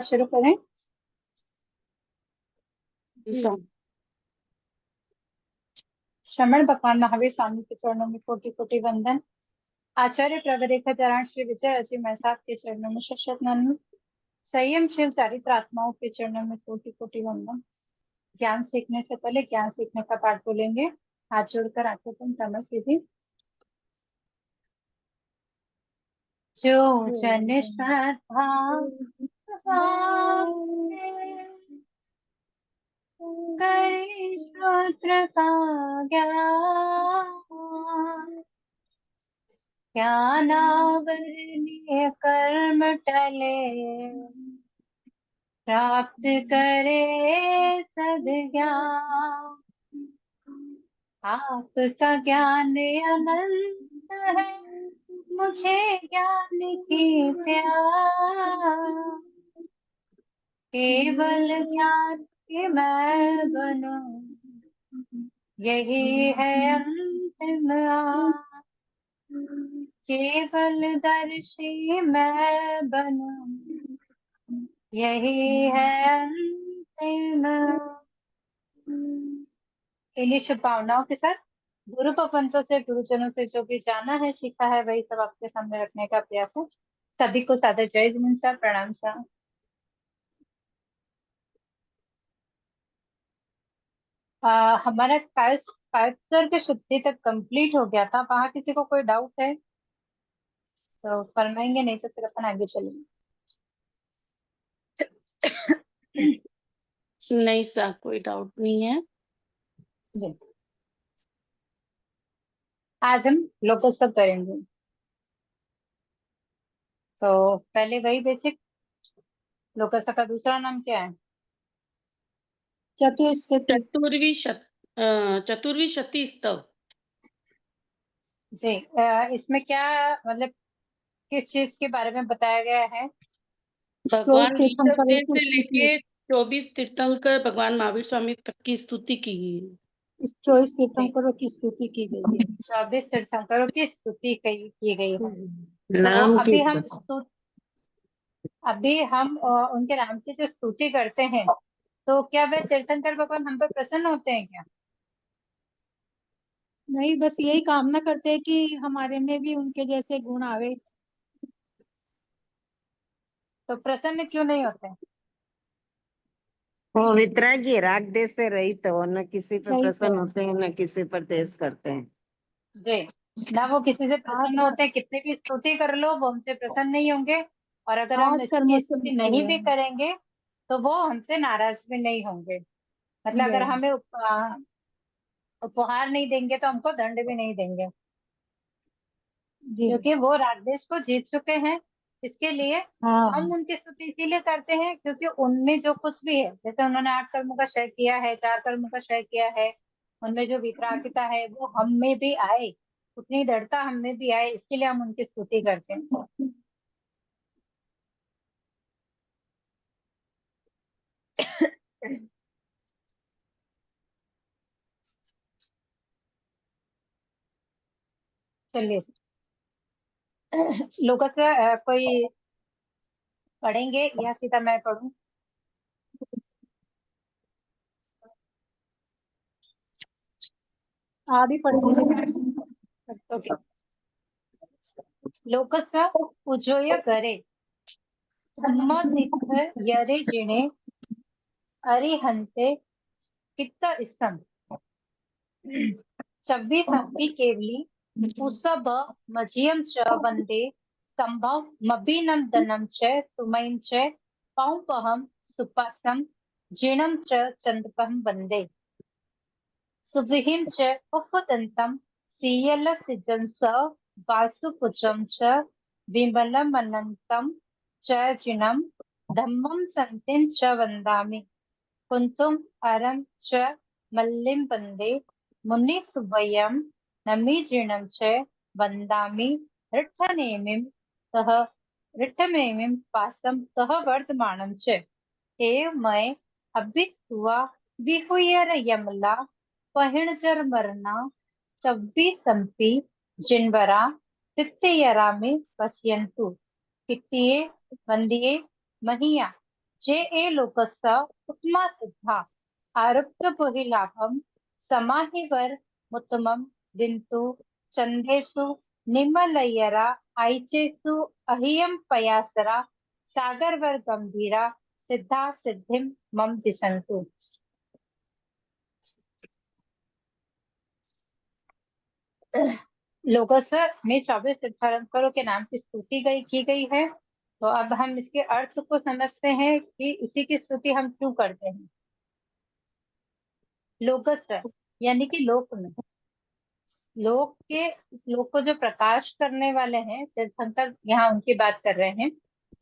शुरू करें। श्रमण भगवान महावीर स्वामी के चरणों में कोटि कोटि वंदन। आचार्य प्रवरेखाचार्य श्री विजय अजय महसाब के चरणों में शत नमन। संयमशील चारित्र आत्माओं के चरणों में कोटि कोटि वंदन। ज्ञान सीखने से पहले ज्ञान सीखने का पाठ बोलेंगे। हाथ जोड़कर आंखों को तमस विधि। जो जन श्रद्धा करे श्रोत्र का ज्ञान, ज्ञानावरणीय कर्म टले, प्राप्त करे सद्ज्ञान। आपका ज्ञान अनंत है, मुझे ज्ञान की प्यास। केवल ज्ञान के मैं बनूं, यही है अंतिम आस। केवल दर्शी मैं बनूं, यही है अंतिम। इन्हीं शुभकामनाओं के साथ गुरु पंथों से गुरुजनों से जो भी जाना है सीखा है वही सब आपके सामने रखने का प्रयास है। सभी को सादर जय जिन सा प्रणाम सा। हमारा कायस्थ के शुद्धि तक कंप्लीट हो गया था। वहां किसी को कोई डाउट है तो फरमाएंगे, नहीं तो फिर अपन आगे चलेंगे। नहीं सर, कोई डाउट नहीं है जी। आज हम लोकोत्सव करेंगे। तो पहले वही बेसिक, लोकोत्सव का दूसरा नाम क्या है? चतुस्फीति। चतुर्वी शती स्तव। जी। इसमें क्या मतलब किस चीज के बारे में बताया गया है? भगवान तीर्थंकरों ऋषभदेव की से लेके 24 तीर्थंकर भगवान महावीर स्वामी तक की स्तुति की गई है। 24 तीर्थंकरों की स्तुति की गई है। 24 तीर्थंकरों की स्तुति की गई है। नाम तो की अभी हम उनके नाम की जो स्तुति करते हैं, तो क्या वे तीर्थंकर भगवान हम पर प्रसन्न होते हैं क्या? नहीं, बस यही कामना करते हैं कि हमारे में भी उनके जैसे गुण आवे। तो प्रसन्न क्यों नहीं होते हैं? वो वितरागी राग देश से रहित हो, न किसी पर रहित प्रसन्न है। होते हैं न किसी पर देश करते हैं। जी। ना वो किसी से प्रसन्न आठ होते हैं, कितनी भी स्तुति कर लो वो हमसे प्रसन्न नहीं होंगे। और अगर हम कर्मों इसकी से स्तुति मुक्त नहीं हुए भी हैं। करेंगे तो वो हमसे नाराज भी नहीं होंगे। मतलब अगर जय हमें उपहार नहीं देंगे तो हमको दंड भी नहीं देंगे, जी। क्योंकि वो रागदेश को जीत चुके हैं। इसके लिए हाँ हम उनकी स्तुति इसीलिए करते हैं क्योंकि उनमें जो कुछ भी है, जैसे उन्होंने 8 कर्मों का क्षय किया है, 4 कर्मों का क्षय किया है, उनमें जो वितरागिता है वो हम में भी आए, उतनी दृढ़ता हम में भी आए, इसके लिए हम उनकी स्तुति करते हैं। चलिए, लोगों से कोई पढ़ेंगे या सीधा मैं पढ़ूं? आप ही पढ़िए। ओके। लोकस्य उजोय करे सम्मदित यरे जिणे अरिहंते कित्त इसम 26 अपि केवली उसब मजियम च वंदे संभव मबीनम दनम च सुमयं च पौपहम सुपासम जीणम च चंदपहम वंदे सुविहिं च उपदंतम सीयल सिजन स वासुपुजम च विमलम अनंतम च जिनम धम्मम संतिम च वंदामि कुंतुम अरम च मल्लिम वंदे मुनि सुवयम नमी जीर्णम च वंदामि ऋठनेमिं सह ऋठमेमिं पासम सह वर्तमानम च एव मय अभित्वा विहुयर यमला पहिणजर मरना 26 जिनवरा तित्यरा में पश्यन्तु कित्तिये वंदिये महिया जे ए लोकस्य उत्तमा सिद्धा आरब्ध लाभम समाहिवर उत्तमम दिन्तु चंदेसु निमलयरा ऐचेसु अहियम पयासरा सागरवर गंभीरा सिद्धा सिद्धिम मम दिशन्तु। लोकस्य में 24 तीर्थंकरों के नाम की स्तुति की गई है। तो अब हम इसके अर्थ को समझते हैं कि इसी की स्तुति हम क्यों करते हैं। लोकस्य यानी कि लोक में, लोक को जो प्रकाश करने वाले हैं तीर्थंकर, यहाँ उनकी बात कर रहे हैं।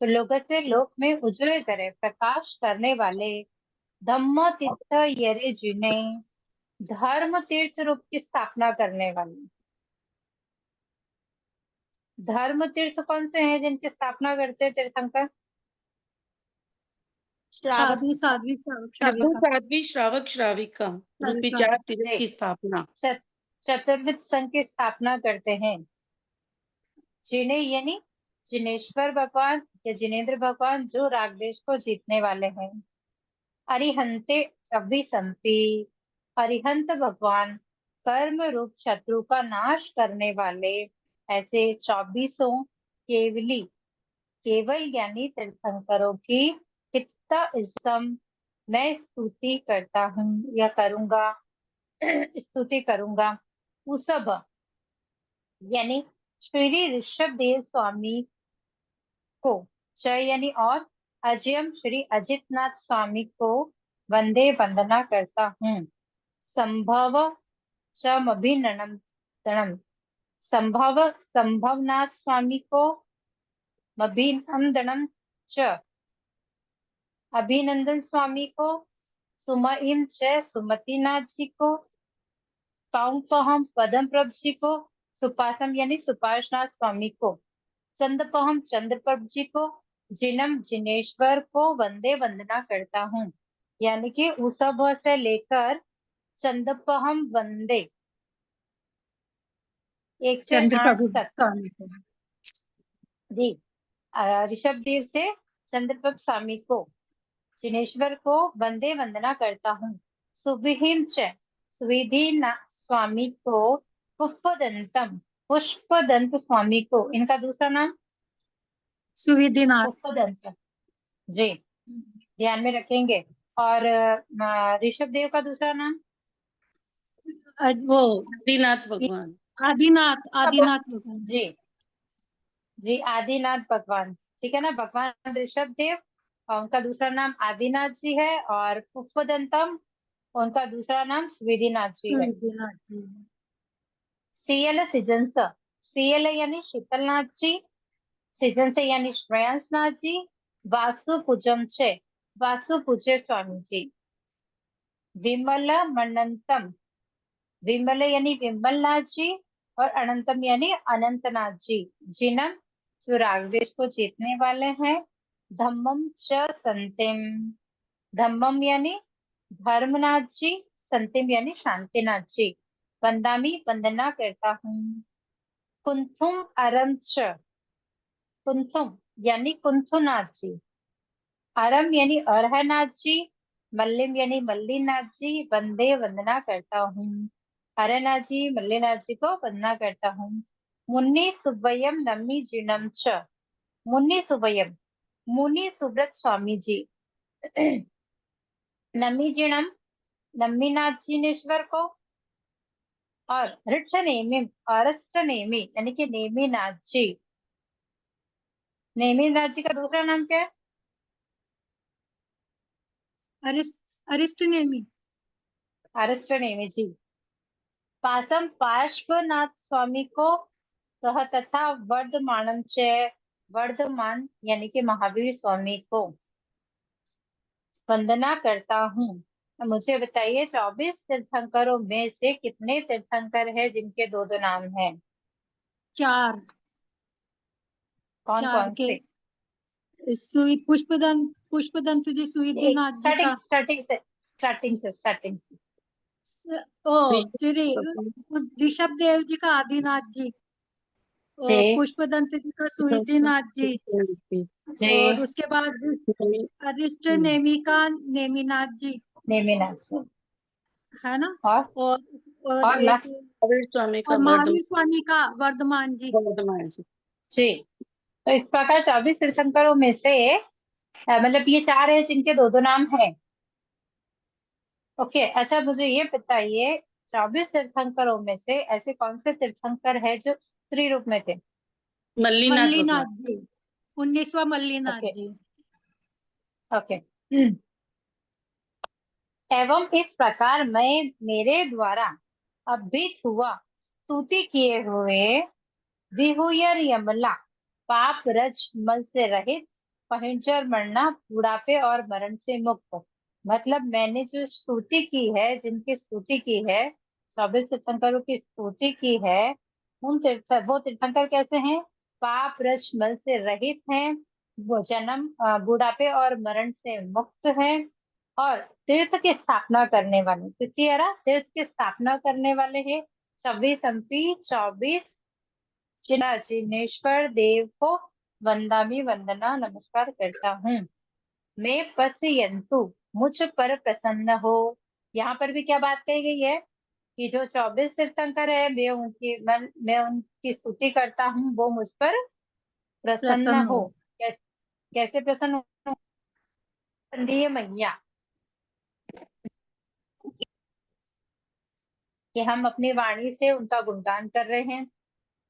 तो लोकस्य लोक में उज्ज्वल करे, प्रकाश करने वाले, धम्म तीर्थ यरे जिने, धर्म तीर्थ रूप की स्थापना करने वाले। धर्म तीर्थ कौन से हैं जिनकी स्थापना करते हैं तीर्थंकर? साधु साध्वी साधु श्राविका साध्वी श्रावक श्राविका रूपी श्राविका। 4 तीर्थ की स्थापना। चतुर्विध संघ की स्थापना करते हैं। जिने यानी जिनेश्वर भगवान या जिनेन्द्र भगवान जो रागदेश को जीतने वाले हैं। अरिहंते 24 अरिहंत भगवान कर्म रूप शत्रु का नाश करने वाले। ऐसे 24 केवल ज्ञानी तीर्थंकरों की कितना इसम मैं स्तुति करता हूँ या करूंगा, स्तुति करूंगा। उसब यानी श्री ऋषभ देव स्वामी को, च यानी और, अजयम श्री अजितनाथ स्वामी को वंदे वंदना करता हूँ। संभव अभिनंदनम, संभवनाथ स्वामी को अभिनंदनम च, अभिनंदन स्वामी को, सुमइम च सुमतिनाथ जी को, पाऊपहम पदम प्रभ जी को, सुपासम यानी सुपाशनाथ स्वामी को, चंद्रपहम चंद्रप्रभ जी को, जिनम जिनेश्वर को वंदे वंदना करता हूँ। यानी कि उसब से लेकर चंद्रपहम वंदे 1 से 8 चंद्र तक स्वामी को। जी, ऋषभ देव से चंद्रप्रभ स्वामी को, जिनेश्वर को वंदे वंदना करता हूँ। सुविहिम च सुविधि स्वामी को, पुष्पदंतम पुष्पदंत स्वामी को, इनका दूसरा नाम सुविधिनाथ पुष्पदंत जी, ध्यान में रखेंगे। और ऋषभ देव का दूसरा नाम वो आदिनाथ भगवान। आदिनाथ भगवान। जी जी, आदिनाथ भगवान, ठीक है ना। भगवान ऋषभ देव और उनका दूसरा नाम आदिनाथ जी है, और पुष्पदंतम उनका दूसरा नाम सुविधिनाथ जी है। सुविधिनाथ जी। सीएल सिजंस, सीएल यानी शीतलनाथ जी, सिजंस यानी श्रेयांसनाथ जी, वासु पूजम छे वासु पूजे स्वामी जी। विमल मनंतम, विमल यानी विमलनाथ जी, और अनंतम यानी अनंतनाथ जी, जिनम जो रागदेश को जीतने वाले हैं। धम्मम च संतिम, धम्मम यानी धर्मनाथ जी, संतिम यानी शांतिनाथ जी, वंदामी वंदना करता हूँ। कुंथुम अरम च, कुंथुम यानी कुंथुनाथ जी, अरम यानी अरहनाथ जी, मल्लिम यानी मल्लीनाथ जी, वंदे वंदना करता हूँ। हरनाथ जी मल्लीनाथ जी को वंदना करता हूँ। मुन्नी सुब्बयम नम्मी जिनम च, मुन्नी सुब्बयम मुनि सुब्रत स्वामी जी, नम्मी जिनम नम्मीनाथ जिनेश्वर को, और ऋठ नेमिम अरष्ट नेमी यानी कि नेमीनाथ जी। नेमीनाथ जी का दूसरा नाम क्या है? अरिष्ट नेमी। अरष्ट नेमी जी। पासम पार्श्वनाथ स्वामी को, सह तथा वर्धमानम च, वर्धमान यानी कि महावीर स्वामी को वंदना करता हूँ। तो मुझे बताइए 24 तीर्थंकरों में से कितने तीर्थंकर हैं जिनके दो दो नाम हैं? 4 कौन 4 कौन के से? पुष्पदंत जी सुविधिनाथ जी का। स्टार्टिंग से ओ श्री ऋषभ देव जी का आदिनाथ जी, और जी पुष्पदंत जी का सुईदीनाथ जी, जी और उसके बाद अरिष्ट नेमिका नेमिनाथ जी, नेमिनाथ जी है ना। और और एक नेक्स्ट महावीर स्वामी का और महावीर वर्धमान स्वामी का वर्धमान जी। जी। जी। तो इस प्रकार 24 तीर्थंकरों में से मतलब ये 4 है जिनके 2-2 नाम है। ओके, अच्छा मुझे ये बताइए 24 तीर्थंकरों में से ऐसे कौन से तीर्थंकर है जो स्त्री रूप में थे? मल्लीनाथ भगवान। मल्लीनाथ जी, 19वां मल्लीनाथ ओके जी। ओके एवं इस प्रकार मैं मेरे द्वारा अभित हुआ स्तुति किए हुए विहुयर यमला पाप रज मल से रहित पहंचर मरना बुढ़ापे और मरण से मुक्त। मतलब मैंने जो स्तुति की है, जिनकी स्तुति की है, 24 तीर्थंकरों की स्तुति की है, वो तीर्थंकर कैसे हैं? पाप रज मल से रहित हैं, वो जन्म बुढ़ापे और मरण से मुक्त हैं, और तीर्थ की स्थापना करने वाले, तृतीयरा तीर्थ की स्थापना करने वाले हैं। 26 MP 24 जिनेश्वर देव को वंदामी वंदना नमस्कार करता हूँ। मैं पश्यन्तु मुझ पर प्रसन्न हो। यहाँ पर भी क्या बात कही गई है कि जो 24 तीर्थंकर है, मैं उनकी स्तुति करता हूँ, वो मुझ पर प्रसन्न हो। कैसे प्रसन्न हो? वंदनीय मैया, कि हम अपनी वाणी से उनका गुणगान कर रहे हैं,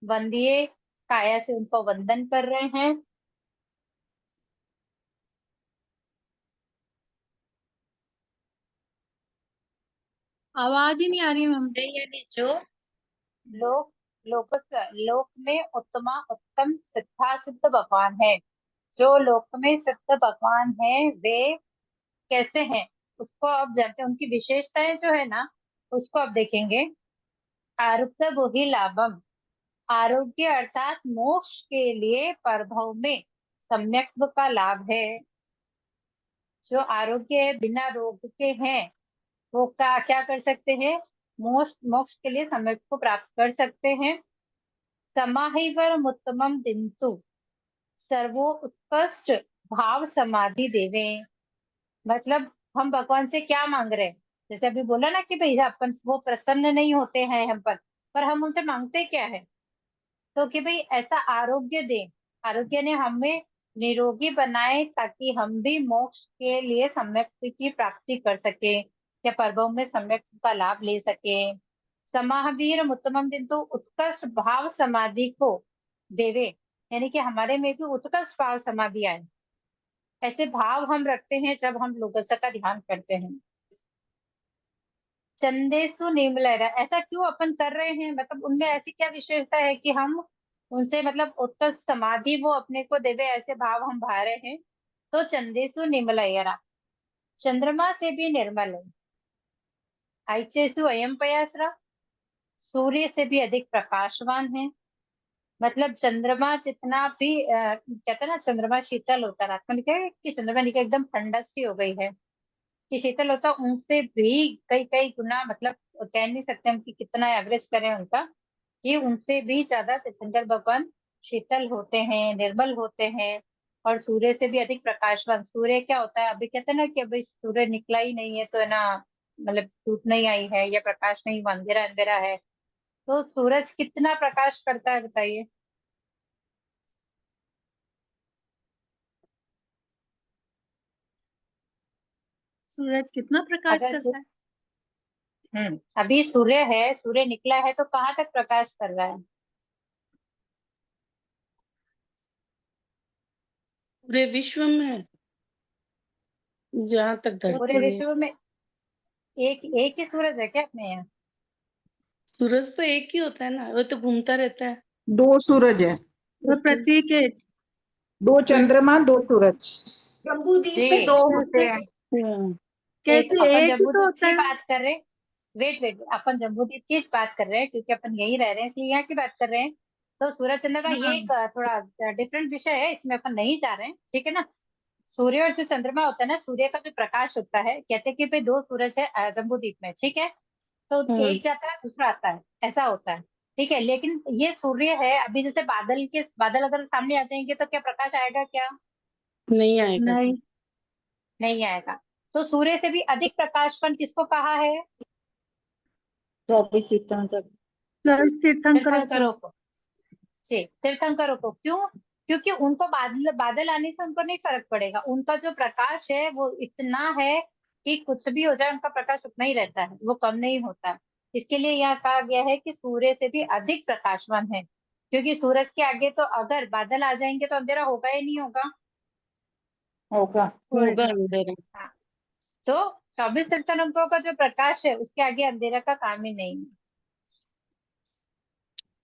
वंदनीय काया से उनको वंदन कर रहे हैं। आवाज ही नहीं आ रही मैम। यानी जो लोक लोक में उत्तम सिद्धा सिद्ध भगवान है, जो लोक में सिद्ध भगवान है, वे कैसे हैं उसको अब जानते हैं। उनकी विशेषताएं जो है ना, उसको अब देखेंगे। आरोग्य बोहि लाभम, आरोग्य अर्थात मोक्ष के लिए परभव में सम्यक्त्व का लाभ है। जो आरोग्य है, बिना रोग के हैं, वो क्या कर सकते हैं? मोक्ष मोक्ष के लिए सम्यक्त्व को प्राप्त कर सकते हैं। समाहिवर उत्तमम दिंतु, सर्वो उत्कृष्ट भाव समाधि देवे। मतलब हम भगवान से क्या मांग रहे हैं? जैसे अभी बोला ना कि भाई अपन वो प्रसन्न नहीं होते हैं हम पर हम उनसे मांगते क्या है? तो कि भाई ऐसा आरोग्य दे, आरोग्य ने हमें निरोगी बनाए, ताकि हम भी मोक्ष के लिए सम्यक की प्राप्ति कर सके या पर्वों में सम्यक का लाभ ले सके। समाहवीर उत्तमम दिन तो उत्कृष्ट भाव समाधि को देवे, यानी कि हमारे में भी उत्कृष्ट भाव समाधि आए। ऐसे भाव हम रखते हैं जब हम लोकसा का ध्यान करते हैं। चंदेसु निर्मलरा, ऐसा क्यों अपन कर रहे हैं? मतलब उनमें ऐसी क्या विशेषता है कि हम उनसे मतलब उत्कृष्ट समाधि वो अपने को देवे, ऐसे भाव हम भा रहे हैं। तो चंदेसु निर्मलरा, चंद्रमा से भी निर्मल है। आइचेसु अयम पयासरा, सूर्य से भी अधिक प्रकाशवान है। मतलब चंद्रमा जितना भी कहते हैं ना, चंद्रमा शीतल होता है, रात को निकले कि चंद्रमा निकले एकदम ठंडक सी हो गई है कि शीतल होता, उनसे भी कई कई गुना, मतलब कह नहीं सकते हम कि कितना एवरेज करें उनका, कि उनसे भी ज्यादा तीर्थंकर भगवान शीतल होते हैं, निर्मल होते हैं, और सूर्य से भी अधिक प्रकाशवान। सूर्य क्या होता है, अभी कहते हैं ना कि अभी सूर्य निकला ही नहीं है तो है ना, मतलब धूप नहीं आई है या प्रकाश नहीं, अंधेरा अंधेरा है, तो सूरज कितना प्रकाश करता है बताइए? सूरज कितना प्रकाश अगर करता है? अभी सूर्य है, सूर्य निकला है तो कहाँ तक प्रकाश कर रहा है? पूरे विश्व में, जहाँ तक पूरे धरती है। विश्व में एक ही सूरज है क्या अपने यहाँ? सूरज तो एक ही होता है ना, वो तो घूमता रहता है। 2 सूरज है, वो प्रतीक है। 2 चंद्रमा 2 सूरज। जी, में 2 होते हैं। हाँ, कैसे अपन एक ही तो जम्बूद्वीप होता की है? बात कर रहे हैं। वेट वेट, अपन जम्बूद्वीप की बात कर रहे हैं क्योंकि अपन यही रह रहे हैं, इसलिए यहाँ की बात कर रहे हैं। तो सूरज चंद्र का ये हाँ, एक थोड़ा डिफरेंट विषय है, इसमें अपन नहीं जा रहे हैं, ठीक है ना। सूर्य और जो चंद्रमा होता है ना, सूर्य का जो प्रकाश होता है, कहते हैं कि भाई 2 सूरज है जम्बूद्वीप में, ठीक है। तो हाँ, एक जाता है, दूसरा आता है, ऐसा होता है, ठीक है, लेकिन ये सूर्य है। अभी जैसे बादल अगर सामने आ जाएंगे तो क्या प्रकाश आएगा क्या? नहीं आएगा नहीं, सर। नहीं आएगा। तो सूर्य से भी अधिक प्रकाशवान किसको कहा है? 24 तीर्थंकर। 24 तीर्थंकरों को। तीर्थंकरों को। जी, तीर्थंकरों को। क्यों? क्योंकि उनको बादल बादल आने से उनको नहीं फर्क पड़ेगा। उनका जो प्रकाश है वो इतना है कि कुछ भी हो जाए उनका प्रकाश उतना ही रहता है, वो कम नहीं होता। इसके लिए यहाँ कहा गया है कि सूर्य से भी अधिक प्रकाशवान है, क्योंकि सूरज के आगे तो अगर बादल आ जाएंगे तो अंधेरा होगा ही नहीं होगा। होगा। होगा होएगा। अंधेरा। हाँ, तो 24 तीर्थंकरों का जो प्रकाश है उसके आगे अंधेरा का काम ही नहीं है।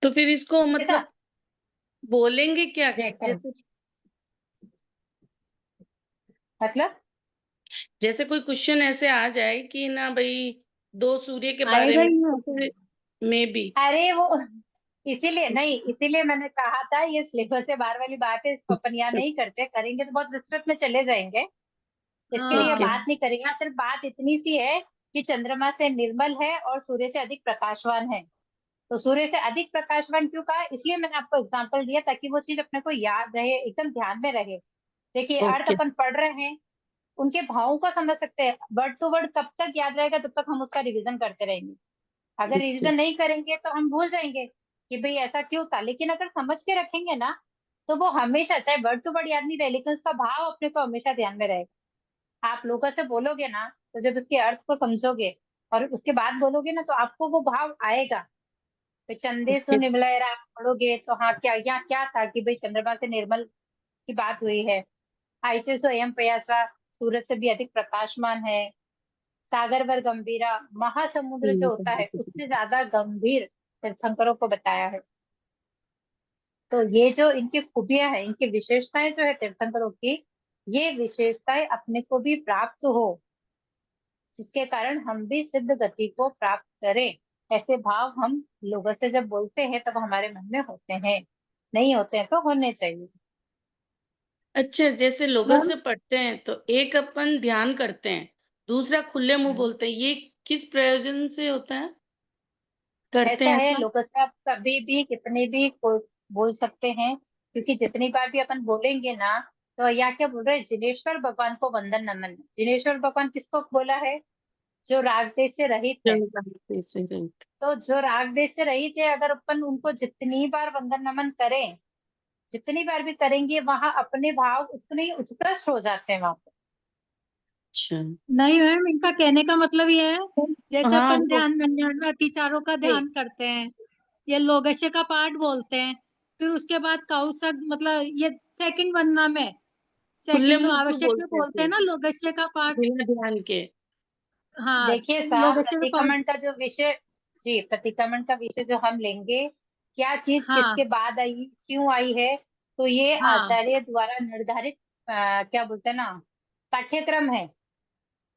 तो फिर इसको ऐसा मतलब बोलेंगे क्या? देखते हैं। जैसे मतलब जैसे कोई क्वेश्चन ऐसे आ जाए कि ना भाई 2 सूर्य के बारे आएगा में, ही नहीं। May be. अरे वो इसीलिए नहीं, इसीलिए मैंने कहा था ये सिलेबस से बाहर वाली बात है, इसको अपन यहाँ नहीं करते। करेंगे तो बहुत विस्तृत में चले जाएंगे, इसके लिए ओके। बात नहीं करेंगे। यहाँ सिर्फ बात इतनी सी है कि चंद्रमा से निर्मल है और सूर्य से अधिक प्रकाशवान है। तो सूर्य से अधिक प्रकाशवान क्यों कहा, इसलिए मैंने आपको एग्जाम्पल दिया ताकि वो चीज अपने को याद रहे, एकदम ध्यान में रहे। देखिए, अर्थ ओके। अपन पढ़ रहे हैं, उनके भावों को समझ सकते हैं। वर्ड टू वर्ड कब तक याद रहेगा जब तक हम उसका रिवीजन करते रहेंगे। अगर ओके। रिवीजन नहीं करेंगे तो हम भूल जाएंगे कि भाई ऐसा क्यों था। लेकिन अगर समझ के रखेंगे ना तो वो हमेशा, चाहे वर्ड टू वर्ड याद नहीं रहे लेकिन उसका भाव अपने को हमेशा ध्यान में रहेगा। आप लोगों से बोलोगे ना तो जब उसके अर्थ को समझोगे और उसके बाद बोलोगे ना तो आपको वो भाव आएगा। तो चंदे सो ओके। निर्मला आप पढ़ोगे तो हाँ, क्या यहाँ क्या था कि भाई चंद्रमा से निर्मल की बात हुई है। आइचे सो एम पयासा, सूरज से भी अधिक प्रकाशमान है। सागर वर गंभीरा, महासमुद्र जो होता है उससे ज्यादा गंभीर तीर्थंकरों को बताया है। तो ये जो इनकी खूबियां हैं, इनकी विशेषताएं जो है तीर्थंकरों की, ये विशेषताएं अपने को भी प्राप्त हो, जिसके कारण हम भी सिद्ध गति को प्राप्त करें। ऐसे भाव हम लोगों से जब बोलते हैं तब हमारे मन में होते हैं, नहीं होते हैं तो होने चाहिए। अच्छा, जैसे लोगों मैम, से पढ़ते हैं तो एक अपन ध्यान करते हैं, दूसरा खुले मुंह बोलते हैं, ये किस प्रयोजन से होता है? करते ऐसा हैं है, ऐसा? लोगों से आप कभी भी कितने भी बोल सकते हैं, क्योंकि जितनी बार भी अपन बोलेंगे ना तो या क्या बोल रहे हैं, जिनेश्वर भगवान को वंदन नमन। जिनेश्वर भगवान किसको बोला है? जो राग देश से रहित है। ऐसे रहते। तो जो राग देश से रहित है, अगर अपन उनको जितनी बार वंदन नमन करें, जितनी बार भी करेंगे, वहां अपने भाव उतने ही उत्कृष्ट हो जाते हैं वहां पर। अच्छा। नहीं मैम, इनका कहने का मतलब ये है, जैसे हाँ अपन वो। ध्यान 99 अतिचारों का जी, ध्यान करते हैं, ये लोगस्य का पाठ बोलते हैं, फिर उसके बाद कौसक, मतलब ये सेकंड वंदना में खुले सेकंड मुंह क्यों आवश्यक में बोलते बोलते हैं थे? ना लोगस्य का पाठ। बिना ध्यान के। हाँ, देखिए साहब, लोगस्य का पाठ। प्रतिक्रमण का जो विषय, जी, प्रतिक्रमण का विषय जो हम लेंगे, क्या चीज हाँ, किसके बाद आई, क्यों आई है, तो ये हाँ, आचार्य द्वारा निर्धारित क्या बोलते हैं ना, पाठ्यक्रम है।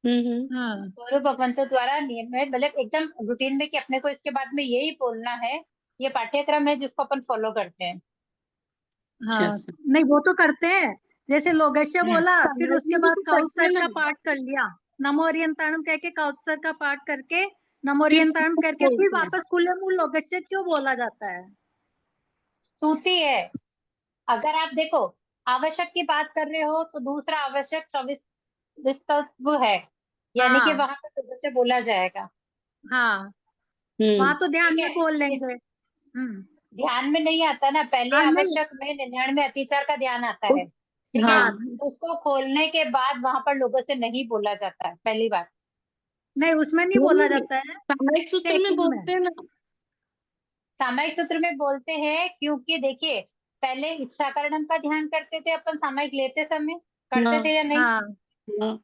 हम्म। हाँ, गुरु भगवंतों द्वारा नियम है, मतलब एकदम रूटीन में कि अपने को इसके बाद में यही बोलना है। ये पाठ्यक्रम है जिसको अपन फॉलो करते हैं। अच्छा हाँ। सा। नहीं, वो तो करते हैं, जैसे लोगस्य हम्म। बोला, फिर समाज उसके में भी बाद तो करते हैं कौसर ना। का पाठ कर लिया, नमो ओरियंताणम कह के कौसर का पाठ करके, नमो फिर ओरियंताणम उसको करके फिर बोलते हैं। वापस खुले मुंह लोगस्य क्यों बोला जाता है? स्तुति है। अगर आप देखो, आवश्यक की बात कर रहे हो तो दूसरा आवश्यक 24 विस्तव है, यानी कि हाँ, वहां पर तुझसे से बोला जाएगा। हाँ, वहां हम्म। तो ध्यान ठीक में है, बोल इस लेंगे। हम्म। ध्यान में नहीं आता ना, पहले हाँ, नहीं। आवश्यक में 99 अतिचार का ध्यान आता है। ठीक है, हाँ, हाँ। उसको खोलने के बाद वहां पर लोगों से नहीं बोला जाता है, पहली बात। नहीं, उसमें नहीं बोला नहीं, जाता है, सामायिक सूत्र में सेकंड में। बोलते हैं ना। सामायिक सूत्र में बोलते हैं क्योंकि देखिए, पहले इच्छा कारणम का ध्यान करते थे अपन सामायिक लेते समय, करते हाँ। थे या नहीं? हाँ, हाँ।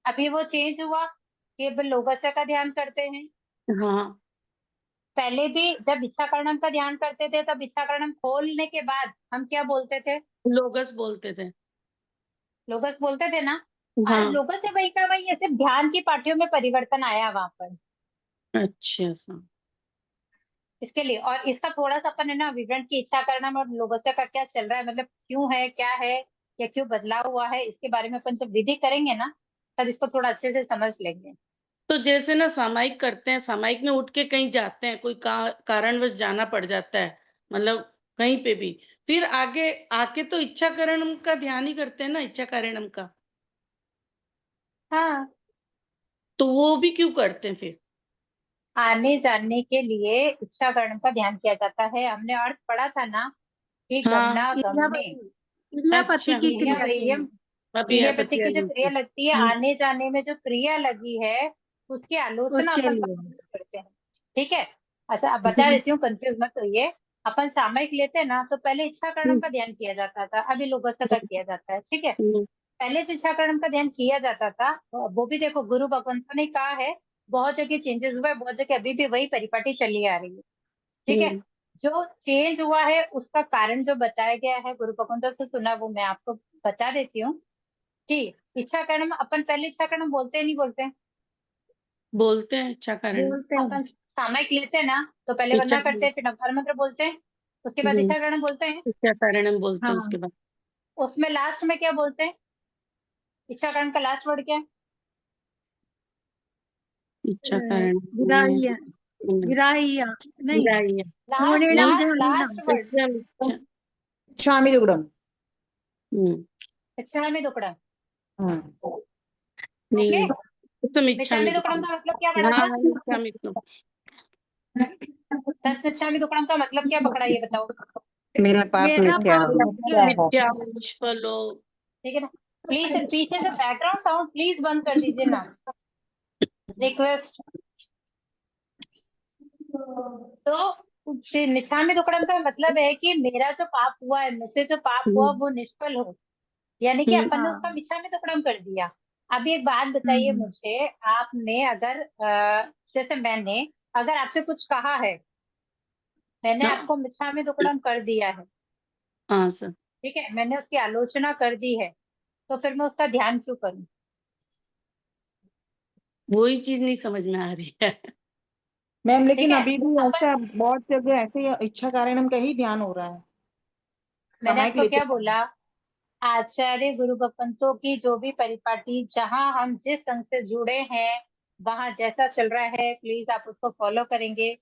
अभी वो चेंज हुआ कि अब लोगस्य का ध्यान करते हैं। हाँ। पहले भी जब इच्छा कारणम का ध्यान करते थे तब इच्छा कारणम खोलने के बाद हम क्या बोलते थे? लोगस बोलते थे। लोगस बोलते थे ना। आज हाँ। लोगस से वही का वही, ऐसे ध्यान की पार्टियों में परिवर्तन आया वहां पर, अच्छा सा। इसके लिए। और इसका थोड़ा सा अपन है ना विवरण की इच्छा कारणम और लोगस्य का क्या चल रहा है, मतलब क्यों है, क्या है, या क्यों बदलाव हुआ है, इसके बारे में अपन जब विधि करेंगे ना तब इसको थोड़ा अच्छे से समझ लेंगे। तो जैसे ना सामायिक करते हैं, सामायिक में उठ के कहीं जाते हैं, कोई कारणवश जाना पड़ जाता है, मतलब कहीं पे भी। फिर आगे आके तो इच्छा कारणम का ध्यान ही करते हैं ना, इच्छा कारणम का। हाँ, तो वो भी क्यों करते हैं फिर? आने जाने के लिए इच्छा करण का ध्यान किया जाता है। हमने अर्थ पढ़ा था ना कि हाँ, गमनागमने, क्रियापति अच्छा, की क्रिया क्रिया के वयम, अभी है क्रियापति की जो पतियानी क्रिया की। लगती है, हुँ, आने जाने में जो क्रिया लगी है उसकी आलोचना उसके अपन लिए सामायिक करते हैं। ठीक है, अच्छा अब बता हुँ, देती हूँ, कंफ्यूज मत होइए। अपन सामायिक लेते हैं ना, तो पहले इच्छा करणम का ध्यान किया जाता था, अभी लोगोसे का किया जाता है। ठीक है, हुँ, पहले जो इच्छा करणम का ध्यान किया जाता था, वो भी देखो गुरु भगवंतों ने कहा है, बहुत जगह चेंजेस हुआ है, बहुत जगह अभी भी वही परिपाटी चली आ रही है। ठीक है, हुँ, जो चेंज हुआ है उसका कारण जो बताया गया है गुरु भगवंतों से सुना, वो मैं आपको बता देती हूँ कि इच्छा कर्म अपन पहले इच्छा कर्म बोलते हैं, नहीं बोलते हैं? बोलते हैं इच्छा कारण। बोलते हैं। अपन सामायिक लेते हैं ना, तो पहले इच्छा वंदना करते हैं, फिर नवकार मंत्र बोलते हैं, उसके बाद हुँ, इच्छा कर्म बोलते हैं। इच्छा कारणम बोलते हैं हाँ, उसके बाद। उसमें लास्ट में क्या बोलते हैं? इच्छा कर्म का लास्ट वर्ड क्या है? इच्छा कारण विराह्य विराह्य नहीं, विराह्य लास्ट पूर्णिनम लास्ट जहानिनम। Last word. सत्यम इच्छा। स्वामी दुग्धम। हुँ, इच्छा में दुकड़म। ओके, नहीं, उत्तम इच्छा मिच्छा में में दुकड़म का मतलब क्या पढ़ा हाँ, था? हाँ, इच्छा में तो दस मिच्छा में दुकड़म का मतलब क्या पकड़ा, ये बताओ। मेरा पाप मेरा मिथ्या पाप हो। मिथ्या है। मिथ्या हो, निष्फल हो। ठीक है ना? प्लीज पीछे से बैकग्राउंड साउंड प्लीज बंद कर दीजिए ना, रिक्वेस्ट। तो निछामी दुक्कड़म का मतलब है कि मेरा जो पाप हुआ है, मुझसे जो पाप हुआ हुँ, वो निष्फल हो, यानी कि हुँ, अपन ने उसका हाँ। मिच्छा में दुक्कड़म कर दिया। अभी एक बात बताइए मुझे, आपने अगर जैसे मैंने अगर आपसे कुछ कहा है, मैंने हाँ, आपको मिच्छा में दुक्कड़म कर दिया है, हाँ सर, ठीक है, मैंने उसकी आलोचना कर दी है, तो फिर मैं उसका ध्यान क्यों करूं? वही चीज़ नहीं समझ में आ रही है। मैम ठीक लेकिन है, अभी भी अपन, ऐसा बहुत जगह ऐसे इच्छा कारणम का ही ध्यान हो रहा है। मैंने सामायिक आपको लेते क्या समय। बोला, आचार्य गुरु भगवंतों की जो भी परिपाटी, जहां हम जिस संघ से जुड़े हैं, वहां जैसा चल रहा है प्लीज आप उसको फॉलो करेंगे।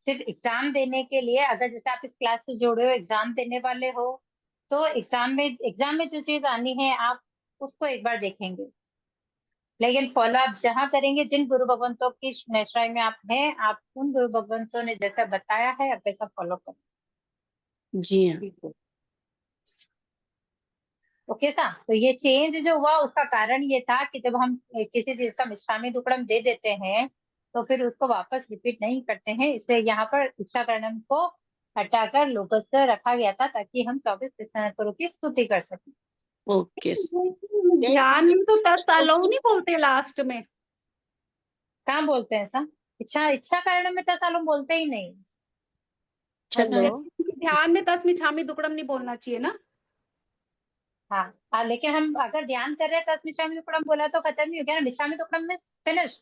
सिर्फ एग्जाम देने के लिए, अगर जैसे आप इस क्लास से जुड़े हो, एग्जाम देने वाले हो, तो एग्जाम में जो चीज आनी है आप उसको एक बार देखेंगे, लेकिन फॉलो आप जहां करेंगे, जिन गुरु भगवंतों की निश्रय में आप हैं, आप उन गुरु भगवंतों ने जैसा बताया है आप वैसा फॉलो करें। जी हाँ, ठीक है। ओके सा, तो ये चेंज जो हुआ उसका कारण ये था कि जब हम किसी चीज का मिष्ठामी टुकड़म दे देते हैं, तो फिर उसको वापस रिपीट नहीं करते हैं, इसलिए यहाँ पर इच्छा कर्णम को हटाकर लोकस रखा गया था, ताकि हम 24 तीर्थंकरों की स्तुति कर सकें। Okay sir. ध्यान में तो तत्कालों नहीं बोलते लास्ट में। कहाँ बोलते हैं ऐसा? इच्छा इच्छा कर्णम में तसालम बोलते ही नहीं। अच्छा, ध्यान में तस्मी छामी दुकड़म नहीं बोलना चाहिए ना। हाँ, लेकिन हम अगर ध्यान कर रहे हैं तो मिच्छामी दुक्कड़म बोला तो खत्म नहीं हो गया ना, मिच्छामी दुक्कड़म में फिनिश,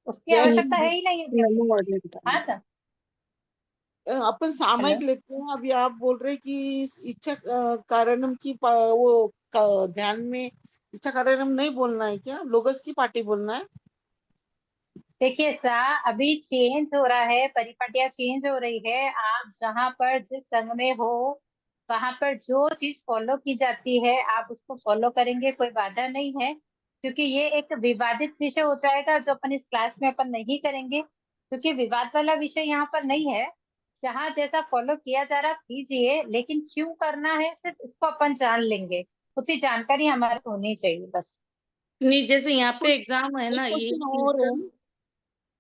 उसकी जय आवश्यकता है दीदी। ही नहीं है। नमो अनंत। हाँ सर। अपन सामायिक हेलो, लेते हैं, अभी आप बोल रहे कि इस इच्छा कारणम की ध्यान में इच्छा कारणम नहीं बोलना है क्या, लोगस की पार्टी बोलना है? देखिए सा, अभी चेंज हो रहा है, परिपाटियां चेंज हो रही है, आप जहाँ पर जिस संघ में हो वहां पर जो चीज फॉलो की जाती है आप उसको फॉलो करेंगे, कोई बाधा नहीं है, क्योंकि ये एक विवादित विषय हो जाएगा जो अपन इस क्लास में अपन नहीं करेंगे, क्योंकि विवाद वाला विषय यहाँ पर नहीं है। जहाँ जैसा फॉलो किया जा रहा कीजिए, लेकिन क्यों करना है सिर्फ इसको अपन जान लेंगे, उतनी जानकारी हमारे होनी चाहिए बस। नहीं, जैसे यहाँ पे एग्जाम है एक ना, ये क्वेश्चन और है।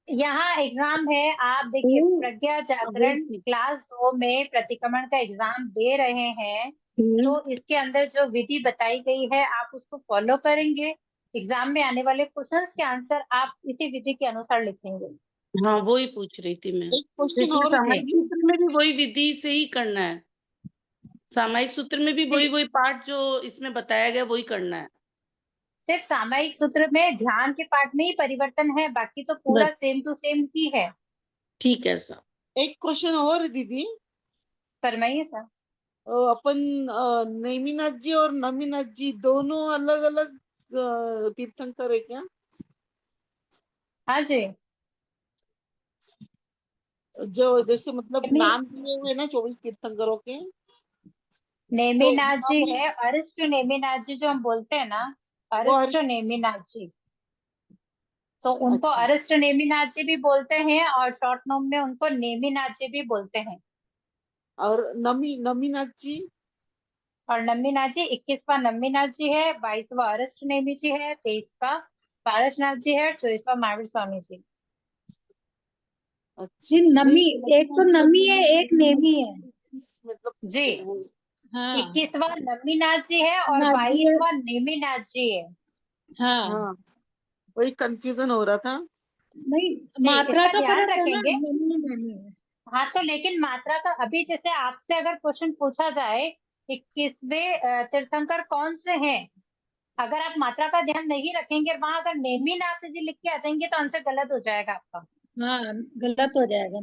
यहाँ एग्जाम है, आप देखिए प्रज्ञा वही जागरण चीज। क्लास 2 में प्रतिक्रमण का एग्जाम दे रहे हैं, हम्म, तो इसके अंदर जो विधि बताई गई है आप उसको फॉलो करेंगे, एग्जाम में आने वाले क्वेश्चंस के आंसर आप इसी विधि के अनुसार लिखेंगे। हाँ वही पूछ रही थी मैं। एक क्वेश्चन क्योंकि और है सामायिक दीदी। सूत्र में भी वही विधि से ही करना है, सामायिक सूत्र में भी वही वही पार्ट जो इसमें बताया गया वही करना है। सिर्फ सामायिक सूत्र में ध्यान के पाठ में ही परिवर्तन है, बाकी तो बस पूरा सेम टू सेम ही है। ठीक है सर। एक क्वेश्चन और है दीदी। फरमाइए सर। अपन नेमिनाथ जी और नमीनाथ जी दोनों अलग अलग तीर्थंकर है क्या? हाँ जी। जो जैसे मतलब नेमी नाम दिए हुए ना 24 तीर्थंकरों के, तो नेमिनाथ जी अभी है, अरिष्ट नेमिनाथ जी जो हम बोलते हैं ना, वो अरिष्ट हर्ष। नेमिनाथ जी, तो उनको अच्छा, अरिष्ट नेमिनाथ जी भी बोलते हैं और शॉर्ट नोम में उनको नेमिनाथ जी भी बोलते हैं। और नमीनाथ जी। और नम्मीनाथ जी 21वां नम्मीनाथ जी है, 22वां अरिष्ट नेमि जी है, 23वां पारसनाथ जी है, 24वां महावीर स्वामी जी। अच्छा जी अच्छा, नहीं नमी, नहीं, एक तो नमीनाथ जी और नमी है, एक नेमी है। मतलब जी वो। हाँ 21वां नम्मीनाथ जी है और नाथ जी है। 22वां नेमिनाथ जी है। हाँ हाँ, वही कंफ्यूजन हो रहा था। नहीं, जी मात्रा इसका का ध्यान फर्क है ना, रखेंगे। नमी नमी है। हाँ तो लेकिन मात्रा का अभी जैसे आपसे अगर क्वेश्चन पूछा जाए 21वें तीर्थंकर कौन से हैं, अगर आप मात्रा का ध्यान नहीं रखेंगे, वहां अगर नेमिनाथ जी लिख के आ जाएंगे तो आंसर गलत हो जाएगा आपका। हाँ गलत हो जाएगा।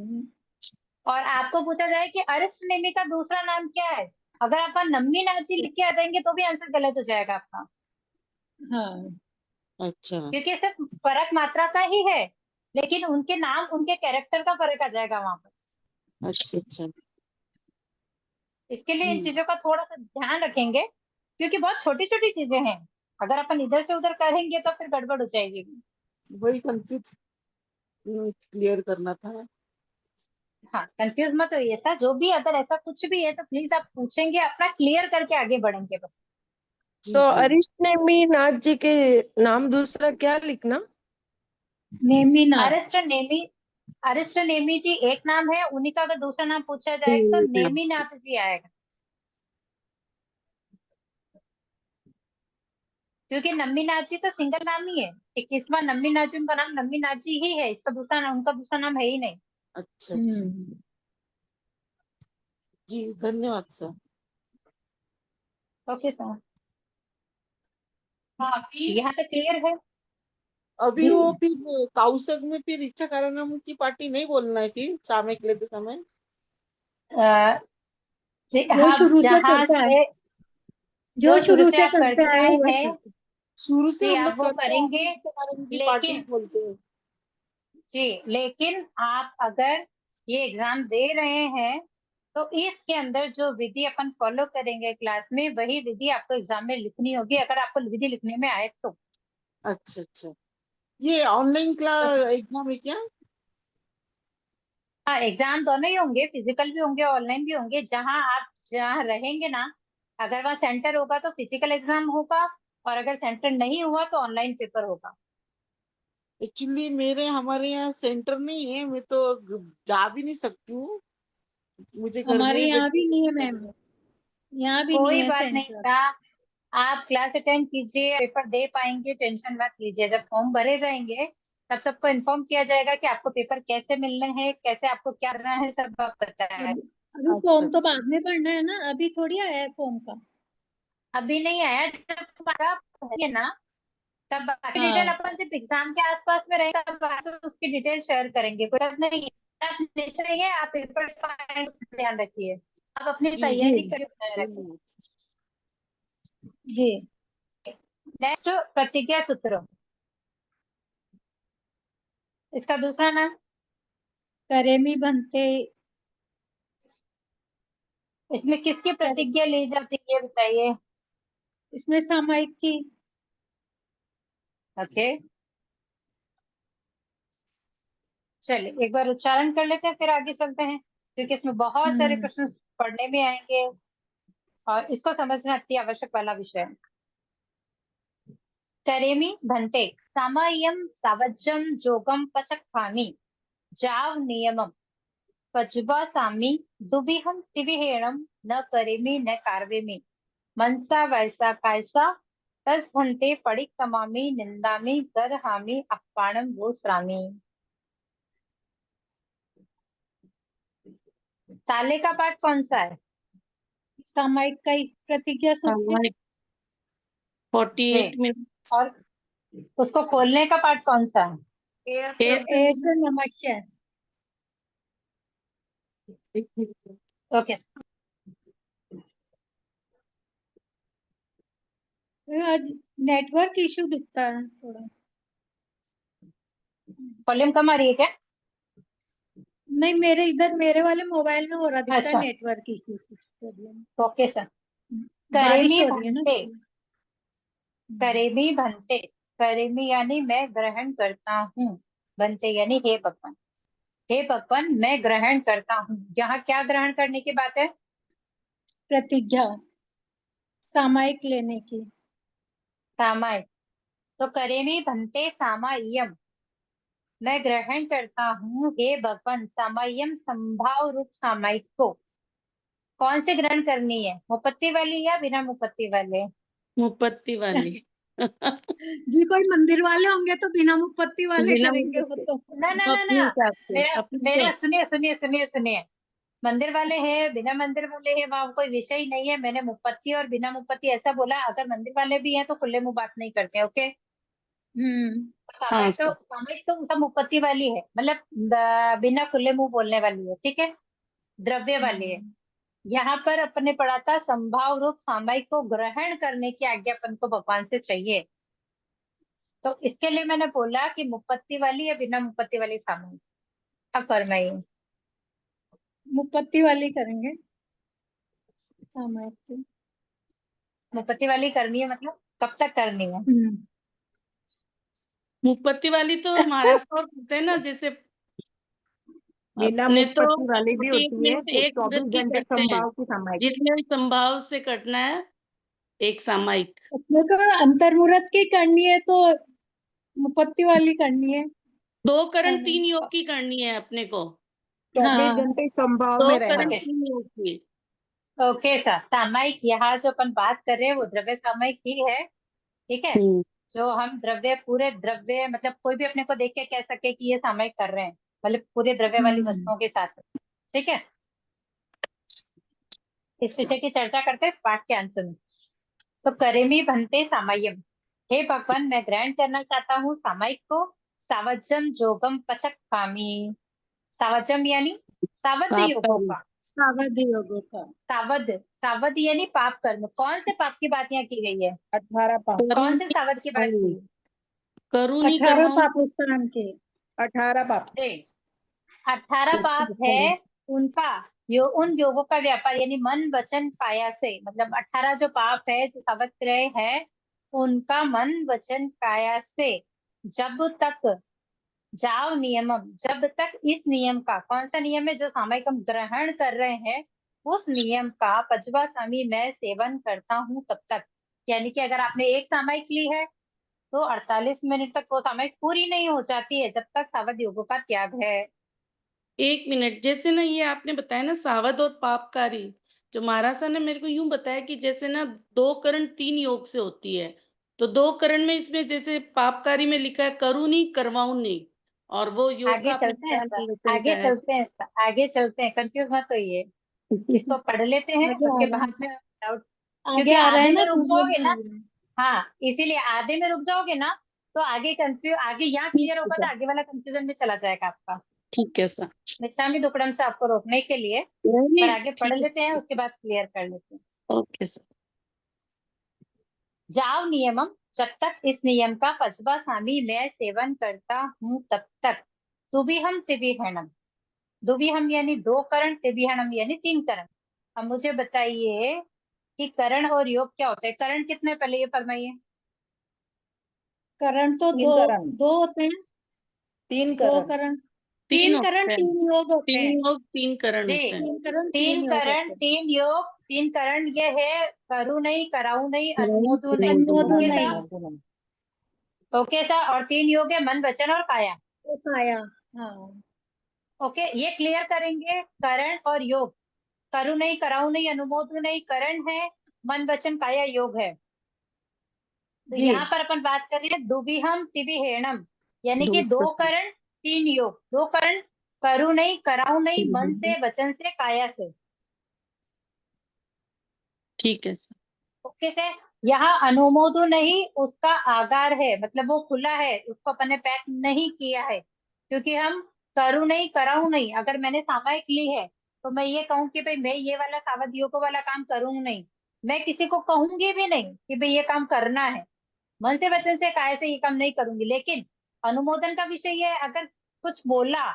और आपको पूछा जाए कि अरिष्ट नेमि का दूसरा नाम क्या है, अगर आपका नम्मीनाथ जी लिख के आ जाएंगे तो भी आंसर गलत हो जाएगा आपका, हाँ अच्छा क्योंकि सिर्फ फर्क मात्रा का ही है, लेकिन उनके नाम उनके कैरेक्टर का फर्क आ जाएगा वहां पर। अच्छा अच्छा। इसके लिए इन जी, चीजों का थोड़ा सा ध्यान रखेंगे, क्योंकि बहुत छोटी छोटी चीजें हैं, अगर अपन इधर से उधर करेंगे तो फिर गड़बड़ हो जाएगी। वही कंफ्यूज क्लियर करना था। हाँ कंफ्यूज मत होइए सर, जो भी अगर ऐसा कुछ भी है तो प्लीज आप पूछेंगे, अपना क्लियर करके आगे बढ़ेंगे बस। जी तो जी। अरिष्ट नेमि नाथ जी के नाम दूसरा क्या लिखना? नेमी नाथ। अरिष्ट नेमि, अरिष्ट नेमि जी एक नाम है, उन्हीं का अगर दूसरा नाम पूछा जाए तो नेमिनाथ जी आएगा, क्योंकि नम्मीनाथ जी तो सिंगल नाम ही है। 21वां नम्मीनाथ जी, उनका नाम नम्मीनाथ जी ही है, इसका दूसरा नाम, उनका दूसरा नाम है ही नहीं। अच्छा अच्छा। हम्म। जी धन्यवाद सर। ओके सर, यहाँ पे क्लियर है। अभी जी वो फिर काउसक में फिर इच्छा कारणम की पार्टी नहीं बोलना है फिर सामयिक लेते समय। अ, जो हाँ शुरू से जहाँ करता है, से, जो जो शुरू शुरू से से आप करता करते है आए वही हैं, करता शुरू से जी हम आप लोग वो करते हैं, करेंगे। अभी इच्छा कारणम की पार्टी लेकिन बोलते हैं। जी लेकिन आप अगर ये एग्जाम दे रहे हैं तो इसके अंदर जो विधि अपन फॉलो करेंगे क्लास में, वही विधि आपको एग्जाम में लिखनी होगी, अगर आपको विधि लिखने में आए तो। अच्छा अच्छा, ये ऑनलाइन क्लास एग्जाम है क्या? हाँ एग्जाम दोनों ही होंगे, फिजिकल भी होंगे ऑनलाइन भी होंगे, जहाँ आप जहाँ रहेंगे ना, अगर वहाँ सेंटर होगा तो फिजिकल एग्जाम होगा, और अगर सेंटर नहीं हुआ तो ऑनलाइन पेपर होगा। एक्चुअली मेरे हमारे यहाँ सेंटर नहीं है, मैं तो जा भी नहीं सकती हूँ, मुझे है। घर में हमारे ही बैठ यहाँ भी के नहीं है करना मैम, है। यहाँ भी नहीं कोई है बात नहीं सेंटर। सा, आप क्लास अटेंड कीजिए, पेपर दे पाएंगे, टेंशन मत लीजिए, जब फॉर्म भरे जाएंगे तब सबको इन्फॉर्म किया जाएगा कि आपको पेपर कैसे मिलने हैं, कैसे आपको क्या करना है, सब आप बताया है। अभी अभी अच्छा फॉर्म तो अच्छा। बाद में भरना है ना, अभी थोड़ी आया है फॉर्म का। अभी नहीं आया, जब आप भरिए ना तब बाकी डिटेल हाँ अपन सिर्फ एग्जाम के आसपास में रहेगा, तब बाकी उसकी डिटेल शेयर करेंगे, कोई बात नहीं है। आप निश्चित रहिए, आप पेपर का ध्यान रखिए, आप अपनी जी जी तैयारी करके बनाए रखिए। धन्यवाद। जी। नेक्स्ट प्रतिज्ञा सूत्र, इसका दूसरा नाम, करेमी बनते। इसमें किसकी करे, प्रतिज्ञा ली जाती है ये बताइए। इसमें सामयिक की। ओके चलिए एक बार उच्चारण कर लेते हैं फिर आगे चलते हैं, क्योंकि इसमें बहुत सारे हम्म। प्रश्न पढ़ने में आएंगे और इसको समझना अति आवश्यक वाला विषय है। करेमी भन्ते सामय्यम सावज्जम जोगम पचक्खामि जाव नियमम पजवा सामी दुबिहम तिविहेणम न करेमी न कार्वेमी मनसा वैसा कायसा तस भन्ते पड़िक कमामी निंदामी गरहामी अप्पाणम भूस्रामी। ताले का पाठ कौन सा है? सामयिक का ही प्रतिज्ञा सूत्र। 48 जी, में और उसको खोलने का पार्ट कौन सा है? एस एस नमस्कार। ओके आज नेटवर्क इशू दिखता है थोड़ा। वॉल्यूम कम आ रही है क्या? नहीं, मेरे वाले मोबाइल में हो रहा दिखता है अच्छा। नेटवर्क इश्यू, कुछ प्रॉब्लम। Okay sir. बारिश करेमी हो रही है ना भंते, इसलिए। करेमी भंते, करेमी यानी मैं ग्रहण करता हूँ, भंते यानी हे भगवान, हे भगवान मैं ग्रहण करता हूँ। यहाँ क्या ग्रहण करने की बात है? प्रतिज्ञा, सामायिक लेने की। सामायिक। तो करेमी भंते सामायियम, मैं ग्रहण करता हूँ हे भगवान सामायियम संभाव रूप सामायिक को। कौन से ग्रहण करनी है, मुपत्ति वाली या बिना मुपत्ति वाले? मुपत्ति वाली। जी, कोई मंदिर वाले होंगे तो बिना मुपत्ति वाले बिना करेंगे वो मुपत्ति, तो। ना ना वो ना अपने ना, हिसाब से, मेरा अपने मेरा से। सुनिए सुनिए सुनिए सुनिए, मंदिर वाले हैं बिना मंदिर वाले हैं, वहाँ कोई विषय ही नहीं है। मैंने मुपत्ति और बिना मुपत्ति ऐसा बोला। अगर मंदिर वाले भी हैं तो खुले मुंह बात नहीं करते। ओके। हाँ सामायिक तो सब मुपत्ति वाली है, मतलब बिना खुले मुंह बोलने वाली है, ठीक है, द्रव्य वाली है। यहाँ पर अपने पढ़ा था संभाव रूप सामायिक को ग्रहण करने की आज्ञा अपन को भगवान से चाहिए। तो इसके लिए मैंने बोला कि मुपत्ति वाली या बिना मुपत्ति वाली सामायिक। अब फरमाइए। मुपत्ति वाली करेंगे, सामायिक की। मुपत्ति वाली करनी है, मतलब कब तक करनी है? मुपत्ति वाली तो महाराष्ट्र और करते हैं ना, जैसे बिना अपने तो मुपत्ति वाली भी 41 होती है, मिनट एक व्रत 24 की घंटे करते हैं, संभाव की सामायिक। जिसमें संभाव से कटना है एक सामायिक। अपने को अंतर्मुहूर्त की करनी है तो मुपत्ति वाली करनी है। 2 करण सामायिक। 3 योग की करनी है अपने को। 24 हाँ, घंटे संभाव 2 में रहना। करण ओके 3 योग की। Okay sir. सामायिक यहाँ जो अपन बात कर रहे हैं वो द्रव्य सामायिक ही है, ठीक है। जो हम द्रव्य, पूरे द्रव्य, मतलब कोई भी अपने को देख के कह सके कि ये सामायिक कर रहे हैं, मतलब पूरे द्रव्य वाली वस्तुओं के साथ, ठीक है। इस विषय की चर्चा करते हैं इस पाठ के अंत में। तो करेमी भंते सामय्यम, हे भगवान मैं ग्रहण करना चाहता हूँ सामायिक को। सावजम जोगम पचक कामी, सावजम यानी सावध योगों पापकारी। का। सावध योगों का। सावध, सावध यानी पाप कर्म। कौन से पाप की बात यहाँ की गई है? 18 पाप, कौन से सावध की बात की है? करूँ नहीं 18 करवाऊँ। पाकिस्तान के। 18 पाप। 18 पाप है उनका, उन योगों का व्यापार, यानी मन वचन काया से, मतलब 18 जो पाप है जो सावध ग्रह है उनका मन वचन काया से, जब तक जाव नियमम, जब तक इस नियम का, कौन सा नियम है जो सामयिक हम ग्रहण कर रहे हैं, उस नियम का पचवा स्वामी मैं सेवन करता हूँ तब तक। यानी कि अगर आपने एक सामयिक ली है तो 48 मिनट तक वो सामयिक पूरी नहीं हो जाती है जब तक सावध योगों का त्याग है। 1 मिनट, जैसे ना ये आपने बताया ना सावध और पापकारी, जो महाराज ने मेरे को यूं बताया कि जैसे ना 2 करण 3 योग से होती है, तो 2 करण में इसमें जैसे पापकारी में लिखा है करूँ नहीं करवाऊँ नहीं, और वो योग आगे का आपने चलते हैं बताया सर, नहीं वचन आगे का है। चलते हैं सर, आगे चलते हैं, कंफ्यूज मत होइए। इसको पढ़ लेते हैं आगे आ उसके रहा है, बाद में डाउट, आगे क्योंकि आ रहा है आधे में ना, रुक दूसरे जाओगे में ना। आ रहा है। हाँ, इसीलिए आधे में रुक जाओगे ना तो आगे कंफ्यूज, आगे यहाँ ठीक क्लियर है होगा सर, तो आगे वाला कंफ्यूजन में चला जाएगा आपका। ठीक है सर। निशानी दुकड़म से आपको रोकने के लिए, नहीं पर नहीं आगे पढ़ ठीक लेते हैं है, उसके बाद क्लियर कर लेते हैं। Okay sir. जाव नियमम, जब तक इस नियम का पचवा स्वामी मैं सेवन करता हूँ तब तक। तुभिहम तिभिहनम, दुभिहम यानी 2 करण, तिभिहनम यानी 3 करण। अब मुझे बताइए कि करण और योग क्या होता है? करण कितने, पहले ये फरमाइए। करण तो 3 करण, दो होते हैं। 3 दो करण। करण, 3 तीन करण होते हैं, 3 योग होते 3 हैं। योग 3 करण जी, होते हैं। 3 करण 3 3 योग करण होते हैं। 3 योग 3 करण, ये है करू नहीं, कराऊ नहीं, नहीं, अनुमोदु नहीं। अनुमोदु ओके नहीं, सा, ओके सा। और 3 योग है मन वचन और काया। तो काया। हाँ, ओके, ये क्लियर करेंगे। करण और योग, करू नहीं, कराऊ नहीं, अनुमोदु नहीं, करण है, मन वचन काया योग है। तो जी। यहाँ पर अपन बात कर रहे हैं दुभिहम तिभिहेणम, यानी कि 2 2 करण 3 योग। 2 करण, करू नहीं, कराऊ नहीं, मन करण, से, वचन से, काया से। ठीक है सर। ओके से। यहाँ अनुमोदु नहीं, उसका आगार है, मतलब वो खुला है, उसको अपन ने पैक नहीं किया है, क्योंकि हम करू नहीं, कराऊ नहीं, अगर मैंने सामायिक ली है तो मैं ये कहूँ कि भाई मैं ये वाला सावध योगों वाला काम करूँ नहीं, मैं किसी को कहूंगी भी नहीं कि भाई ये काम करना है, मन से वचन से काया से ये काम नहीं करूंगी। लेकिन अनुमोदन का विषय ये है, अगर कुछ बोला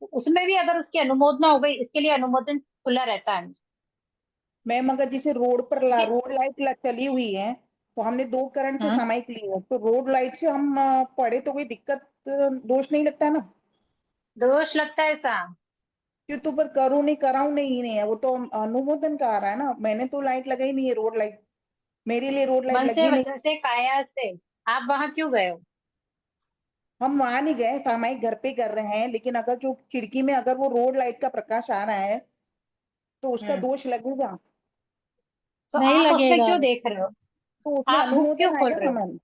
तो उसमें भी अगर उसकी अनुमोदना हो गई, इसके लिए अनुमोदन खुला रहता है। मैम अगर जैसे रोड पर रोड लाइट चली हुई है तो हमने 2 करंट से हाँ। सामयिक ली है, तो रोड लाइट से हम पढ़े तो कोई दिक्कत दोष नहीं लगता है ना? दोष लगता है ऐसा? क्यों? तो पर करूँ नहीं कराऊं नहीं है, वो तो अनुमोदन का आ रहा है ना। मैंने तो लाइट लगाई नहीं है, रोड लाइट मेरे लिए रोड लाइट मन से लगी नहीं। वचन से काया से आप वहां क्यों गए हो? हम वहां नहीं गए, सामयिक घर पे कर रहे हैं, लेकिन अगर जो खिड़की में अगर वो रोड लाइट का प्रकाश आ रहा है तो उसका दोष लगेगा। तो नहीं आप उस पे लगेगा। क्यों देख रहे हो? तो उसमें आप बुक क्यों अनुमोदन खोल आएगा रहे ना हो? मैम।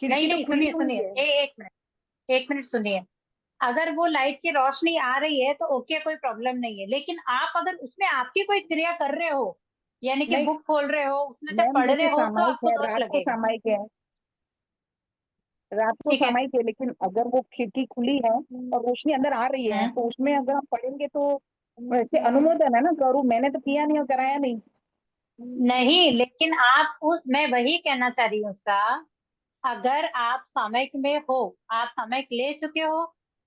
नहीं खिड़की तो नहीं, खुली सुनिए हुई सुनिए, है। एक मिनट, एक मिनट सुनिए। अगर वो लाइट की रोशनी आ रही है तो ओके, कोई प्रॉब्लम नहीं है, लेकिन आप अगर उसमें आपकी कोई क्रिया कर रहे हो, यानी कि नहीं बुक खोल रहे हो, उसमें से मैम, पढ़ रहे जैसे हो, तो सामयिक आपको है, दोष रात को लगेगा। सामयिक है, रात को ठीक है। सामयिक है, लेकिन अगर वो खिड़की खुली है और रोशनी अंदर आ रही है तो उसमें अगर हम पढ़ेंगे तो वैसे अनुमोदन है ना। करूँ, मैंने तो किया नहीं और कराया नहीं। नहीं, लेकिन आप उस, मैं वही कहना चाह रही हूँ उसका, अगर आप सामयिक में हो, आप सामयिक ले चुके हो,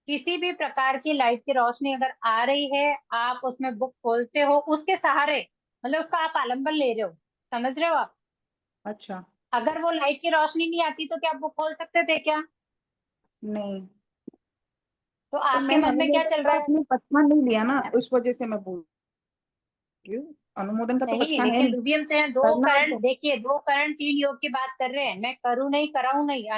किसी भी प्रकार की लाइट की रोशनी अगर आ रही है, आप उसमें बुक खोलते हो उसके सहारे, मतलब उसका आप आलम्बन ले रहे हो, समझ रहे हो आप? अच्छा। अगर वो लाइट की रोशनी नहीं आती तो क्या आप बुक खोल सकते थे क्या? नहीं तो तो आपके मैम, मन में क्या अनुमोदन चल का रहा है? आपने पचमान नहीं लिया ना, उस वजह से मैं बोल रही हूँ। अनुमोदन का तो नहीं, पचमान है लेकिन नहीं। दुव्यम से दो करना करण, तो देखिए, दो करण तीन योग की बात कर रहे हैं। मैं करूँ नहीं कराऊं नहीं,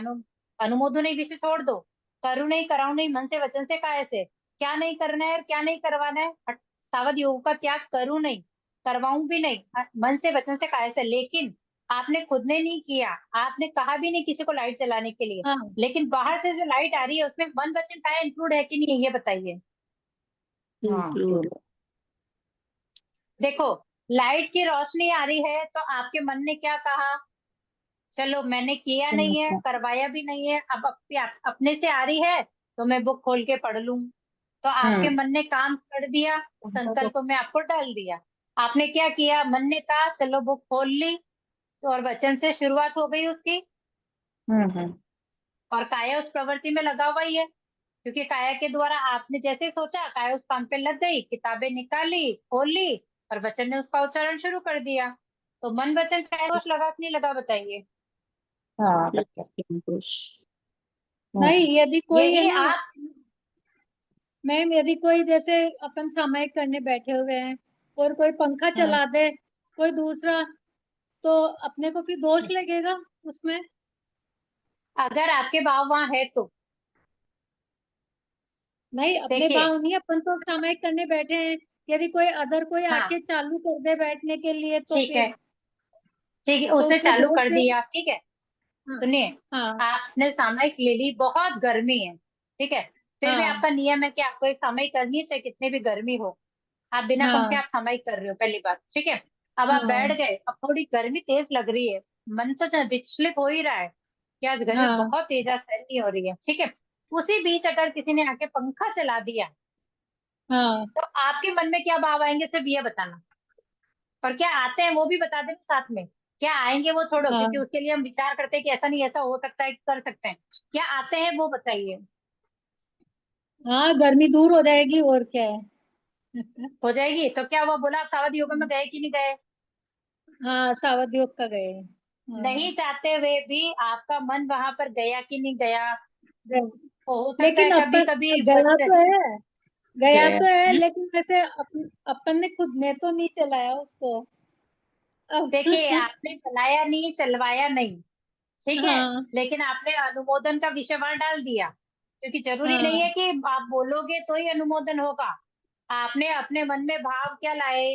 अनुमोदन नहीं, विषय छोड़ दो। करूँ नहीं कराऊं नहीं, मन से वचन से काया से, क्या नहीं करना है और क्या नहीं करवाना है, सावध योग का त्याग करूँ नहीं, करवाऊं भी नहीं, मन से वचन से काया से। लेकिन आपने खुद ने नहीं किया, आपने कहा भी नहीं किसी को लाइट चलाने के लिए, हाँ लेकिन बाहर से जो लाइट आ रही है उसमें मन वचन काया इंक्लूड है कि नहीं है, ये बताइए। हाँ इंक्लूड। देखो, लाइट की रोशनी आ रही है तो आपके मन ने क्या कहा? चलो, मैंने किया नहीं है, करवाया भी नहीं है, अब अपने से आ रही है तो मैं बुक खोल के पढ़ लूं। तो आपके मन ने काम कर दिया, संकल्प में आपको डाल दिया। आपने क्या किया? मन ने कहा चलो बुक खोल ली, तो और वचन से शुरुआत हो गई उसकी, हम्म। और काया उस प्रवृत्ति में लगा हुआ ही है, क्योंकि काया के द्वारा आपने जैसे सोचा, काया उस काम पे लग गई, किताबें निकाली, खोल ली, और वचन ने उसका उच्चारण शुरू कर दिया। तो मन वचन काया दोष लगा कि नहीं लगा, बताइए। हाँ बच्चा। नहीं, यदि कोई है यही ना आप, मैम, यदि कोई जैसे अपन सामयिक करने बैठे हुए हैं और कोई पंखा चला दे कोई दूसरा, तो अपने को फिर दोष लगेगा उसमें? अगर आपके भाव वहां है तो नहीं, अपने देखिए। भाव नहीं, अपन तो सामयिक करने बैठे हैं, यदि कोई अदर कोई हाँ, आके चालू कर दे बैठने के लिए तो ठीक है, फिर ठीक है, तो उसने उसमें चालू दोष कर है। दिया, ठीक है। हाँ सुनिए, हाँ आपने सामयिक ले ली, बहुत गर्मी है, ठीक है, फिर भी हाँ आपका नियम है कि आपको एक सामयिक करनी है, चाहे कितनी भी गर्मी हो। आप बिना पंखे हाँ आप सामयिक कर रहे हो, पहली बात, ठीक है। अब आप बैठ हाँ गए, अब थोड़ी गर्मी तेज लग रही है, मन तो विचलित हो ही रहा है कि आज गर्मी हाँ बहुत तेज है, सहन नहीं हो रही है, ठीक है। उसी बीच अगर किसी ने आके पंखा चला दिया, हाँ तो आपके मन में क्या भाव आएंगे, सिर्फ ये बताना। और क्या आते हैं वो भी बता देना साथ में, क्या आएंगे वो छोड़ो, हाँ क्योंकि उसके लिए हम विचार करते हैं कि ऐसा नहीं ऐसा हो सकता है, कर सकते हैं। क्या आते हैं वो बताइए। हाँ, गर्मी दूर हो जाएगी और क्या है। हो जाएगी तो क्या हुआ, बोला आप सावध योग में गए कि नहीं गए? हाँ, सावध योग का गए। हाँ नहीं चाहते हुए भी आपका मन वहां पर गया कि नहीं गया? गए। हो सकता है लेकिन कभी अपन कभी गया बच्चे, तो है, गया हम्म, तो है, लेकिन वैसे अपन ने खुद ने तो नहीं चलाया उसको अब। देखिए, आपने चलाया नहीं, चलवाया नहीं, ठीक है, हाँ लेकिन आपने अनुमोदन का विषय वहां डाल दिया, क्योंकि जरूरी नहीं हाँ है कि आप बोलोगे तो ही अनुमोदन होगा। आपने अपने मन में भाव क्या लाए?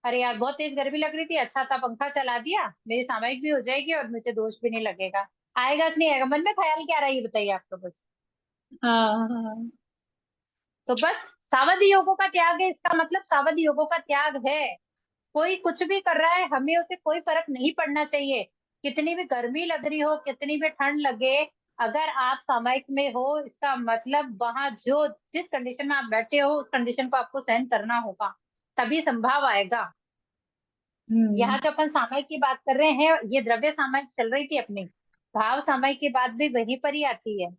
अरे यार, बहुत तेज गर्मी लग रही थी, अच्छा था पंखा चला दिया, मेरी सामयिक भी हो जाएगी और मुझे दोष भी नहीं लगेगा। आएगा कि नहीं आएगा, मन में ख्याल क्या रहा है, ये बताइए आपको बस। हाँ हाँ तो बस सावधि योगों का त्याग है, इसका मतलब सावधि योगों का त्याग है। कोई कुछ भी कर रहा है, हमें उसे कोई फर्क नहीं पड़ना चाहिए, कितनी भी गर्मी लग रही हो, कितनी भी ठंड लगे। अगर आप सामयिक में हो, इसका मतलब वहां जो जिस कंडीशन में आप बैठे हो, उस कंडीशन को आपको सहन करना होगा, तभी संभाव आएगा। हम्म यहाँ जो अपन सामयिक की बात कर रहे हैं, ये द्रव्य सामयिक चल रही थी अपनी, भाव सामयिक की बात भी वहीं पर ही आती है।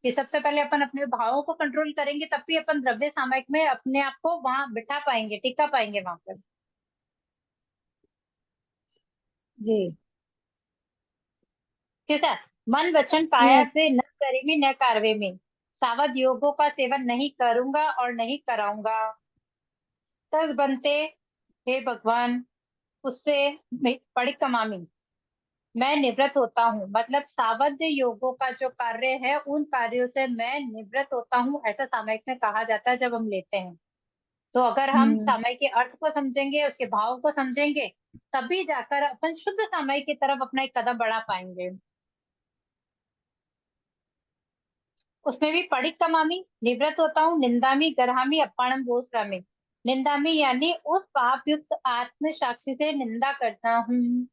कि सबसे पहले अपन अपने भावों को कंट्रोल करेंगे, तब भी अपन द्रव्य सामयिक में अपने आप को वहां बिठा पाएंगे, टिका पाएंगे वहां पर। जी ठीक है। मन वचन काया से न करेमी न कार्य में, सावध योगों का सेवन नहीं करूंगा और नहीं कराऊंगा। तस बनते, हे भगवान, उससे पढ़ कमामी, मैं निवृत्त होता हूँ। मतलब सावध योगों का जो कार्य है उन कार्यों से मैं निवृत्त होता हूँ, ऐसा सामयिक में कहा जाता है जब हम लेते हैं। तो अगर हम सामयिक के अर्थ को समझेंगे, उसके भाव को समझेंगे, तभी जाकर अपन शुद्ध सामयिक की तरफ अपना एक कदम बढ़ा पाएंगे। उसमें भी पढ़ित कमामी, निवृत्त होता हूँ, निंदामी गरहामी अपाणम बोसरामी। निंदामी यानी उस पाप युक्त आत्म साक्षी से निंदा करता हूँ।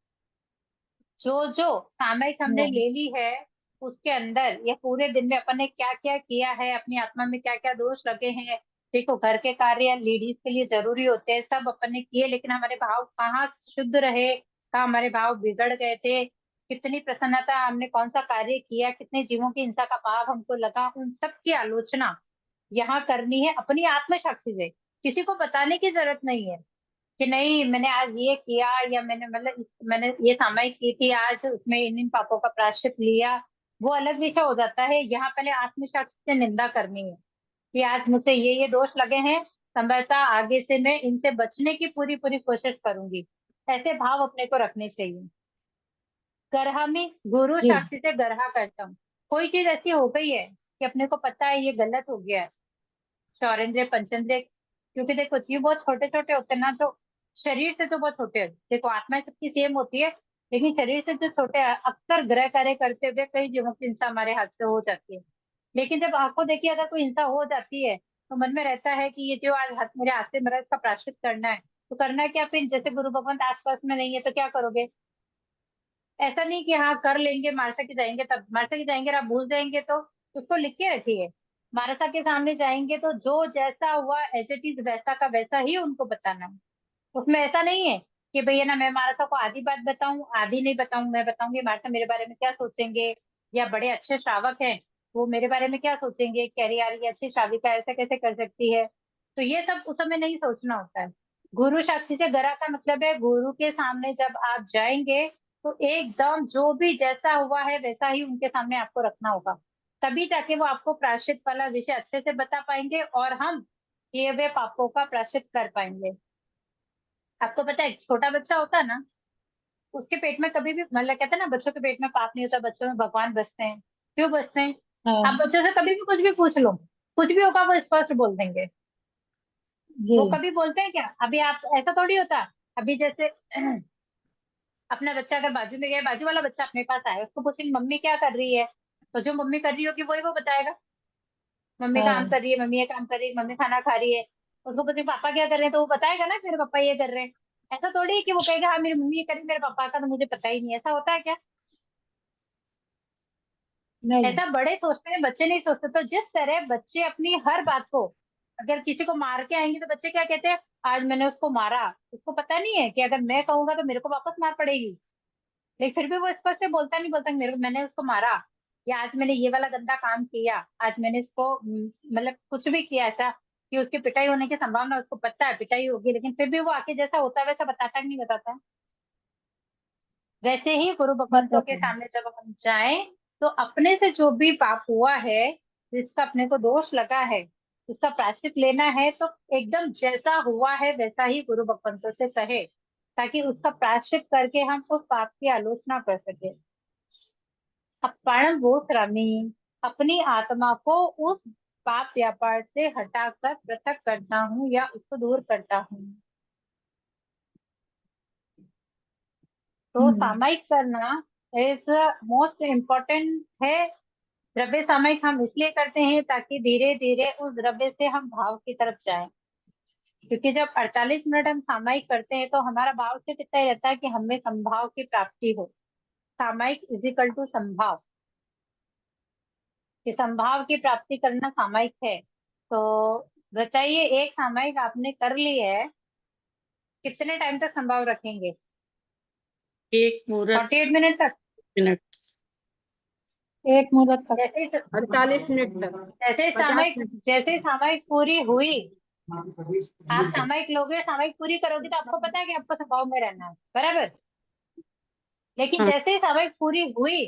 जो सामयिक हमने ले ली है, उसके अंदर ये पूरे दिन में अपन ने क्या क्या किया है, अपनी आत्मा में क्या क्या दोष लगे हैं। देखो, घर के कार्य लेडीज के लिए जरूरी होते हैं, सब अपन ने किए, लेकिन हमारे भाव कहाँ शुद्ध रहे, कहाँ हमारे भाव बिगड़ गए थे, कितनी प्रसन्नता, हमने कौन सा कार्य किया, कितने जीवों की हिंसा का पाप हमको लगा, उन सब की आलोचना यहाँ करनी है अपनी आत्म साक्षी से। किसी को बताने की जरूरत नहीं है कि नहीं मैंने आज ये किया, या मैंने मतलब मैंने ये सामयिक की थी आज, उसमें इन पापों का प्रायश्चित लिया, वो अलग विषय हो जाता है। यहाँ पहले आत्मसाक्षी से निंदा करनी है कि आज मुझसे ये दोष लगे हैं, संभवतः आगे से मैं इनसे बचने की पूरी पूरी कोशिश करूंगी। ऐसे भाव अपने को रखने चाहिए। गरहा में गुरु जी साक्षी से गरहा करता हूँ। कोई चीज ऐसी हो गई है कि अपने को पता है ये गलत हो गया है, चौरेंद्रिय पंचेंद्रिय, क्योंकि देखो जीव बहुत छोटे छोटे होते हैं ना, तो शरीर से तो बहुत छोटे हैं। देखो आत्मा सबकी सेम होती है, लेकिन शरीर से जो छोटे हैं, अक्सर ग्रह कार्य करते हुए कई जीवों की हिंसा हमारे हाथ से हो जाती है। लेकिन जब आंखों देखिए अगर कोई हिंसा हो जाती है, तो मन में रहता है कि ये जो आज हाथ मेरे हाथ से मरा, इसका प्रायश्चित करना है। तो करना है क्या फिर, जैसे गुरु भगवंत आसपास में नहीं है तो क्या करोगे? ऐसा नहीं कि हाँ कर लेंगे, मारसा के जाएंगे, तब मारसा के जाएंगे और आप भूल जाएंगे, तो उसको लिख के रखिए। मारसा के सामने जाएंगे तो जो जैसा हुआ एज इट इज वैसा का वैसा ही उनको बताना है। उसमें ऐसा नहीं है कि भैया ना मैं मारसा को आधी बात बताऊं आधी नहीं बताऊं, मैं बताऊंगी मारसा मेरे बारे में क्या सोचेंगे, या बड़े अच्छे श्रावक हैं वो मेरे बारे में क्या सोचेंगे, कह रही यार ये अच्छी श्राविका ऐसा कैसे कर सकती है। तो ये सब उस समय नहीं सोचना होता है। गुरु साक्षी से गरा का मतलब है गुरु के सामने जब आप जाएंगे तो एकदम जो भी जैसा हुआ है वैसा ही उनके सामने आपको रखना होगा, तभी जाके वो आपको प्रायश्चित वाला विषय अच्छे से बता पाएंगे और हम किए हुए पापों का प्रायश्चित कर पाएंगे। आपको पता है छोटा बच्चा होता है ना, उसके पेट में कभी भी मतलब कहते हैं ना बच्चों के पेट में पाप नहीं होता, बच्चों में भगवान बसते हैं। क्यों बसते हैं? आप हाँ बच्चों से कभी भी कुछ भी पूछ लो, कुछ भी होगा वो स्पष्ट बोल देंगे। जी वो कभी बोलते हैं क्या? अभी आप ऐसा थोड़ी होता। अभी जैसे अपना बच्चा अगर बाजू में गया, बाजू वाला बच्चा अपने पास आया, उसको पूछेंगे मम्मी क्या कर रही है, तो जो मम्मी कर रही होगी वही वो बताएगा। मम्मी काम हाँ कर रही है, मम्मी ये काम कर रही है, मम्मी खाना खा रही है। उसको पूछेंगे पापा क्या कर रहे हैं, तो वो बताएगा ना मेरे पापा ये कर रहे हैं। ऐसा थोड़ी है कि वो कहेगा हाँ मेरी मम्मी ये कर रही है, मेरे पापा का तो मुझे पता ही नहीं है। ऐसा होता है क्या? नहीं ऐसा बड़े सोचते हैं, बच्चे नहीं सोचते। तो जिस तरह बच्चे अपनी हर बात को, अगर किसी को मार के आएंगे तो बच्चे क्या कहते हैं, आज मैंने उसको मारा। उसको पता नहीं है कि अगर मैं कहूंगा तो मेरे को वापस मार पड़ेगी, लेकिन फिर भी वो स्पष्ट से बोलता नहीं, बोलता मेरे मैंने उसको मारा, या आज मैंने ये वाला गंदा काम किया, आज मैंने इसको मतलब कुछ भी किया ऐसा कि उसकी पिटाई होने की संभावना, उसको पता है पिटाई होगी, लेकिन फिर भी वो आके जैसा होता है वैसा बताता है कि नहीं बताता है। वैसे ही गुरु भगवंतों के बताते हैं सामने जब हम जाएं, तो अपने से जो भी पाप हुआ है, जिसका अपने को दोष लगा है, उसका प्रायश्चित लेना है, तो एकदम जैसा हुआ है वैसा ही गुरु भगवंतों से कहे, ताकि उसका प्रायश्चित करके हम उस पाप की आलोचना कर सके। अपाणम बोधरामी, अपनी आत्मा को उस पाप व्यापार से हटाकर पृथक करता हूँ या उसको दूर करता हूँ। तो हम्म सामायिक करना इज मोस्ट इम्पोर्टेंट है। द्रव्य सामयिक हम इसलिए करते हैं ताकि धीरे धीरे उस द्रव्य से हम भाव की तरफ जाएं। क्योंकि जब 48 मिनट हम सामयिक करते हैं तो हमारा भाव से कितना ही रहता है कि हमें संभाव की प्राप्ति हो। सामयिक इज इक्वल टू संभाव, कि संभाव की प्राप्ति करना सामयिक है। तो बताइए, एक सामयिक आपने कर ली है, कितने टाइम तक संभाव रखेंगे? एक मुहूर्त 48 मिनट तक। मिनट्स एक मुहूर्त तक। जैसे 48 मिनट तक। जैसे 50 सामयिक मिनट। जैसे सामयिक पूरी हुई, आप सामयिक लोगे, सामयिक पूरी करोगे तो आपको पता है कि आपको स्वभाव में रहना है, बराबर। लेकिन हाँ। जैसे ही सामयिक पूरी हुई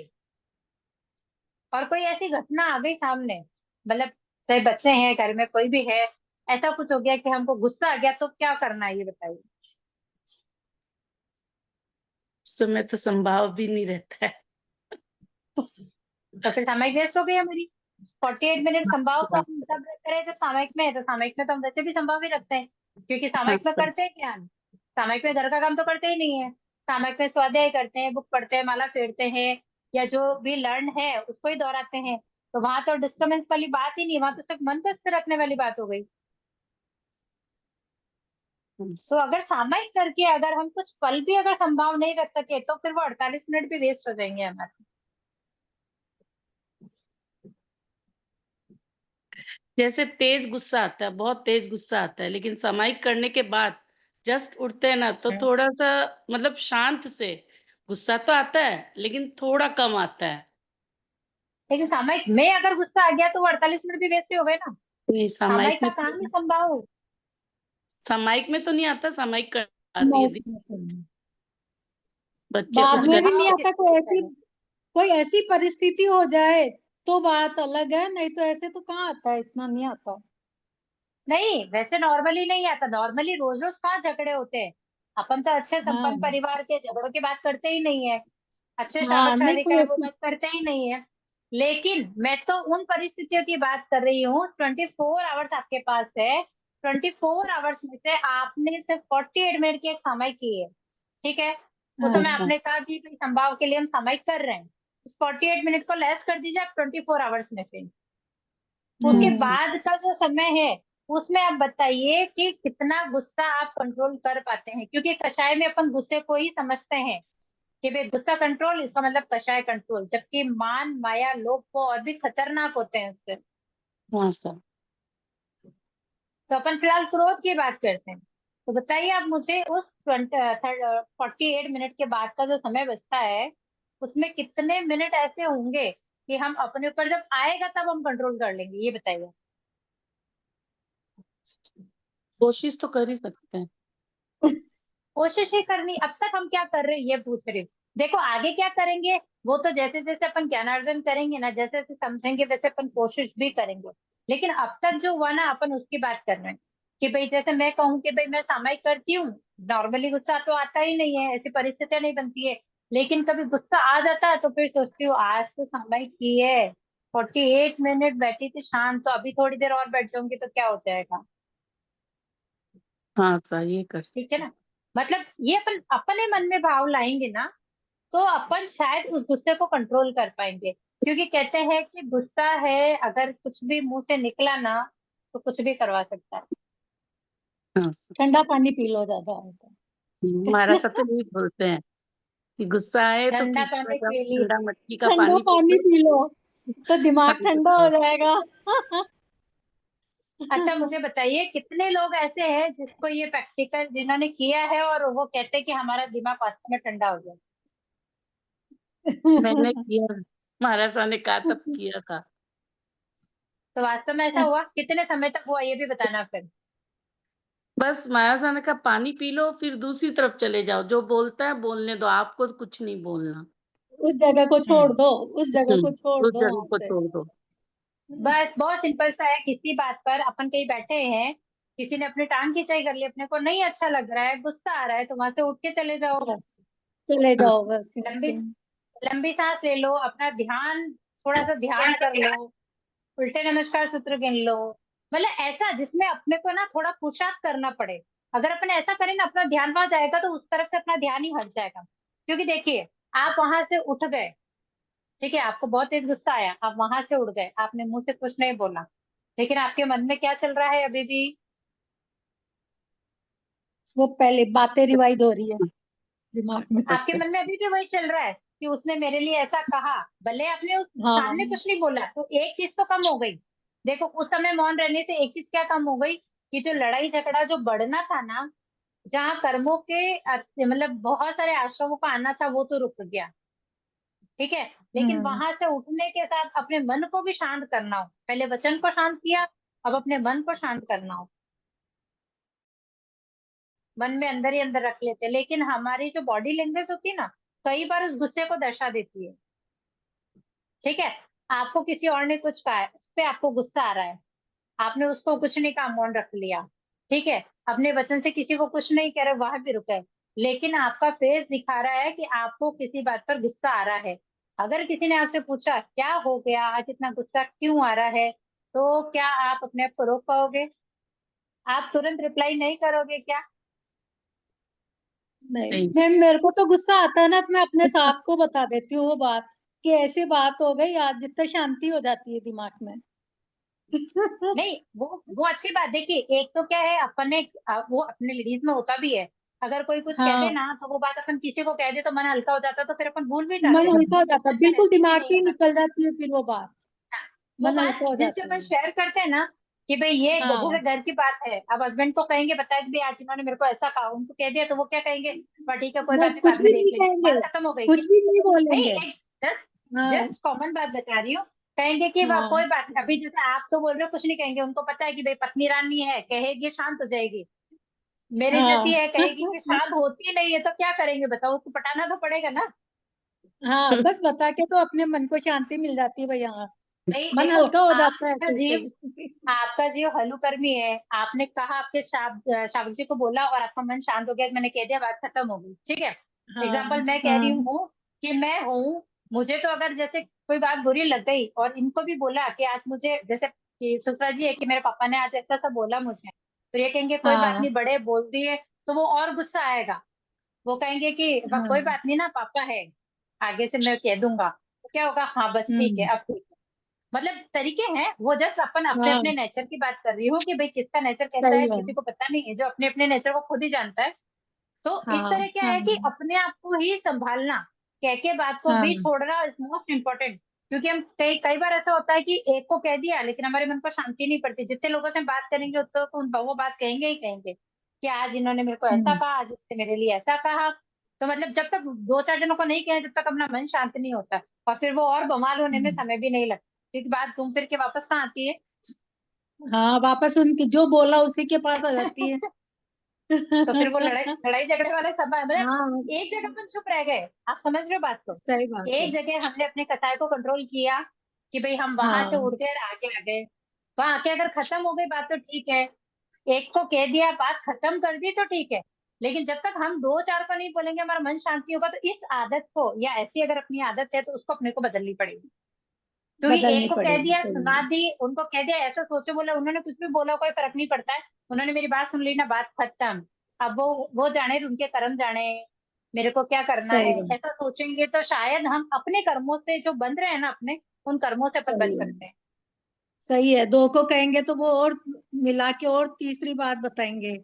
और कोई ऐसी घटना आ गई सामने, मतलब चाहे बच्चे हैं, घर में कोई भी है, ऐसा कुछ हो गया कि हमको गुस्सा आ गया, तो क्या करना है ये बताइए। उस समय तो संभाव भी नहीं रहता है। तो फिर सामयिक वेस्ट हो गई हमारी 48 मिनट। संभाव तो हम तब करें जब सामयिक में है, तो सामयिक में तो हम वैसे भी संभाव ही रखते हैं, क्योंकि हाँ सामयिक में सर। करते हैं क्या हम? सामयिक में घर का काम तो करते ही नहीं है। सामयिक में स्वाध्याय करते हैं, बुक पढ़ते हैं, माला फेरते हैं, या जो भी लर्न है उसको ही दोहराते हैं। तो वहां तो डिस्टर्बेंस वाली बात ही नहीं, वहां तो सिर्फ मन को स्थिर रखने वाली बात हो गई। तो अगर सामयिक करके अगर हम कुछ पल भी अगर संभाव नहीं रख सके, तो फिर वो 48 मिनट भी वेस्ट हो जाएंगे हमारे। जैसे तेज गुस्सा आता है, बहुत तेज गुस्सा आता है, लेकिन सामयिक करने के बाद जस्ट उठते हैं ना, तो थोड़ा सा मतलब शांत से गुस्सा तो आता है, लेकिन थोड़ा कम आता है। लेकिन सामयिक में अगर गुस्सा आ गया तो वो 48 मिनट भी वेस्ट ही हो गए ना। नहीं, सामयिक का काम ही संभाव। सामयिक में तो नहीं आता, सामयिक कर आती है नहीं, बच्चे बाद कुछ में कर। भी नहीं संभाव आता। कोई ऐसी परिस्थिति हो जाए तो बात अलग है, नहीं तो ऐसे तो कहाँ आता है, इतना नहीं आता। नहीं, वैसे नॉर्मली नहीं आता। नॉर्मली रोज रोज कहाँ झगड़े होते हैं। अपन तो अच्छे संपन्न हाँ परिवार के झगड़ों की बात करते ही नहीं है, अच्छे हाँ, नहीं शावक कोई है वो ऐसी। बात करते ही नहीं है। लेकिन मैं तो उन परिस्थितियों की बात कर रही हूँ, 24 आवर्स आपके पास है। 24 आवर्स में से आपने सिर्फ 48 मिनट की एक सामयिक की है, ठीक है। उस समय अच्छा। आपने कहा कि भाई संभाव के लिए हम सामयिक कर रहे हैं, इस 48 मिनट को लेस कर दीजिए आप 24 आवर्स में से। उसके हम्म, बाद का जो समय है, उसमें आप बताइए कि कितना गुस्सा आप कंट्रोल कर पाते हैं, क्योंकि कषाय में अपन गुस्से को ही समझते हैं कि भाई गुस्सा कंट्रोल, इसका मतलब कषाय कंट्रोल, जबकि मान माया लोभ को और भी खतरनाक होते हैं उससे। हाँ सर। तो अपन फिलहाल क्रोध की बात करते हैं। तो बताइए आप मुझे, उस 48 मिनट के बाद का जो समय बचता है, उसमें कितने मिनट ऐसे होंगे कि हम अपने ऊपर जब आएगा तब हम कंट्रोल कर लेंगे, ये बताइए। कोशिश तो कर ही सकते हैं। कोशिश ही करनी। अब तक हम क्या कर रहे हैं ये पूछ रही हूँ। देखो आगे क्या करेंगे, वो तो जैसे जैसे अपन ज्ञानार्जन करेंगे ना, जैसे जैसे समझेंगे वैसे अपन कोशिश भी करेंगे। लेकिन अब तक जो हुआ ना, अपन उसकी बात कर रहे हैं कि भाई जैसे मैं कहूँ कि भाई मैं सामयिक करती हूँ, नॉर्मली गुस्सा तो आता ही नहीं है, ऐसी परिस्थितियां नहीं बनती है। लेकिन कभी गुस्सा आ जाता है तो फिर सोचती हूँ आज तो सामयिक की है, 48 मिनट बैठी थी शांत, तो अभी थोड़ी देर और बैठ जाऊंगी तो क्या हो जाएगा। हाँ सर, ये कर सकते। ठीक है ना। मतलब ये अपन अपने मन में भाव लाएंगे ना, तो अपन शायद उस गुस्से को कंट्रोल कर पाएंगे। क्योंकि कहते हैं कि गुस्सा है, अगर कुछ भी मुंह से निकला ना, तो कुछ भी करवा सकता है। हाँ सर। ठंडा पानी पी लो, ज्यादा होता हमारा सब तो यही बोलते हैं कि गुस्सा आए तो ठंडा फ्रिज में पानी जाओ, पी ली। ठंडा मटकी का ठंडा पानी पानी पियो। पी लो तो दिमाग तब ठंडा गुस्सा हो आता जाएगा। अच्छा मुझे बताइए, कितने लोग ऐसे हैं जिसको ये प्रैक्टिकल जिन्होंने किया है और वो कहते हैं कि हमारा दिमाग वास्तव में ठंडा हो गया। है। मैंने किया, महाराज साहब ने कहा तब किया था। तो वास्तव में ऐसा हुआ? कितने समय तक हुआ ये भी बताना फिर। बस महाराज साहब ने कहा पानी पी लो, फिर दूसरी तरफ चले जाओ, जो बोलता है बोलने दो, आपको कुछ नहीं बोलना। उस जगह को छोड़ दो, उस जगह को छोड़ उस दो जगह वहां को से। छोड़ दो। बस बहुत सिंपल सा है। किसी बात पर अपन कहीं बैठे हैं, किसी ने अपनी टांग खिंचाई कर ली, अपने को नहीं अच्छा लग रहा है, गुस्सा आ रहा है, तो वहां से उठ के चले जाओ। बस, चले हाँ। जाओ बस। लंबी लंबी सांस ले लो, अपना ध्यान, थोड़ा सा ध्यान कर लो, उल्टे नमस्कार सूत्र गिन लो। मतलब ऐसा जिसमें अपने को ना थोड़ा पुरुषार्थ करना पड़े। अगर अपन ऐसा करें ना, अपना ध्यान वहां जाएगा तो उस तरफ से अपना ध्यान ही हट जाएगा। क्योंकि देखिए, आप वहां से उठ गए, ठीक है, आपको बहुत तेज गुस्सा आया, आप वहां से उठ गए, आपने मुंह से कुछ नहीं बोला, लेकिन आपके मन में क्या चल रहा है अभी भी? वो पहले बातें रिवाइज हो रही है दिमाग में। आपके मन में अभी भी वही चल रहा है कि उसने मेरे लिए ऐसा कहा। भले आपने उस हाँ, सामने कुछ नहीं बोला, तो एक चीज तो कम हो गई। देखो उस समय मौन रहने से एक चीज क्या कम हो गई, कि जो लड़ाई झगड़ा जो बढ़ना था ना, जहाँ कर्मों के मतलब बहुत सारे आश्रमों का आना था, वो तो रुक गया। ठीक है, लेकिन हम्म। वहां से उठने के साथ अपने मन को भी शांत करना हो। पहले वचन को शांत किया, अब अपने मन को शांत करना हो। मन में अंदर ही अंदर रख लेते हैं, लेकिन हमारी जो बॉडी लैंग्वेज होती है ना, कई बार उस गुस्से को दर्शा देती है। ठीक है, आपको किसी और ने कुछ कहा है, उस पे आपको गुस्सा आ रहा है, आपने उसको कुछ नहीं कहा, मौन रख लिया। ठीक है, अपने वचन से किसी को कुछ नहीं कह रहे, वहां भी रुके, लेकिन आपका फेस दिखा रहा है कि आपको किसी बात पर गुस्सा आ रहा है। अगर किसी ने आपसे पूछा क्या हो गया, आज इतना गुस्सा क्यों आ रहा है, तो क्या आप अपने आप को रोक पाओगे? आप तुरंत रिप्लाई नहीं करोगे क्या? नहीं नहीं। मैम, मेरे को तो गुस्सा आता है ना, तो मैं अपने साथ को बता देती हूँ वो बात कि ऐसी बात हो गई आज, जितनी शांति हो जाती है दिमाग में। नहीं, वो अच्छी बात। देखिए, एक तो क्या है, अपने वो अपने लेडीज में होता भी है, अगर कोई कुछ कह दे हाँ, ना, तो वो बात अपन किसी को कह दे तो मन हल्का हो जाता है, तो फिर अपन भूल भी मन जाते हैं, हल्का हो वो जाता है, चिंतन बिल्कुल रहती भी दिमाग नहीं से है ही मन। निकल जाती है फिर वो बात, वो मन बात हल्का हो जिनसे जाता अपन है। शेयर करते हैं ना, कि भाई ये हाँ, जैसे घर की बात है, अब हस्बैंड को कहेंगे, बताया कि भाई आज इन्होंने मेरे को ऐसा कहा, उनको कह दिया, तो वो क्या कहेंगे, पर ठीक है कोई बात नहीं नहीं, कुछ बाद में भी देख नहीं लेंगे, कहेंगे, बात खत्म हो गई क्या? कुछ भी नहीं नहीं, बोलेंगे। एक जस्ट हाँ, जस्ट कॉमन बात बता रही हूँ। कहेंगे कि वाह हाँ, कोई बात नहीं, अभी जैसे आप तो बोल रहे हो कुछ नहीं कहेंगे, उनको पता है कि भाई पत्नी रानी है, कहेगी शांत हो जाएगी। मेरे जैसी हाँ। है, कहेगी कि शांत होती नहीं है, तो क्या करेंगे बताओ, उसको पटाना तो पड़ेगा ना। हाँ, बस बता के तो अपने मन को शांति मिल जाती है भैया, नहीं मन देखो, हल्का हो जाता है आपका फिर से। जीव आपका जीव हल्लुकर्मी है, आपने कहा, आपके शावक जी को बोला और आपका मन शांत हो गया, मैंने कह दिया, बात खत्म हो गई। ठीक है, हाँ, एग्जाम्पल मैं कह रही हाँ, हूँ कि मैं हूँ, मुझे तो अगर जैसे कोई बात बुरी लग गई और इनको भी बोला कि आज मुझे, जैसे कि सुषमा जी है कि मेरे पापा ने आज ऐसा ऐसा बोला मुझे, तो ये कहेंगे कोई बात हाँ, नहीं, बड़े बोल दिए, तो वो और गुस्सा आएगा। वो कहेंगे कि "वाह, कोई हाँ। बात नहीं ना, पापा है, आगे से मैं कह दूंगा", तो क्या होगा, हाँ बस ठीक है, हम्म। अब ठीक है। मतलब तरीके हैं वो, जस्ट अपन अपने हाँ, अपने नेचर की बात कर रही हूँ कि भाई किसका नेचर कैसा है, सही है। किसी को पता नहीं है, जो अपने अपने नेचर को खुद ही जानता है। तो इस हाँ, तरह क्या हाँ, है कि अपने आप को ही संभालना, कह के बात को भी हाँ, छोड़ना इज मोस्ट इम्पोर्टेंट। क्योंकि हम कई कई बार ऐसा होता है कि एक को कह दिया, लेकिन हमारे मन को शांति नहीं पड़ती, जितने लोगों से हम बात करेंगे उतने को वो बात कहेंगे ही कहेंगे कि आज इन्होंने मेरे को ऐसा हम्म, कहा, आज इसने मेरे लिए ऐसा कहा। तो मतलब जब तक दो चार जनों को नहीं कहे, जब तक अपना मन शांत नहीं होता, और फिर वो और बवाल होने में हम्म। समय भी नहीं लगता, क्योंकि बात घूम फिर के वापस कहाँ आती है। हाँ, वापस उनकी जो बोला उसी के पास आ जाती है। तो फिर वो लड़ाई लड़ाई झगड़े वाले सब मतलब हाँ, एक जगह अपन चुप रह गए, आप समझ रहे हो बात को। सही बात है। एक जगह हमने अपने कसाय को कंट्रोल किया कि भाई हम वहां से हाँ, उठ गए, आगे आ गए, वहां आके अगर खत्म हो गई बात तो ठीक है, एक को कह दिया, बात खत्म कर दी तो ठीक है। लेकिन जब तक हम दो चार को नहीं बोलेंगे, हमारा मन शांति होगा, तो इस आदत को, या ऐसी अगर अपनी आदत है, तो उसको अपने को बदलनी पड़ेगी। क्योंकि बदलनी एक को कह पड़ेगी, दिया, सही सुना है। दी, उनको कह दिया ऐसा सोचो, बोला, उन्होंने कुछ भी बोला कोई फर्क नहीं पड़ता है, उन्होंने मेरी बात सुन ली ना, बात खत्म। अब वो जाने, उनके कर्म जाने, मेरे को क्या करना सही है, बात, ऐसा सोचेंगे तो शायद हम अपने कर्मों से जो बंध रहे हैं ना, अपने उन कर्मों से अपन बच सही है। सकते हैं। सही है, दो को कहेंगे तो वो और मिला के और तीसरी बात बताएंगे।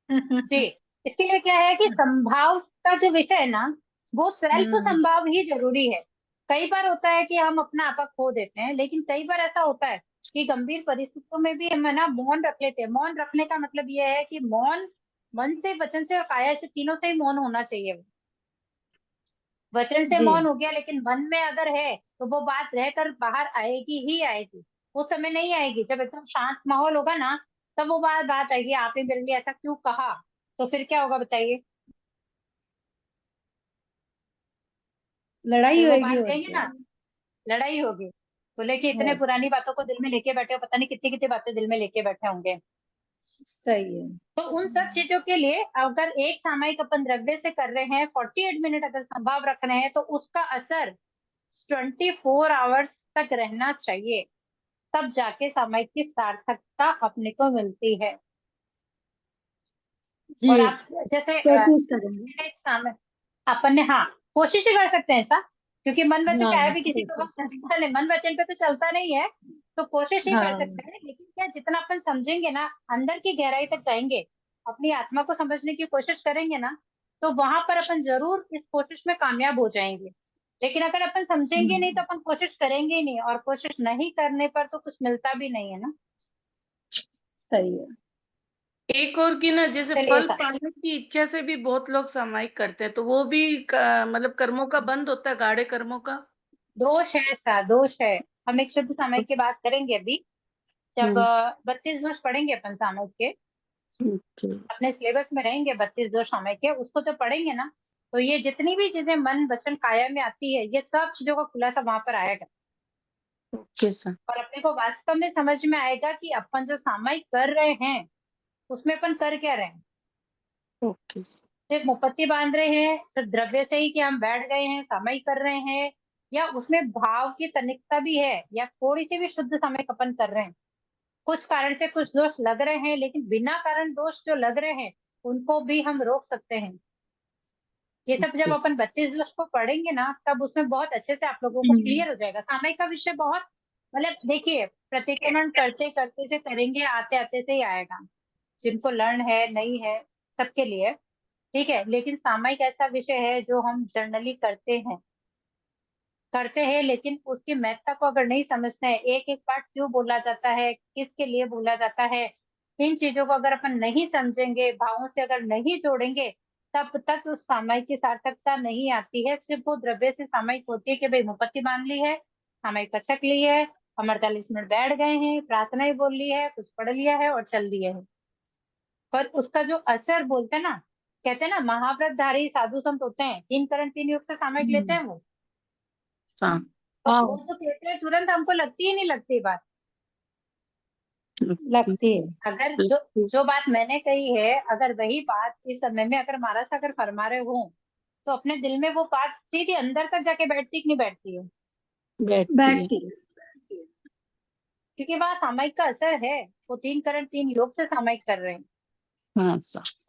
जी, इसके लिए क्या है कि संभाव का जो विषय है ना, वो सेल्फ हम्म, संभाव ही जरूरी है। कई बार होता है कि हम अपना आपा खो देते हैं, लेकिन कई बार ऐसा होता है कि गंभीर परिस्थितियों में भी हम है ना मौन रख लेते हैं। मौन रखने का मतलब ये है कि मौन, मन से, वचन से और काया से, तीनों से ही मौन होना चाहिए। वचन से जी। मौन हो गया, लेकिन मन में अगर है तो वो बात रहकर बाहर आएगी ही आएगी। उस समय नहीं आएगी, जब एकदम शांत माहौल होगा ना, तब वो बात बात आएगी, आपने मेरे लिए ऐसा क्यों कहा। तो फिर क्या होगा बताइए? लड़ाई फिर वो होएगी बात और कहेंगे क्या। ना, लड़ाई होगी। बोले कि इतने और पुरानी बातों को दिल में लेके बैठे हो, पता नहीं कितनी कितनी बातें दिल में लेके बैठे होंगे। सही है। तो उन सब चीजों के लिए अगर एक सामयिक अपन द्रव्य से कर रहे हैं, 48 मिनट अगर संभाव रख रहे हैं, तो उसका असर 24 आवर्स तक रहना चाहिए, तब जाके सामयिक की सार्थकता अपने को मिलती है। जी, और आप जैसे प्रैक्टिस करेंगे। एक सामय अपन ने, हाँ, कोशिश ही कर सकते हैं ऐसा, क्योंकि मन वचन हाँ, क्या है भी, किसी को कोशिश। बस चलता नहीं, मन वचन पे तो चलता नहीं है। तो कोशिश ही कर हाँ, सकते हैं, लेकिन क्या, जितना अपन समझेंगे ना, अंदर की गहराई तक जाएंगे, अपनी आत्मा को समझने की कोशिश करेंगे ना, तो वहां पर अपन जरूर इस कोशिश में कामयाब हो जाएंगे। लेकिन अगर अपन समझेंगे नहीं, तो हम्म, अपन कोशिश करेंगे ही नहीं, और कोशिश नहीं करने पर तो कुछ मिलता भी नहीं है ना। सही है। एक और की ना, जैसे चलिए फल सा- पाने की इच्छा से भी बहुत लोग सामायिक करते हैं, तो वो भी मतलब कर्मों का बंद होता है, गाढ़े कर्मों का। दोष है, ऐसा दोष है। हम एक शुद्ध सामयिक की बात करेंगे अभी, जब 32 दोष पढ़ेंगे अपन सामयिक के, ओके। अपने सिलेबस में रहेंगे 32 दोष सामयिक के, उसको जब पढ़ेंगे ना, तो ये जितनी भी चीजें मन वचन काया में आती है, ये सब चीजों का खुलासा वहां पर आएगा, ओके सर। और अपने को वास्तव में समझ में आएगा कि अपन जो सामयिक कर रहे हैं उसमें अपन कर क्या रहे हैं। Okay sir. सिर्फ मुपत्ति बांध रहे हैं, सिर्फ द्रव्य से ही कि हम बैठ गए हैं सामयिक कर रहे हैं, या उसमें भाव की तनिकता भी है, या थोड़ी सी भी शुद्ध सामयिक अपन कर रहे हैं। कुछ कारण से कुछ दोष लग रहे हैं, लेकिन बिना कारण दोष जो लग रहे हैं उनको भी हम रोक सकते हैं। ये सब जब अपन 32 दोष को पढ़ेंगे ना, तब उसमें बहुत अच्छे से आप लोगों को क्लियर हो जाएगा। सामयिक का विषय बहुत, मतलब देखिए, प्रतिक्रमण करते करते से करेंगे, आते आते से ही आएगा, जिनको लर्न है नहीं है सबके लिए, ठीक है। लेकिन सामयिक ऐसा विषय है जो हम जनरली करते हैं, लेकिन उसकी महत्ता को अगर नहीं समझते हैं, एक एक पार्ट क्यों बोला जाता है, किसके लिए बोला जाता है, इन चीजों को अगर अपन नहीं समझेंगे, भावों से अगर नहीं जोड़ेंगे, तब तक उस सामयिक की सार्थकता नहीं आती है। सिर्फ वो द्रव्य से सामयिक होती है कि भाई मुपत्ति बांध ली है, सामयिक कच्छक ली है, हम 48 मिनट बैठ गए हैं, प्रार्थनाएं बोल ली है, कुछ पढ़ लिया है और चल दिए है। पर उसका जो असर बोलते हैं ना, कहते हैं ना, महाव्रतधारी साधु संत होते हैं, 3 करण 3 योग से सामयिक लेते हैं वो, हाँ। तो हाँ वो जो कहते हैं तुरंत हमको लगती ही नहीं लगती बात। लगती है। अगर जो बात मैंने कही है, अगर वही बात इस समय में अगर महाराज अगर फरमा रहे हो, तो अपने दिल में वो बात सीधी अंदर तक जाके बैठती कि नहीं बैठती है? बैठती है। क्योंकि वहाँ सामयिक का असर है, वो 3 करण 3 योग से सामयिक कर रहे हैं। हाँ सर।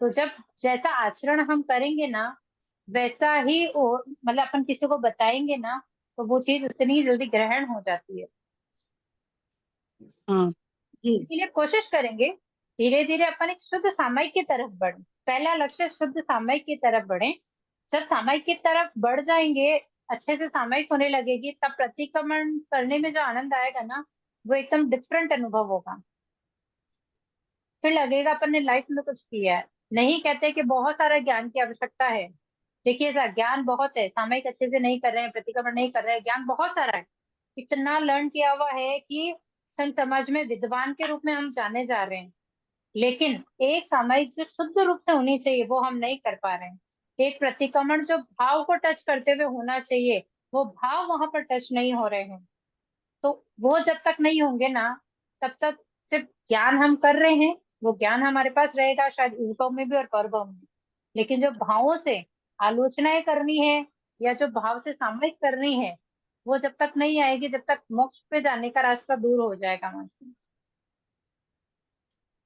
तो जब जैसा आचरण हम करेंगे ना, वैसा ही वो, मतलब अपन किसी को बताएंगे ना, तो वो चीज उतनी जल्दी ग्रहण हो जाती है। हाँ जी इसके लिए कोशिश करेंगे धीरे धीरे अपन एक शुद्ध सामयिक की तरफ बढ़े। पहला लक्ष्य शुद्ध सामयिक की तरफ बढ़े। जब सामयिक की तरफ बढ़ जाएंगे, अच्छे से सामयिक होने लगेगी, तब प्रतिक्रमण करने में जो आनंद आएगा ना, वो एकदम डिफरेंट अनुभव होगा। फिर लगेगा अपन ने लाइफ में कुछ किया है। नहीं कहते कि बहुत सारा ज्ञान की आवश्यकता है, देखिए सर, ज्ञान बहुत है, सामयिक अच्छे से नहीं कर रहे हैं, प्रतिक्रमण नहीं कर रहे हैं, ज्ञान बहुत सारा है, इतना लर्न किया हुआ है कि संत समाज में विद्वान के रूप में हम जाने जा रहे हैं। लेकिन एक सामयिक जो शुद्ध रूप से होनी चाहिए, वो हम नहीं कर पा रहे हैं। एक प्रतिक्रमण जो भाव को टच करते हुए होना चाहिए, वो भाव वहां पर टच नहीं हो रहे हैं। तो वो जब तक नहीं होंगे ना, तब तक सिर्फ ज्ञान हम कर रहे हैं, वो ज्ञान हमारे पास रहेगा शायद इस भाव में भी और पर भाव में। लेकिन जो भावों से आलोचनाएं करनी है, या जो भाव से सामयिक करनी है, वो जब तक नहीं आएगी, जब तक मोक्ष पे जाने का रास्ता दूर हो जाएगा वहां से।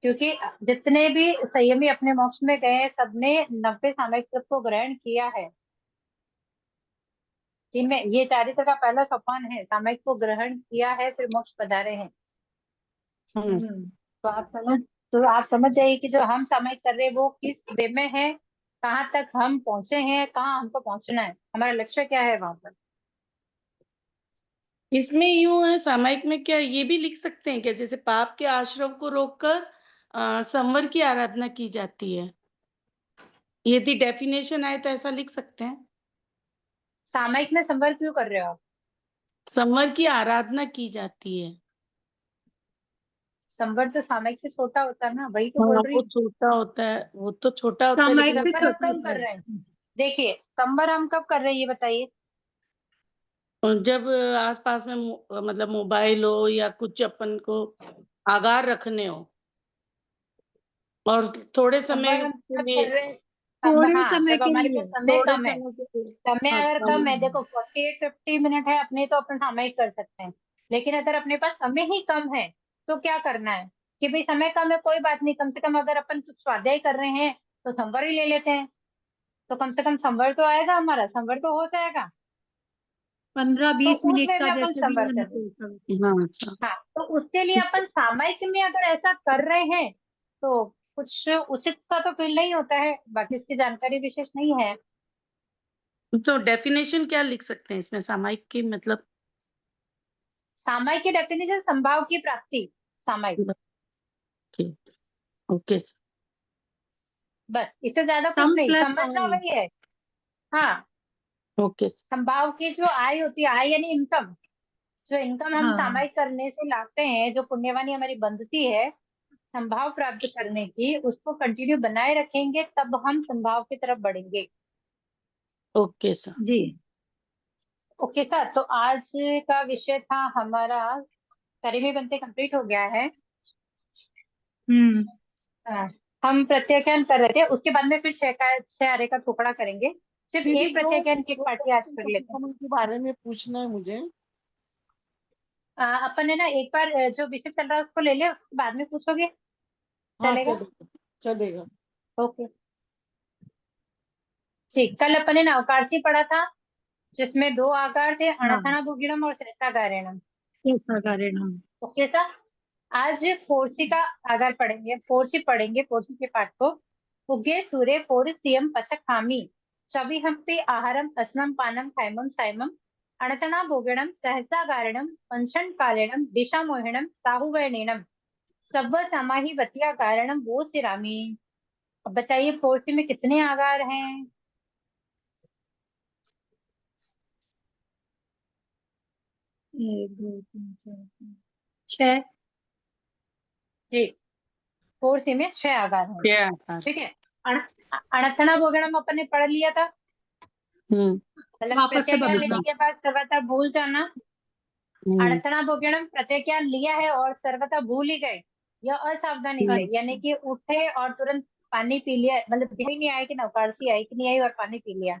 क्योंकि जितने भी संयमी अपने मोक्ष में गए, सबने 90 सामयिक तत्व को ग्रहण किया है। इनमें ये चारित्र का पहला सोपान है, सामयिक को ग्रहण किया है, फिर मोक्ष पधारे हैं। हाँ तो आप समझ जाइए कि जो हम सामयिक कर रहे हैं वो किस वे में है, कहाँ तक हम पहुंचे हैं, कहाँ हमको पहुंचना है, हमारा लक्ष्य क्या है वहां पर। इसमें यूं है, सामायिक में क्या ये भी लिख सकते हैं क्या, जैसे पाप के आश्रव को रोककर संवर की आराधना की जाती है, यदि डेफिनेशन आए तो ऐसा लिख सकते हैं। सामयिक में संवर क्यों कर रहे हो आप? संवर की आराधना की जाती है। संवर तो सामयिक से छोटा होता है ना, वही तो हाँ बोल रही वो हूँ। छोटा होता है, वो तो छोटा होता है, सामयिक लेकिन से संवर हम छोटा कब होता कर है। रहे हैं? देखिए, संवर हम कब कर रहे हैं ये बताइए। जब आसपास में मतलब मोबाइल हो या कुछ अपन को आगार रखने हो, और थोड़े समय संवर हम के कब लिए, कर रहे हैं? थोड़े हाँ, समय जब के हमारे लिए। पास समय थोड़े कम है। समय के लिए। समय हाँ अगर कम है, कम। देखो 48-50 मिनट है अपने, तो अपन सामयिक कर सकते हैं। लेकिन अगर अपने पास समय ही कम है, तो क्या करना है कि भाई समय कम है, कोई बात नहीं, कम से कम अगर अपन कुछ स्वाध्याय कर रहे हैं तो संवर ही ले लेते हैं, तो कम से कम संवर तो आएगा, हमारा संवर तो हो जाएगा। 15-20 तो उस मिनट वे का में अपन जैसे भी संवर मन कर रहे हैं। को। हाँ अच्छा। हाँ, तो उसके लिए अपन सामयिक में अगर ऐसा कर रहे हैं, तो कुछ उचित सा तो फील नहीं होता है, बाकी इसकी जानकारी विशेष नहीं है। तो डेफिनेशन क्या लिख सकते हैं इसमें, सामायिक की मतलब? सामयिक की डेफिनेशन संभाव की प्राप्ति, सामयिक। ओके। Okay sir. बस, इससे ज्यादा कुछ सम नहीं, प्लस समझना आई। वही है। हाँ, ओके सर। संभाव की जो आय होती है, आय यानी इनकम, जो इनकम हम हाँ सामायिक करने से लाते हैं, जो पुण्यवानी हमारी बंधती है संभाव प्राप्त करने की, उसको कंटिन्यू बनाए रखेंगे तब हम संभाव की तरफ बढ़ेंगे। Okay sir. जी। ओके सर, तो आज का विषय था हमारा करीबी बनते कंप्लीट हो गया है। हाँ, हम प्रत्याख्यान कर रहे थे, उसके बाद में फिर 6 आरे का टुकड़ा करेंगे। सिर्फ दीदी एक प्रत्याख्यान की एक पार्टी आज कर लेते हैं। के बारे में पूछना है मुझे। अपन है ना, एक बार जो विषय चल रहा है उसको ले ले, उसके बाद में पूछोगे, हाँ चलेगा? चलेगा। ओके ठीक। कल अपन ने अवकाशी पढ़ा था, जिसमें 2 आकार थे, हाँ अणथणा भूगिणम और सहसागारिणम। सहसागारिणम। ओके सर, आज फोर्सी का आकार पढ़ेंगे, फोर्सी पढ़ेंगे, फोर्सी के पाठ को। उगे सूर्य फोर्सियम पचखामी चविहम्पि आहारम अस्नम पानम खैमम साइमम अणतणा भोगिणम सहसागारिणम पंचन कालिणम दिशा मोहिणम साहुवर्णिनम सब्व समाहि वतिया कारणम वो सिरामी। अब बताइए फोर्सी में कितने आकार हैं? 1 2 3 4 5 6। जी, फोर्सी में 6 आकार हैं। क्या आकार? ठीक है। अणथणा भोगिणम अपन ने पढ़ लिया था, मतलब वापस से प्रत्याख्यान बताना। लेने के बाद सर्वथा भूल जाना। अड़चना भोगिणम प्रत्याख्यान लिया है और सर्वथा भूल ही गए, यह असावधानी से, यानी कि उठे और तुरंत पानी पी लिया, मतलब ध्यान ही नहीं आया कि नौकारसी आई कि नहीं आई और पानी पी लिया,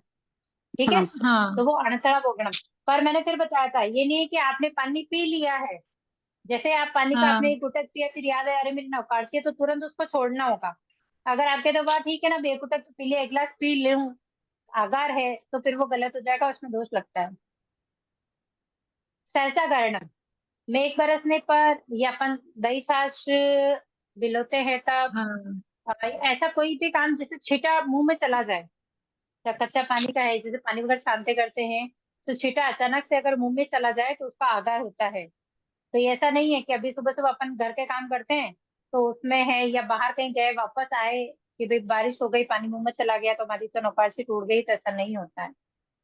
ठीक है, हाँ तो वो अणथणा भोगिणम। पर मैंने फिर बताया था, ये नहीं है कि आपने पानी पी लिया है, जैसे आप पानी का आपने हाँ एक घुटक पिया, फिर याद है अरे मेरी नौकारसी है, तो तुरंत उसको छोड़ना होगा। अगर आपके तो बात ठीक है ना, एक घुटक तो पी लिया, 1 गिलास पी लूं, आगार है, तो फिर वो गलत हो जाएगा, उसमें दोष लगता है। सहसा कारणम, मेघ बरसने पर या अपन दही छाछ बिलोते हैं तब, हाँ ऐसा कोई भी काम जिससे छींटा मुंह में चला जाए, या कच्चा पानी का है, जैसे पानी वगैरह छानते करते हैं, तो छींटा अचानक से अगर मुंह में चला जाए तो उसका आगार होता है। तो ये ऐसा नहीं है कि अभी सुबह सुबह अपन घर के काम करते हैं तो उसमें है, या बाहर कहीं गए वापस आए कि भाई बारिश हो गई पानी मुंह में चला गया तो हमारी तो नौकारसी टूट गई, तो ऐसा नहीं होता है,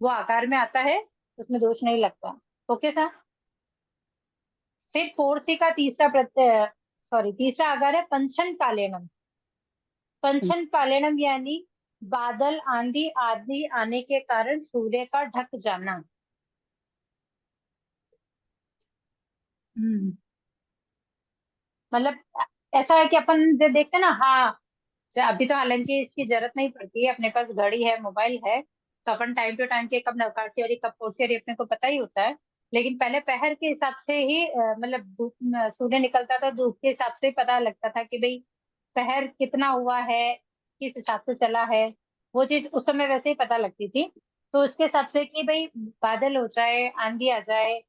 वो आकार में आता है, उसमें दोष नहीं लगता। Okay sir. फिर फोर्सी का तीसरा प्रत्यय, सॉरी तीसरा आकार है पंचन कालेनम। पंचन कालेनम यानी बादल आंधी आदि आने के कारण सूर्य का ढक जाना। मतलब ऐसा है कि अपन जो देखते हैं ना, हाँ, अभी तो हालांकि इसकी जरूरत नहीं पड़ती है, अपने पास घड़ी है, मोबाइल है, तो अपन टाइम टू टाइम के कब नवकाशी आ रही कब फोर्सी आ रही अपने को पता ही होता है। लेकिन पहले पहर के हिसाब से ही मतलब धूप सूर्य निकलता था, धूप के हिसाब से ही पता लगता था कि भाई पहर कितना हुआ है, किस हिसाब से चला है, वो चीज उस समय वैसे ही पता लगती थी। तो उसके हिसाब से कि भाई बादल हो जाए, आंधी आ जाए,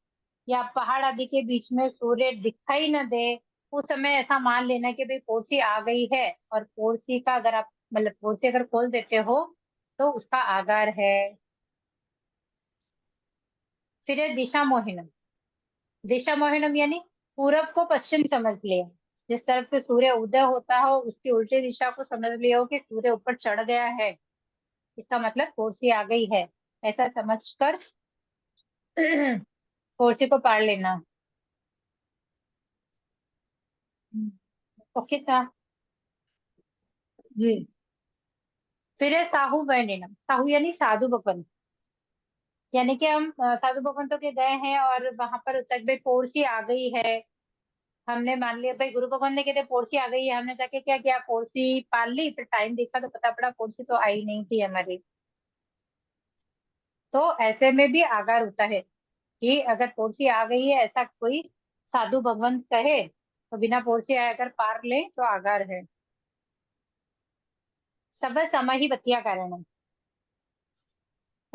या पहाड़ आदि के बीच में सूर्य दिखाई न दे, उस समय ऐसा मान लेना कि भाई पोर्सी आ गई है। और पोर्सी का अगर आप मतलब पोर्सी अगर खोल देते हो तो उसका आगार है। फिर है दिशा मोहिनम। दिशा मोहिनम यानी पूरब को पश्चिम समझ लिया, जिस तरफ से सूर्य उदय होता हो उसकी उल्टी दिशा को समझ लिया हो कि सूर्य ऊपर चढ़ गया है, इसका मतलब पोर्सी आ गई है, ऐसा समझकर पोर्सी को पार लेना। Okay sir. जी। फिर है साहू वर्णिनम। साहू यानी साधु भवन, यानी कि हम साधु भवन तो के गए हैं और वहां पर तक भाई पोर्सी आ गई है, हमने मान लिया भाई गुरु भगवान ने कहते पोर्सी आ गई है, हमने जाके क्या किया, पोर्सी पाल ली, फिर टाइम देखा तो पता पड़ा पोर्सी तो आई नहीं थी हमारी। तो ऐसे में भी आगार होता है कि अगर पोर्सी आ गई है ऐसा कोई साधु भगवंत कहे तो बिना पोर्सी आए अगर पार ले तो आगार है। सब समाही बतिया कारण है,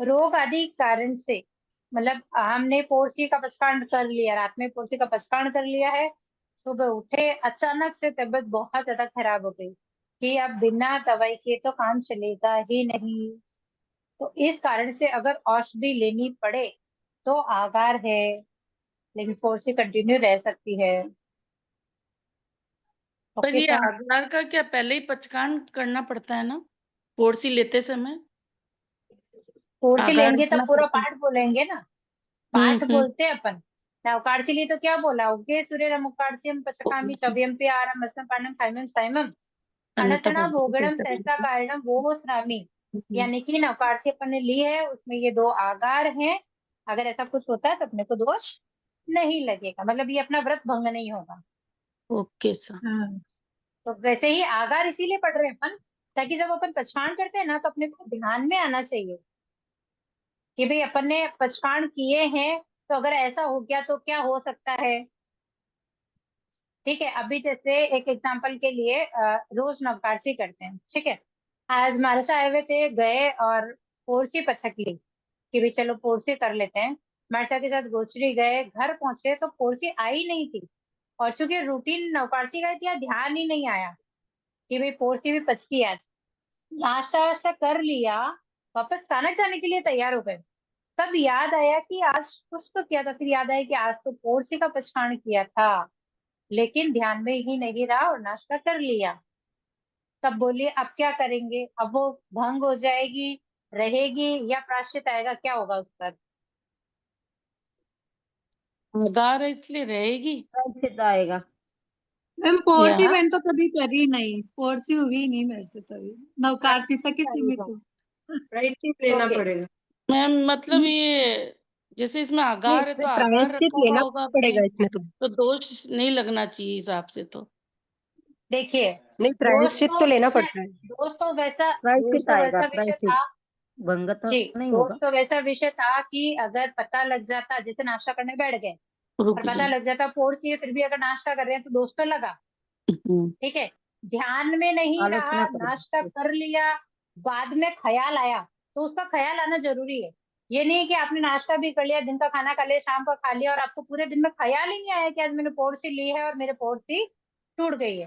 रोग आदि कारण से, मतलब हमने पोर्सी का पचकांड कर लिया, रात में पोर्सी का पचकांड कर लिया है, सुबह उठे अचानक से तबीयत बहुत ज्यादा खराब हो गई कि अब बिना दवाई के तो काम चलेगा ही नहीं, तो इस कारण से अगर औषधि लेनी पड़े तो आगार है, लेकिन पोर्सी कंटिन्यू रह सकती है। पर ओके ये सर, आधार का क्या पहले ही पचकान करना पड़ता है ना पोर्सी लेते समय? कोर्सी आगार लेंगे तब रखना पूरा पड़ता है। पाठ बोलेंगे ना, पाठ हम्म। बोलते हैं अपन। नवकार्सिली तो क्या बोला, उगे सूर्य रमुकार्सियम पचकामी चव्यम्पि आरम मस्तम पाणम थाइमम साइमम अनथना भोगणम सहसा कारणम वो श्रामी। यानी कि नवकार्सी अपन ने ली है, उसमें ये 2 आगार हैं। अगर ऐसा कुछ होता है तो अपने को दोष नहीं लगेगा, मतलब ये अपना व्रत भंग नहीं होगा। Okay sir. हाँ तो वैसे ही आगार इसीलिए पढ़ रहे हैं अपन, ताकि जब अपन पचकान करते हैं ना तो अपने को ध्यान में आना चाहिए कि भाई अपन ने पचकान किए हैं, तो अगर ऐसा हो गया तो क्या हो सकता है। ठीक है, अभी जैसे एक एग्जांपल के लिए रोज नवकार्सी करते हैं, ठीक है। आज मानसा आए हुए थे, गए और पोरसी पचक ली कि भी चलो पोरसी कर लेते हैं। मानसा के साथ गोचरी गए, घर पहुंचे तो पोरसी आई नहीं थी, और चूंकि रूटीन नवकार्सी का था, ध्यान ही नहीं आया कि भाई पोरसी भी पचकी है आज। नाश्ता वास्ता कर लिया, वापस खाना जाने के लिए तैयार हो गए, तब याद आया कि आज कुछ तो किया था, फिर याद आया कि आज तो पोरसी का पचकान किया था, लेकिन ध्यान में ही नहीं रहा और नाश्ता कर लिया। तब बोलिए अब क्या करेंगे, अब वो भंग हो जाएगी, रहेगी, या प्रायश्चित आएगा, क्या होगा उस पर। आगार है इसलिए रहेगी। प्रायश्चित आएगा। मैम पोरसी यहाँ मैंने तो कभी करी नहीं, पोरसी हुई ही नहीं मेरे से कभी, नवकार्सी तक ही सीमित हूँ। प्रायश्चित लेना ओके, पड़ेगा। मैम मतलब ये जैसे इसमें नहीं, आगार है इसमें तो आगार प्रायश्चित रखा हुआ लेना होगा आपने, पड़ेगा इसमें तो दोष नहीं लगना चाहिए हिसाब से तो। देखिए नहीं, दोष प्रायश्चित तो तो लेना इसमें, पड़ता है। दोष प्रायश्चित तो आएगा, वैसा विषय प्रायश्चित था। भंग तो जी, नहीं दोष होगा। तो वैसा विषय था कि अगर पता लग जाता, जैसे नाश्ता करने बैठ गए और रुक पता जाए। लग जाता पोर्स ये, फिर भी अगर नाश्ता कर रहे हैं तो दोष तो लगा। हम्म। ठीक है, ध्यान में नहीं आलोचना रहा, नाश्ता करेगा। कर लिया, बाद में ख्याल आया, तो उसका ख्याल आना जरूरी है। ये नहीं कि आपने नाश्ता भी कर लिया, दिन का खाना खा लिया, शाम का खा लिया, और आपको पूरे दिन में ख्याल ही नहीं आया कि आज मैंने पोर्सी ली है और मेरे पोर्सी टूट गई है।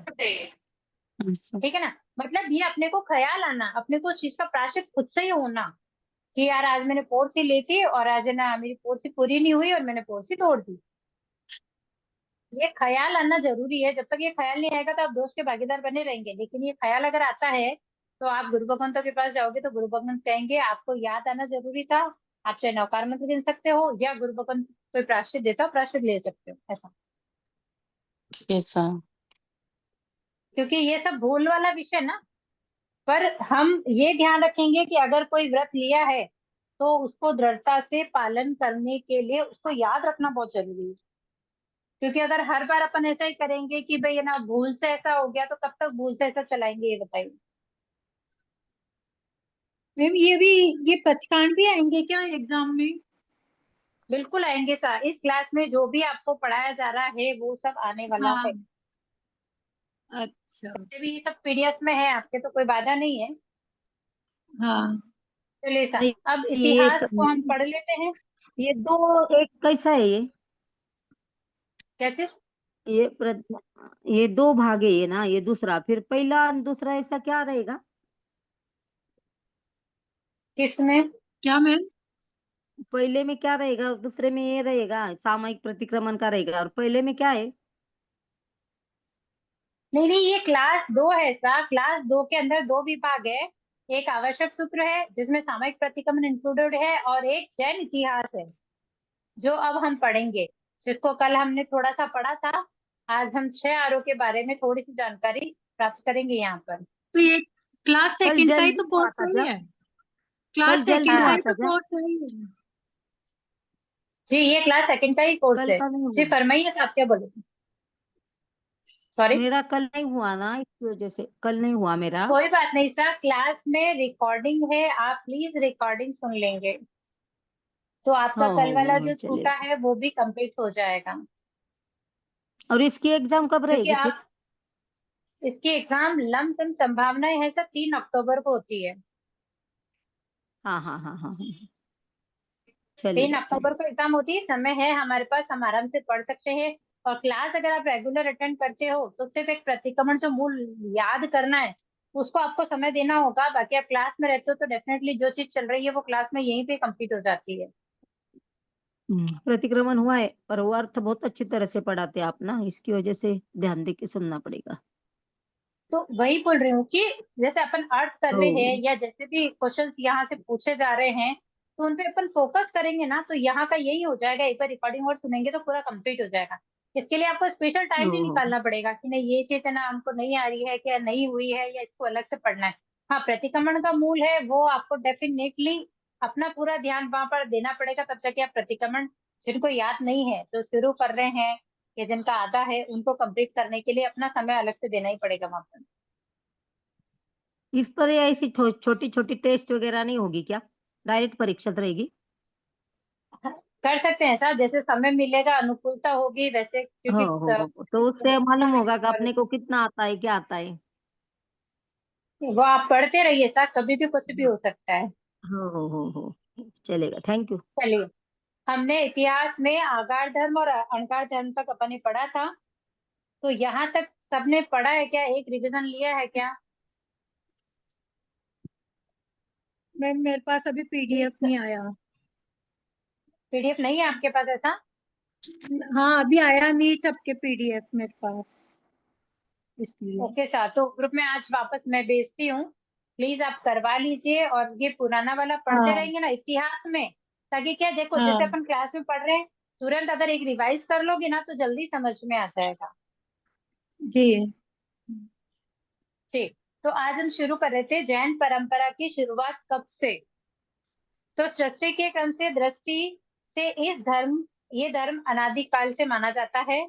अच्छा। ठीक है ना, मतलब ये अपने को ख्याल आना, अपने को उस चीज का प्रायश्चित खुद से ही होना कि यार आज मैंने पोर्सी ली थी और आज है ना मेरी पोर्सी पूरी नहीं हुई और मैंने पोर्सी तोड़ दी। ये ख्याल आना जरूरी है, जब तक ये ख्याल नहीं आएगा तो आप दोस्त के भागीदार बने रहेंगे, लेकिन ये ख्याल अगर आता है तो आप गुरु भगवंतों के पास जाओगे तो गुरु भगवंत कहेंगे आपको याद आना जरूरी था, आप चाहे नौकार मंत्र गिन सकते हो या गुरु भगवंत कोई प्रायश्चित देता हो, प्रायश्चित ले सकते हो, ऐसा। कैसा? क्योंकि ये सब भूल वाला विषय ना, पर हम ये ध्यान रखेंगे कि अगर कोई व्रत लिया है तो उसको दृढ़ता से पालन करने के लिए उसको याद रखना बहुत जरूरी है। क्योंकि अगर हर बार अपन ऐसा ही करेंगे कि भाई है ना भूल से ऐसा हो गया, तो कब तक भूल से ऐसा चलाएंगे, ये बताइए। मैम ये पचकान भी आएंगे क्या एग्जाम में? बिल्कुल आएंगे सर, इस क्लास में जो भी आपको पढ़ाया जा रहा है वो सब आने वाला है। हाँ अच्छा। वैसे भी ये सब पीडीएफ में है आपके, तो कोई बाधा नहीं है। हाँ चलिए सर, नहीं, अब ये इतिहास को हम पढ़ लेते हैं। ये दो एक कैसा है ये? क्या चीज? ये ये दो भाग है ये ना, ये दूसरा, फिर पहला और दूसरा ऐसा क्या रहेगा? किसमें? क्या मैम? पहले में क्या रहेगा और दूसरे में ये रहेगा, सामयिक प्रतिक्रमण का रहेगा, और पहले में क्या है? नहीं नहीं, ये क्लास 2 है सर, क्लास 2 के अंदर 2 विभाग है। एक आवश्यक सूत्र है जिसमें सामयिक प्रतिक्रमण इंक्लूडेड है, और एक जैन इतिहास है जो अब हम पढ़ेंगे, जिसको कल हमने थोड़ा सा पढ़ा था। आज हम 6 आरो के बारे में थोड़ी सी जानकारी प्राप्त करेंगे यहाँ पर। तो ये क्लास कल सेकंड का ही जल्दी तो हुआ कोर्स था नहीं क्या? है? कल क्लास जल्दी सेकंड का हुआ ही था तो क्या? कोर्स नहीं है? जी, ये क्लास सेकंड का ही कोर्स कल है। का नहीं जी हुआ। फरमाइए साहब, क्या बोले थे? सॉरी। मेरा कल नहीं हुआ ना, इस वजह से कल नहीं हुआ मेरा। कोई बात नहीं सर, क्लास में रिकॉर्डिंग है, आप प्लीज रिकॉर्डिंग सुन लेंगे तो आपका कल वाला जो छूटा चलेगा। है वो भी कंप्लीट हो जाएगा। और इसकी एग्जाम कब क्योंकि रहेगी फिर? आप, इसकी एग्जाम लमसम संभावनाएं है सर 3 अक्टूबर को होती है। हाँ हाँ हाँ हाँ हाँ। 3 चलेगा अक्टूबर चलेगा। को एग्जाम होती है, समय है हमारे पास, हम आराम से पढ़ सकते हैं। और क्लास अगर आप रेगुलर अटेंड करते हो तो सिर्फ एक प्रतिक्रमण जो मूल याद करना है उसको आपको समय देना होगा। बाकी आप क्लास में रहते हो तो डेफिनेटली जो चीज चल रही है वो क्लास में यहीं पे कंप्लीट हो जाती है। प्रतिक्रमण हुआ है, पर वो अर्थ बहुत अच्छी तरह से पढ़ाते हैं आप ना, इसकी वजह से ध्यान दे के सुनना पड़ेगा। तो वही बोल रही हूँ कि जैसे अपन अर्थ कर रहे हैं तो या जैसे भी क्वेश्चंस यहाँ से पूछे जा रहे हैं तो उन पे अपन फोकस करेंगे ना, तो यहाँ का यही हो जाएगा। एक बार रिकॉर्डिंग और सुनेंगे तो पूरा कंप्लीट हो जाएगा। इसके लिए आपको स्पेशल टाइम नहीं ओ, निकालना पड़ेगा कि नहीं ये चीज है ना हमको नहीं आ रही है, क्या नहीं हुई है, या इसको अलग से पढ़ना है। हाँ, प्रतिक्रमण का मूल है वो आपको डेफिनेटली अपना पूरा ध्यान वहां पर देना पड़ेगा, तब जाके आप प्रतिक्रमण, जिनको याद नहीं है जो शुरू कर रहे हैं या जिनका आधा है, उनको कंप्लीट करने के लिए अपना समय अलग से देना ही पड़ेगा वहां पर। इस पर ये ऐसी छोटी छोटी टेस्ट वगैरह नहीं होगी क्या? डायरेक्ट परीक्षा तो रहेगी? कर सकते हैं सर, जैसे समय मिलेगा अनुकूलता होगी वैसे, क्योंकि हो तो उससे मालूम होगा कि अपने को कितना आता है, क्या आता है। वो आप पढ़ते रहिए सर, कभी भी कुछ भी हो सकता है। हो चलेगा, थैंक यू। चलिए, हमने इतिहास में आगार धर्म और अणकार धर्म तक अपन ने पढ़ा था, तो यहाँ तक सबने पढ़ा है क्या? एक रिवीजन लिया है क्या? मैम मेरे पास अभी पीडीएफ नहीं आया। पीडीएफ नहीं है आपके पास ऐसा? हाँ अभी आया नहीं छपके पीडीएफ मेरे पास, इसलिए। ओके सर, तो ग्रुप में आज वापस मैं भेजती हूँ, प्लीज आप करवा लीजिए। और ये पुराना वाला पढ़ते हाँ रहेंगे ना इतिहास में, ताकि क्या, देखो जैसे हाँ अपन क्लास में पढ़ रहे हैं, तुरंत अगर एक रिवाइज कर लोगे ना तो जल्दी समझ में आ जाएगा। जी। ठीक, तो आज हम शुरू कर रहे थे जैन परंपरा की शुरुआत कब से। तो सृष्टि के क्रम से दृष्टि से ये धर्म अनादिकाल से माना जाता है।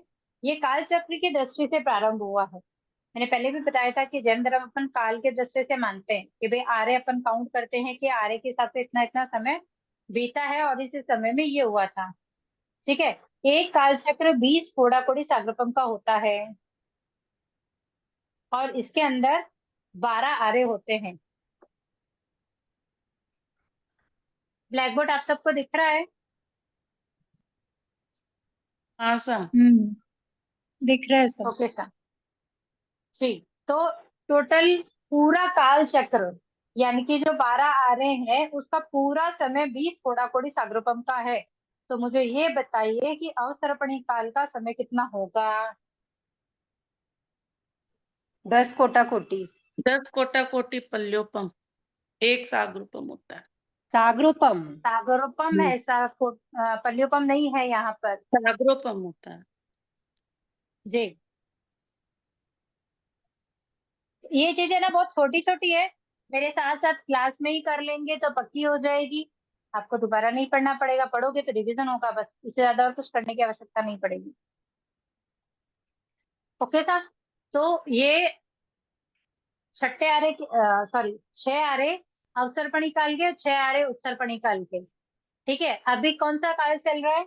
ये काल चक्र की दृष्टि से प्रारंभ हुआ है। मैंने पहले भी बताया था कि जैन धर्म अपन काल के दृष्टि से मानते हैं कि भाई आर्य अपन काउंट करते हैं कि आर्य के हिसाब से इतना इतना समय बीता है और इस समय में ये हुआ था। ठीक है, एक काल चक्र 20 कोड़ाकोड़ी सागरपम का होता है और इसके अंदर 12 आर्य होते हैं। ब्लैक बोर्ड आप सबको दिख रहा है? हाँ सर। दिख रहा है सब। ओके सर, ठीक। तो टोटल पूरा काल चक्र यानी कि जो 12 आ रहे हैं उसका पूरा समय 20 कोड़ाकोड़ी सागरोपम का है। तो मुझे ये बताइए कि अवसर्पणी काल का समय कितना होगा? 10 कोटा कोटी 10 कोटा कोटि पल्योपम, एक सागरूपम होता है। सागरोपम। सागरोपम है, पल्योपम नहीं है यहाँ पर। सागरोपम होता है। जी, ये चीजें ना बहुत छोटी छोटी है, मेरे साथ साथ क्लास में ही कर लेंगे तो पक्की हो जाएगी। आपको दोबारा नहीं पढ़ना पड़ेगा, पढ़ोगे तो रिवीजन होगा बस, इससे ज्यादा और कुछ करने की आवश्यकता नहीं पड़ेगी। ओके सर, तो ये छठे आरे सॉरी 6 आरे अवसर्पणी काल के, 6 आरे उत्सर्पणी काल के। ठीक है, अभी कौन सा काल चल रहा है?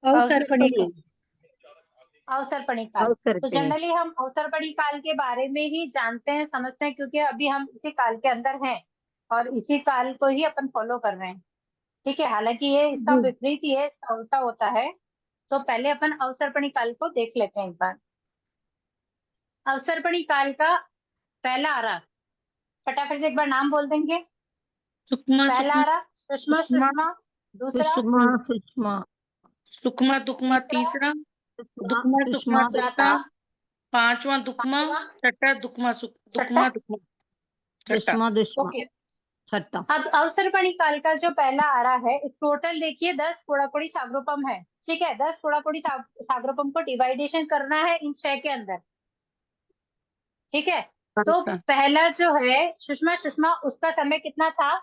अवसर्पणी का। अवसर्पणी काल। तो अवसर्पिणी। जनरली हम अवसर्पणी काल के बारे में ही जानते हैं, समझते हैं, क्योंकि अभी हम इसी काल के अंदर हैं और इसी काल को ही अपन फॉलो कर रहे हैं। ठीक है, हालांकि ये इसका जी विपरीत ही है, इसका उल्टा होता है। तो पहले अपन अवसर्पणी काल को देख लेते हैं एक बार। अवसर्पणी काल का पहला आरा, फटाफट से एक बार नाम बोल देंगे। सुकमा पहला सुकमा आरा सुषमा सुकमा सुषमा, दूसरा सुषमा सुकमा दुकमा तीसरा, दुकमा सुकमा सुषमा चौथा, चौथा, पांचवा दुकमा, पांचवा, छठा दुकमा छठा। दुकमा छठा। दुश्मा दुश्मा ओके, छठा। अब अवसर्पणी काल का जो पहला आरा है, इस टोटल देखिए 10 कोड़ाकोड़ी सागरोपम है। ठीक है, 10 कोड़ाकोड़ी सागरोपम को डिवाइडेशन करना है इन 6 के अंदर। ठीक है, तो अच्छा। पहला जो है सुषमा सुषमा, उसका समय कितना था?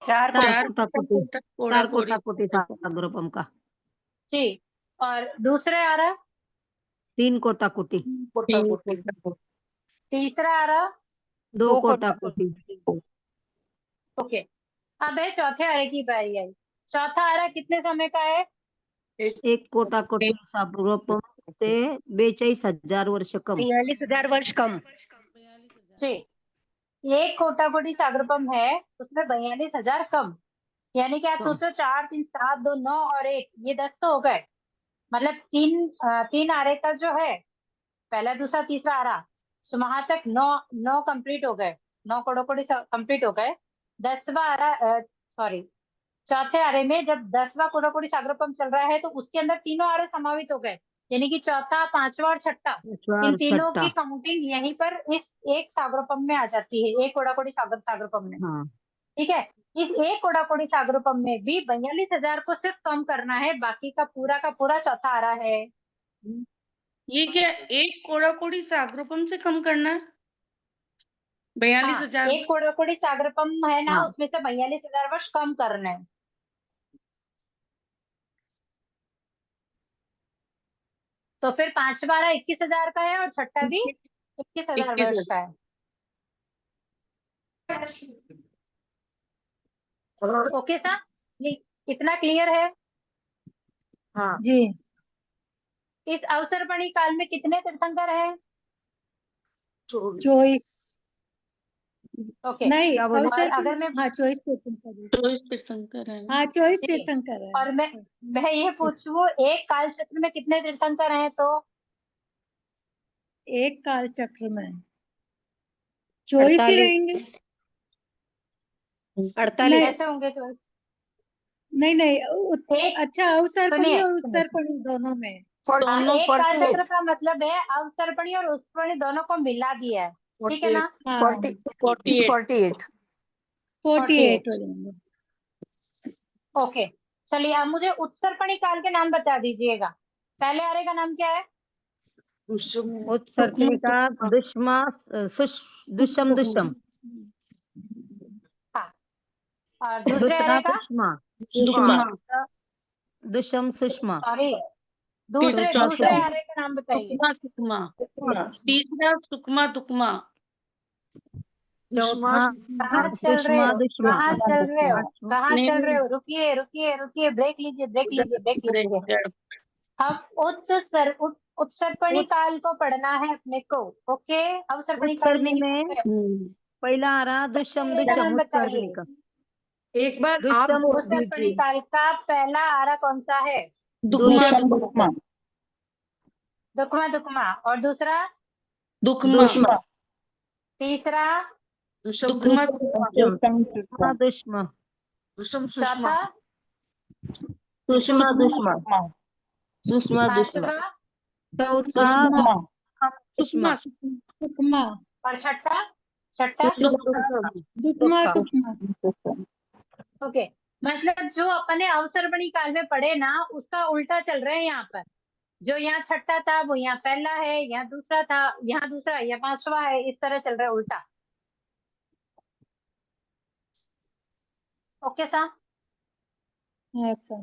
4 चार कोटा कोटी कोटा कोड़ा 4 कोड़ी कोटा कोटी सागरोपम का। जी, और दूसरा आरा, 3 कोटा कोटी। कोटा कोटी। तीसरा आरा, 2 कोटा कोटी। ओके। अब है चौथे आरे की बारी आई। चौथा आरा कितने समय का है? 1 कोटा कोटी सागरोपम से 42,000 वर्ष कम। 42,000 वर्ष कम। जी, एक कोटाकोटी सागरपम है, उसमें 42,000 कम। यानी कि आप कम। सोचो 4 3 7 2 9 और 1, ये 10 तो हो गए। मतलब तीन आरे का जो है पहला दूसरा तीसरा आरा, तो वहां तक 9 कंप्लीट हो गए, 9 कोटाकोटी कंप्लीट हो गए। 10वां आरा, सॉरी, चौथे आरे में जब 10वां कोटाकोटी सागरपम चल रहा है तो उसके अंदर तीनों आरे समावित हो गए। यानी कि चौथा, पांचवा और छठा, इन चार तीनों छठा की काउंटिंग यहीं पर इस एक सागरोपम में आ जाती है, एक कोड़ाकोड़ी सागरोपम में। हाँ ठीक है, इस एक कोड़ाकोड़ी सागरोपम में भी 42,000 को सिर्फ कम करना है, बाकी का पूरा चौथा आ रहा है। ये क्या एक कोड़ाकोड़ी सागरोपम से कम करना है? 42,000 एक कोड़ाकोड़ी सागरोपम है ना, हाँ। उसमें से 42,000 वर्ष कम करना है। तो फिर पांचवा 21,000 का है और छठा भी 21,000 वर्ष का है। ओके सर, ये इतना क्लियर है? हाँ जी। इस अवसरपणी काल में कितने तीर्थंकर हैं? 24 24 ओके, नहीं, क्या बोले? अवसर अगर मैं 24 तीर्थंकर है। 24 तीर्थंकर है ना? 24 ठीक है। तीर्थंकर है। और मैं ये पूछूं, एक काल चक्र में कितने तीर्थंकर हैं? तो एक काल चक्र में 24 ही रहेंगे। 48 कैसे होंगे 24? नहीं नहीं एक अच्छा, अवसरपणी सुनिए, और उत्सर्पणी दोनों में। दोनों एक काल 48 चक्र का मतलब है अवसर्पणी और उत्सर्पणी दोनों को मिला दिया है, ठीक है ना? हाँ 48 48 हो जाएंगे। ओके, चलिए अब मुझे उत्सर्पणी काल के नाम बता दीजिएगा। पहले आर्य का नाम क्या है? उत्सर्पणी का दुष्मा दुष्म दुष्म हाँ, और दूसरे दूसरा आर्य का? दुष्मा दुष्म सुषमा सॉरी, दूसरे चौथा दूसरे सुषमा। आर्य का नाम बताइए। सुकमा तीसरा सुकमा दुकमा चौथा कहाँ चल रहे दुष्मा हो? दुष्मा कहाँ चल रहे हो? कहाँ नहीं, चल रहे हो? रुकिए रुकिए रुकिए, ब्रेक लीजिए ब्रेक लीजिए ब्रेक लीजिए। हम उत्सर्पणी काल को पढ़ना है अपने को। ओके, अवसर्पणी काल उत्सर्पणी नहीं में पढ़ेंगे। पहला आ रहा दुष्म पहले का नाम दुष्म उत्सर्पणी बताइए। का एक बार आप दुष्म बोल उत्सर्पणी दीजिए। काल का पहला आरा कौन सा है? दुकमा दुष्मा दुकमा दुकमा। और दूसरा? दुकमा तीसरा? दुकमा दुष्मा दुष्मा चौथा? सुषमा दुष्मा सुषमा दुष्मा पांचवा? चौथा सुकमा सुकमा और छठा? छठा? दुकमा सुकमा। ओके, मतलब जो अपने अवसर्पणी काल में पढ़े ना, उसका उल्टा चल रहा है यहाँ पर। जो यहाँ छठा था वो यहाँ पहला है, यहाँ दूसरा था यहाँ दूसरा, यहाँ पांचवा है, इस तरह चल रहा है उल्टा। ओके सर, ऐसा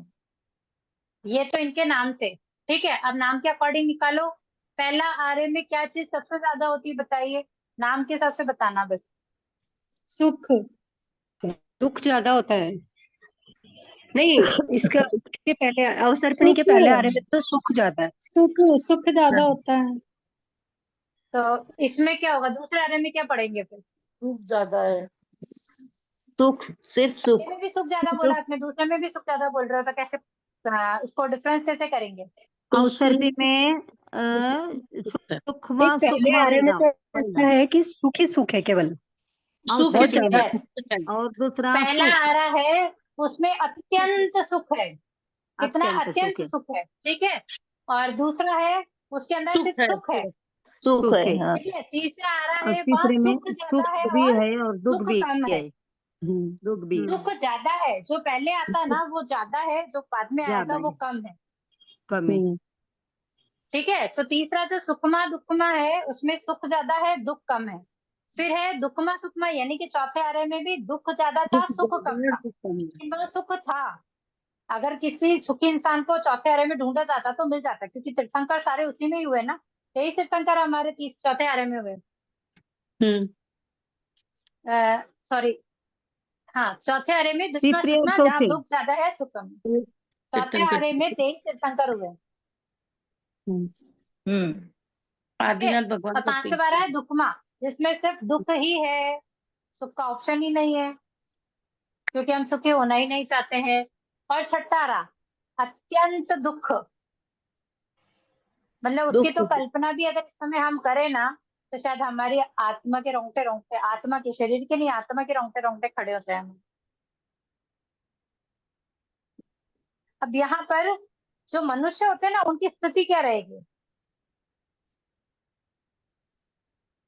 ये तो इनके नाम थे। ठीक है, अब नाम के अकॉर्डिंग निकालो। पहला आर्य में क्या चीज सबसे ज्यादा होती है बताइए, नाम के हिसाब से बताना बस। सुख दुख ज्यादा होता है। नहीं, इसके पहले अवसर्पणी के सुख पहले आ रहे में तो सुख ज्यादा है। सुख ज्यादा होता है। तो इसमें क्या होगा? दूसरे आर्य में क्या पढ़ेंगे फिर? दुख ज्यादा है। सुख सिर्फ सुख पहले में भी सुख ज्यादा बोला आपने, दूसरे में भी सुख ज्यादा बोल रहे हो, तो कैसे इसको डिफरेंस कैसे करेंगे? अवसर्पी में सुखमा पहले आ सुखमा रहे में रहेगा तो ऐसा है कि सुख ही सुख है केवल। सुख बहुत है ज्यादा। Yes. और दूसरा पहला सुख आ रहा है उसमें अत्यंत सुख है, कितना अत्यंत सुख है, ठीक है। और दूसरा है उसके अंदर सिर्फ सुख है, सुख है हाँ। ठीक है। तीसरा आ रहा और है वहाँ तीसरे में सुख ज्यादा सुख है भी और है और दुख दुख भी कम है है। दुख भी है सुख ज्यादा है, जो पहले आता है ना वो ज्यादा है, जो बाद में आएगा ज्यादा वो है कम है, कम है ठीक है। तो तीसरा जो सुखमा दुखमा है उसमें सुख ज्यादा है दुख कम है। फिर है दुखमा सुखमा, यानी कि चौथे आरे में भी दुख ज्यादा था सुख कम था। वहाँ सुख था, अगर किसी सुखी इंसान को चौथे आरे में ढूंढा जाता तो मिल जाता, क्योंकि तीर्थंकर सारे उसी में ही हुए ना, 23 तीर्थंकर हमारे चौथे आरे में हुए। सॉरी, हाँ, चौथे आरे में दुष्मा तीसरे और सुखमा, जहाँ चौथे दुख ज्यादा है सुख कम है। चौथे आरे में 23 तीर्थंकर हुए। आदिनाथ और भगवान का पांचवा रहा है दुखमा, जिसमें सिर्फ दुख ही है, सुख का ऑप्शन ही नहीं है, क्योंकि हम सुखी होना ही नहीं चाहते हैं। और छठा रहा अत्यंत दुख, मतलब उसकी तो कल्पना भी अगर इस समय हम करें ना, तो शायद हमारी आत्मा के रोंगटे रोंगटे, आत्मा के, शरीर के नहीं, आत्मा के रोंगटे रोंगटे खड़े होते हैं। अब यहाँ पर जो मनुष्य होते हैं ना उनकी स्थिति क्या रहेगी?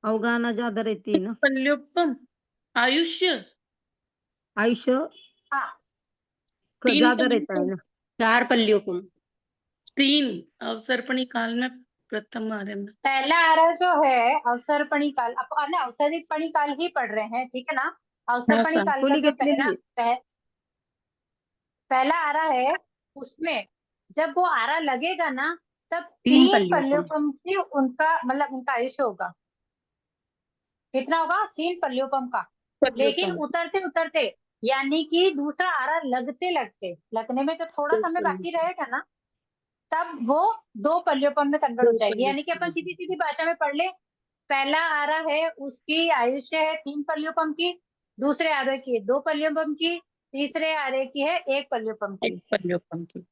अवगाहना ज्यादा रहती है ना, पल्योपम आयुष्य आयुष्य हाँ, ज्यादा रहता है ना। 4 पल्योपम। 3 अवसर्पणी काल में प्रथम आर्य में। पहला आरा जो है अवसर्पणी काल, अपन अवसर्पणी काल ही पढ़ रहे हैं, ठीक है ना? अवसर्पणी सर। काल का खोली जो कितने की है? पहला आरा है, उसमें जब वो आरा लगेगा ना तब 3 3 पल्योपम। पल्योपम से उनका मतलब उनका आयुष्य होगा। कितना होगा? 3 पल्योपम का। लेकिन पल्योपम उतरते उतरते, यानी कि दूसरा आरा लगते लगते, लगने में जो थोड़ा समय बाकी रहेगा ना, तब वो 2 पल्योपम में कन्वर्ट हो जाएगी। यानी कि अपन सीधी सीधी भाषा में पढ़ ले, पहला आरा है उसकी आयुष्य है 3 पल्योपम की, दूसरे आरे की 2 पल्योपम की, तीसरे आरे की है 1 पल्योपम की। पल्योपम की।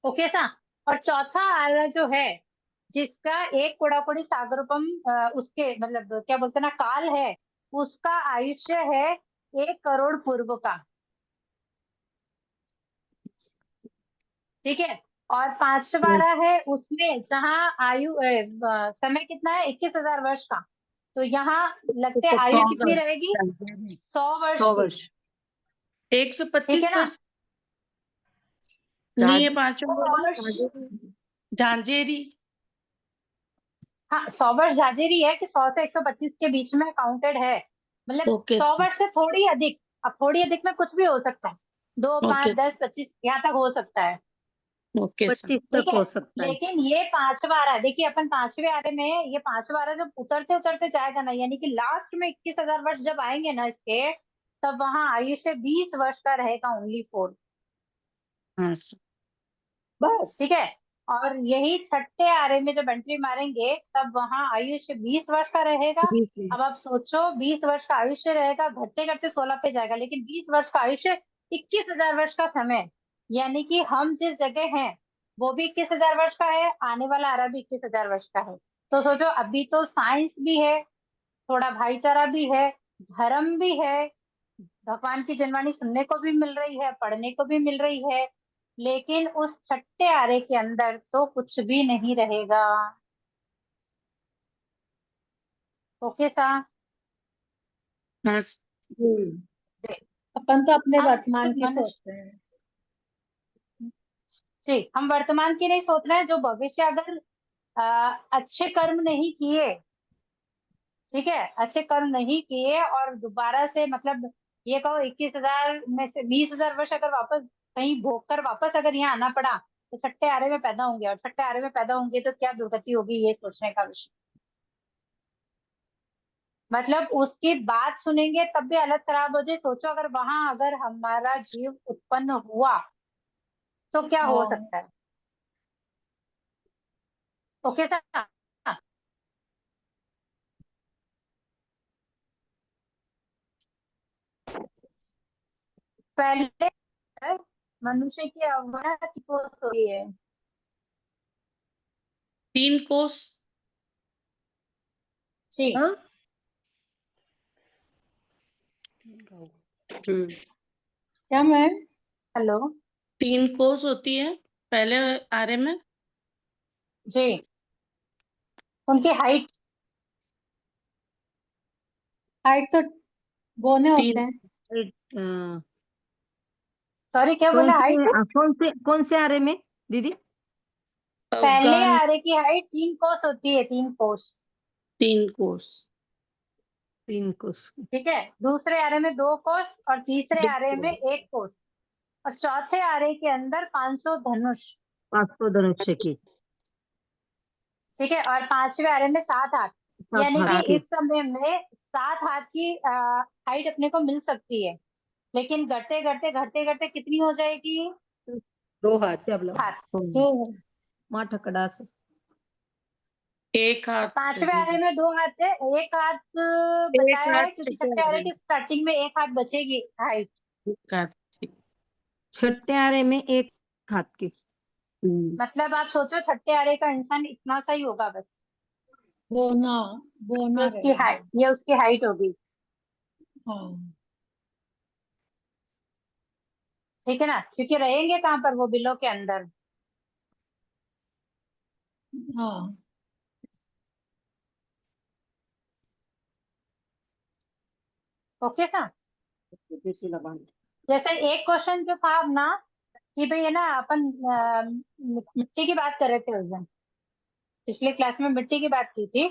ओके सा? और चौथा आरा जो है जिसका 1 कोड़ाकोड़ी सागरोपम उसके मतलब क्या बोलते हैं ना काल है, उसका आयुष्य है 1 करोड़ पूर्व का। ठीक है। और 5वां आरा है उसमें जहाँ आयु समय कितना है 21,000 वर्ष का, तो यहाँ लगते हैं आयु कितनी रहेगी? 100 वर्ष 100 की। वर्ष। ठीक 125 है ना? वर्ष नहीं है तो पांचों 100 वर्ष, झांझेरी। हाँ 100 वर्ष जाजेरी है कि 100 से 125 के बीच में काउंटेड है, मतलब ओके 100 वर्ष से थोड़ी अधिक। अब थोड़ी अधिक में कुछ भी हो सकता है, 2, ओके 5, 10, 25 यहाँ तक हो सकता है। Okay sir. 25 ठीक तक है। हो सकता है। लेकिन ये 5वां आरा है, देखिए अपन 5वें आरे में है, ये 5वां आरा जब उतरते उतरते जाएगा ना, यानी कि लास्ट में 21,000 वर्ष जब आएंगे ना इसके, तब वहां आयुष्य 20 वर्ष का रहेगा, ओनली 4। हाँ सर। बस। ठीक है। और यही छठे आरे में जब एंट्री मारेंगे तब वहां आयुष्य 20 वर्ष का रहेगा। अब आप सोचो 20 वर्ष का आयुष्य रहेगा, घटते घटते 16 पे जाएगा, लेकिन 20 वर्ष का आयुष्य 21,000 वर्ष का समय, यानी कि हम जिस जगह हैं वो भी 21,000 वर्ष का है, आने वाला आरा भी 21,000 वर्ष का है। तो सोचो अभी तो साइंस भी है, थोड़ा भाईचारा भी है, धर्म भी है, भगवान की जनवाणी सुनने को भी मिल रही है, पढ़ने को भी मिल रही है, लेकिन उस छठे आरे के अंदर तो कुछ भी नहीं रहेगा। ओके सा? हाँ अपन तो अपने हम वर्तमान की मनुष्य, सोचते हैं। जी हम वर्तमान की नहीं सोच रहे हैं, जो भविष्य अगर अच्छे कर्म नहीं किए, ठीक है, अच्छे कर्म नहीं किए और दोबारा से मतलब ये कहो 21,000 में से 20,000 वर्ष अगर वापस कहीं भोग कर वापस अगर यहाँ आना पड़ा, तो छठे आरे में पैदा होंगे, और छठे आरे में पैदा होंगे तो क्या दुर्गति होगी, ये सोचने का विषय। मतलब उसकी बात सुनेंगे तब भी हालत खराब हो जाए। सोचो अगर वहां अगर हमारा जीव उत्पन्न हुआ तो क्या हो हाँ सकता है। Okay sir? पहले मनुष्य की अवगुणा की कोष हुई है। 3 कोस। जी। हाँ? क्या मैम? हेलो। 3 कोस होती है पहले आरे में। जी। उनकी हाइट हाइट तो बोने होते 3 हैं। सॉरी क्या बोला? हाइट कौन से आरे में दीदी? पहले अवगान आरे की हाइट 3 कोस होती है, 3 कोस। 3 कोस। 3 कोस। ठीक है। दूसरे आरे में 2 कोस और तीसरे आरे में 1 कोस, और चौथे आरे के अंदर 500 धनुष। 500 धनुष्य की। ठीक है। और 5वें आरे में 7 हाथ, 7 यानी हाथ कि की। इस समय में 7 हाथ की हाइट अपने को मिल सकती है, लेकिन घटते घटते घटते घटते कितनी हो जाएगी? 2 हाथ। क्या बोला? हाथ। तो माँ ठकड़ा से। 1 हाथ से। 5वें आरे में 2 हाथ है, 1 हाथ बताया हाथ है क्योंकि छठे छठे आरे आरे की स्टार्टिंग में 1 हाथ बचेगी हाइट। का। ठीक। छठे आरे में 1 हाथ की। मतलब आप सोचो छठे आरे का इंसान इतना सा ही होगा बस, बोना बोना ये उसकी रहेगा। हाइट, ये उसकी हाइट होगी। हाँ ठीक है ना, क्योंकि रहेंगे कहाँ पर वो बिलों के अंदर। हाँ ओके सर। जैसे एक क्वेश्चन जो था अब ना कि भाई है ना अपन मिट्टी की बात कर रहे थे उस दिन, पिछले क्लास में मिट्टी की बात की थी।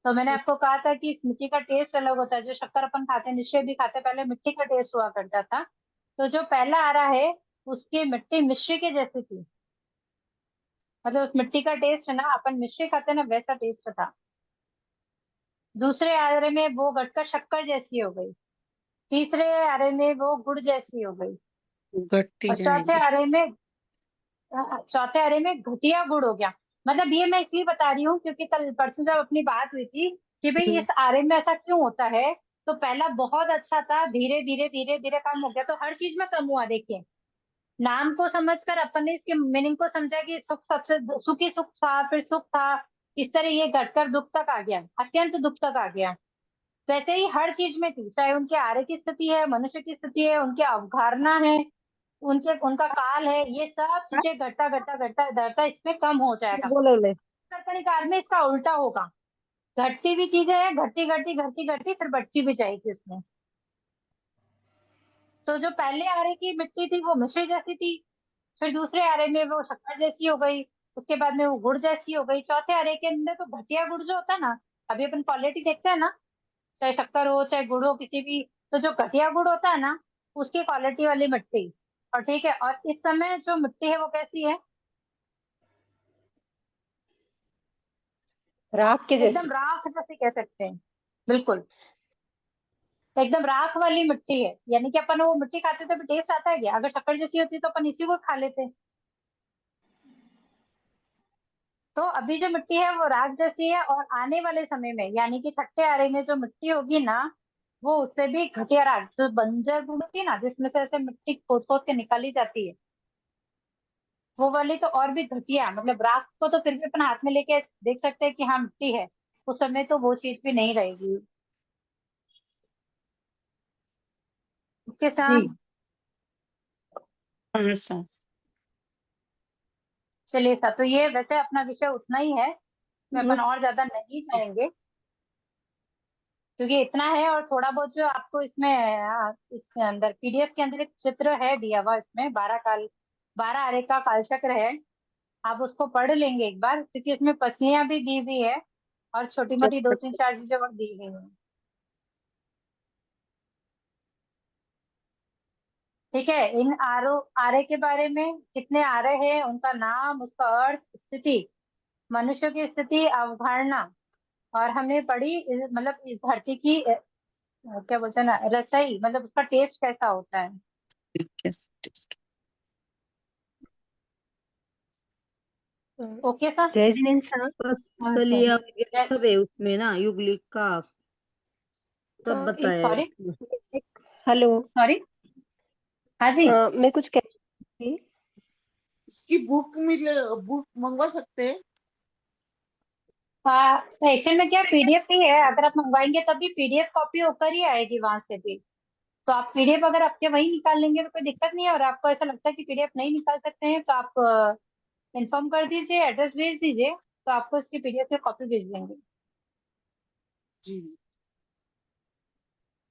तो मैंने आपको कहा था कि इस मिट्टी का टेस्ट अलग होता है, जो शक्कर अपन खाते हैं, मिश्री भी खाते हैं, पहले मिट्टी का टेस्ट हुआ करता था। तो जो पहला आ रहा है उसकी मिट्टी मिश्री के जैसी थी, मतलब उस मिट्टी का टेस्ट है ना, अपन मिश्री खाते हैं ना, वैसा टेस्ट था। दूसरे आरे में वो गटका शक्कर जैसी हो गई, तीसरे आरे में वो गुड़ जैसी हो गई, घटती और चौथे आरे में घटिया गुड़ हो गया। मतलब ये मैं इसलिए बता रही हूँ क्योंकि कल परसों जब अपनी बात हुई थी कि भाई इस आरे में ऐसा क्यों होता है, तो पहला बहुत अच्छा था, धीरे धीरे धीरे धीरे कम हो गया, तो हर चीज में कम हुआ। देखिए नाम को समझकर अपन ने इसके मीनिंग को समझा कि सुख सबसे सुखी सुख था, फिर सुख था, इस तरह ये घटकर दुख तक आ गया, अत्यंत दुख तक आ गया। वैसे ही हर चीज में थी, चाहे उनके आरे की स्थिति है, मनुष्य की स्थिति है, उनकी अवधारणा है, उनका काल है, ये सब चीजें घटता घटता घटता घटता इसमें कम हो जाएगा। कर्कणिकार में इसका उल्टा होगा, घटती भी चीजें हैं, घटती घटती घटती घटती फिर बढ़ती भी जाएगी इसमें। तो जो पहले आरे की मिट्टी थी वो मिश्री जैसी थी, फिर दूसरे आरे में वो शक्कर जैसी हो गई, उसके बाद में वो गुड़ जैसी हो गई, चौथे आरे के अंदर तो घटिया गुड़ जो होता है ना, अभी अपन क्वालिटी देखते हैं ना, चाहे शक्कर हो चाहे गुड़ हो किसी भी, तो जो घटिया गुड़ होता है ना उसकी क्वालिटी वाली मिट्टी। और ठीक है, और इस समय जो मिट्टी है वो कैसी है, राख के जैसी। एकदम राख जैसे कह सकते हैं, बिल्कुल एकदम राख वाली मिट्टी है। यानी कि अपन वो मिट्टी खाते तो टेस्ट आता है क्या, अगर शक्कर जैसी होती तो अपन इसी को खा लेते। तो अभी जो मिट्टी है वो राख जैसी है, और आने वाले समय में यानी कि छठे आरे में जो मिट्टी होगी ना, वो उससे भी घटिया राख, जो बंजर भूमि होती है ना जिसमें से ऐसे मिट्टी खोद खोद के निकाली जाती है, वो वाली तो और भी घटिया, मतलब राख को तो फिर भी अपन हाथ में लेके देख सकते हैं कि हाँ मिट्टी है, उस समय तो वो चीज भी नहीं रहेगी। ओके जी। सर, हाँ सर। चलिए सर, तो ये वैसे अपना विषय उतना ही है, मैं अपन और ज्यादा नहीं जाएंगे क्योंकि इतना है। और थोड़ा बहुत जो आपको इसमें इसके अंदर पीडीएफ के अंदर एक चित्र है दिया हुआ, इसमें 12 आरे का कालचक्र है, आप उसको पढ़ लेंगे एक बार, क्योंकि इसमें पसलियां भी दी हुई है और छोटी मोटी 2-3-4 चीजें और दी गई हैं। ठीक है, इन आरे के बारे में, कितने आरे हैं, उनका नाम, उसका अर्थ, स्थिति, मनुष्य की स्थिति, अवधारणा, और हमने पढ़ी मतलब इस धरती की क्या बोलते हैं ना, रसोई, मतलब उसका टेस्ट कैसा होता है। Okay sir. जय जिनेन्द्र सर। फसलिया वगैरह सब है उसमें ना, युगलिक का सब बताया है सॉरी उसमें। हेलो। सॉरी, हाँ जी। मैं कुछ कह रही थी। इसकी बुक मंगवा सकते हैं। एक्चुअल में क्या पीडीएफ ही है, अगर आप मंगवाएंगे तब भी पीडीएफ कॉपी होकर ही आएगी वहां से भी। तो आप पीडीएफ अगर आपके वही निकाल लेंगे तो कोई दिक्कत नहीं है, और आपको ऐसा लगता है कि पीडीएफ नहीं निकाल सकते हैं तो आप इन्फॉर्म कर दीजिए, एड्रेस भेज दीजिए, तो आपको इसकी पीडीएफ की कॉपी भेज देंगे। जी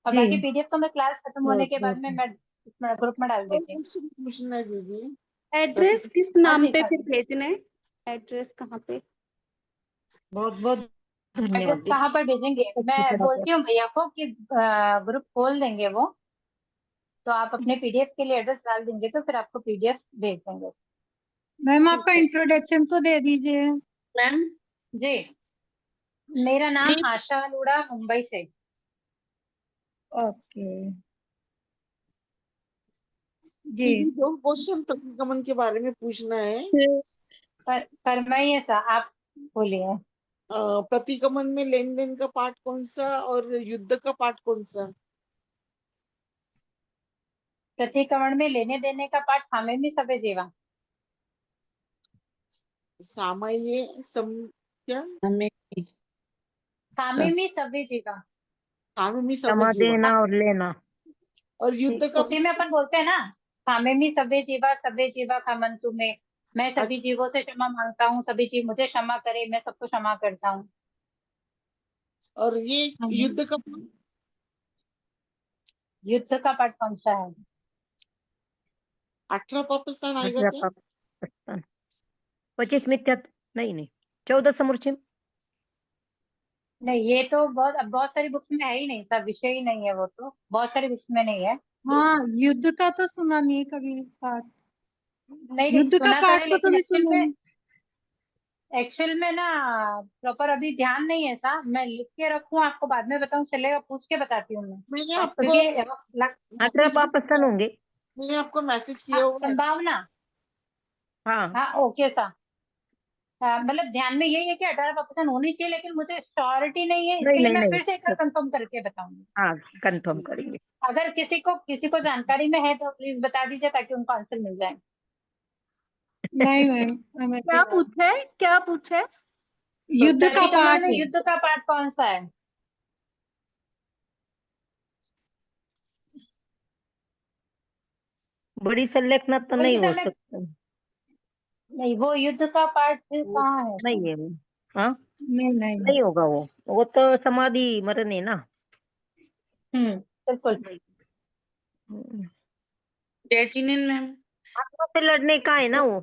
और जी। बाकी पीडीएफ तो मैं क्लास खत्म होने के ओके बाद में ओके। मैं इसमें ग्रुप में डाल और देती हूँ। क्वेश्चन पूछना है दीदी। एड्रेस किस हाँ नाम जी, पे हाँ फिर जी। भेजना है? एड्रेस कहाँ पे? बहुत बहुत एड्रेस धन्यवाद। कहाँ पर भेजेंगे, अच्छा मैं पढ़ा बोलती हूँ भैया को कि ग्रुप खोल देंगे वो, तो आप अपने पीडीएफ के लिए एड्रेस डाल देंगे तो फिर आपको पीडीएफ भेज देंगे। मैम ठीक आपका है इंट्रोडक्शन तो दे दीजिए। मैम जी, मेरा नाम प्लीज। आशा अरोड़ा, मुंबई से। ओके जी। दीदी 2 क्वेश्चन प्रतिगमन के बारे में पूछना है। फरमाइए सर, आप बोलिए। प्रतिगमन में लेन देन का पार्ट कौन सा और युद्ध का पार्ट कौन सा? प्रतिक्रमण में लेने देने का पाठ सामयिक सव्य जीवा, सामयिक क्या? हमें सामयिक सव्य जीवा। सामयिक क्षमा जीवा देना और लेना। और युद्ध का उसी में अपन बोलते हैं ना, सामयिक सव्य जीवा का मंत्र में मैं सभी अच्छा, जीवों से क्षमा मांगता हूँ, सभी जीव मुझे क्षमा करे, मैं सबको क्षमा करता हूँ। और ये युद्ध का युद्ध का पाठ कौन सा है? 18 पाकिस्तान आएगा अठरा क्या? पाकिस्तान 25 मिथ्या नहीं 14 समूर्चिम। नहीं, ये तो बहुत सारी बुक्स में है ही नहीं, सब विषय ही नहीं है, वो तो बहुत सारी बुक्स में नहीं है। हाँ, युद्ध का तो सुना नहीं है कभी पाठ। नहीं युद्ध का सुना तो पाठ है, तो लेकिन कभी सुना नहीं। एक्चुअल में ना प्रॉपर अभी ध्यान नहीं है सा। मैं लिख के रखूं, आपको बाद में बताऊं, चलेगा? पूछ के बताती हूँ मैं, मैंने आपको क्योंकि 18 मैसेज भी पाकिस्तान किया, होंगे। मैंने आपको मैसेज किया हुआ है। संभावना। हाँ हाँ ओके सा। मतलब ध्यान में यही है कि 18% होनी चाहिए, लेकिन मुझे श्योरिटी नहीं है, इसके लिए मैं फिर से एक बार नहीं कंफर्म करके बताऊंगी। हाँ कंफर्म करेंगे। अगर किसी को जानकारी में है तो प्लीज बता दीजिए, ताकि उनको आंसर मिल जाए। नहीं मैम, हमें क्या पूछे क्या पूछे? तो युद्ध का स्टडी कमर पाठ में है। युद्ध का पाठ कौन सा है? बड़ी संलेखना तो बड़ी नहीं हो समय सकता। नहीं, वो युद्ध का पाठ वो कहाँ है नहीं है वो। हाँ नहीं। नहीं होगा वो तो समाधि मरण है ना। बिल्कुल। हम्म, जय जिनेन्द्र मैम। आत्मा से लड़ने का है ना वो।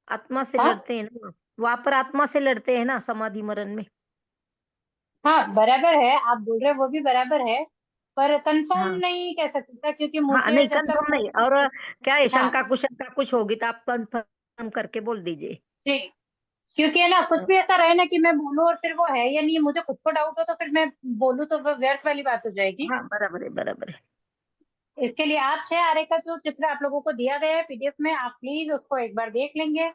आत्मा से हाँ लड़ते हैं ना वहां पर, आत्मा से लड़ते हैं ना समाधि मरण में। हाँ बराबर है, आप बोल रहे हो वो भी बराबर है, पर कंफर्म हाँ नहीं कह सकता, क्योंकि हाँ मुझे नहीं जब तक कंफर्म वो नहीं। चीज। और क्या है, हाँ शंका कुशंका कुछ होगी तो आप कंफर्म करके बोल दीजिए। ठीक। क्योंकि है ना, कुछ भी ऐसा रहे ना कि मैं बोलूं और फिर वो है या नहीं, मुझे खुद को डाउट हो, तो फिर मैं बोलूं तो वो व्यर्थ वाली बात हो जाएगी। हाँ बराबर है बराबर है। इसके लिए आप 6 आरे का जो चित्र आप लोगों को दिया गया है पीडीएफ में, आप प्लीज उसको एक बार देख लेंगे,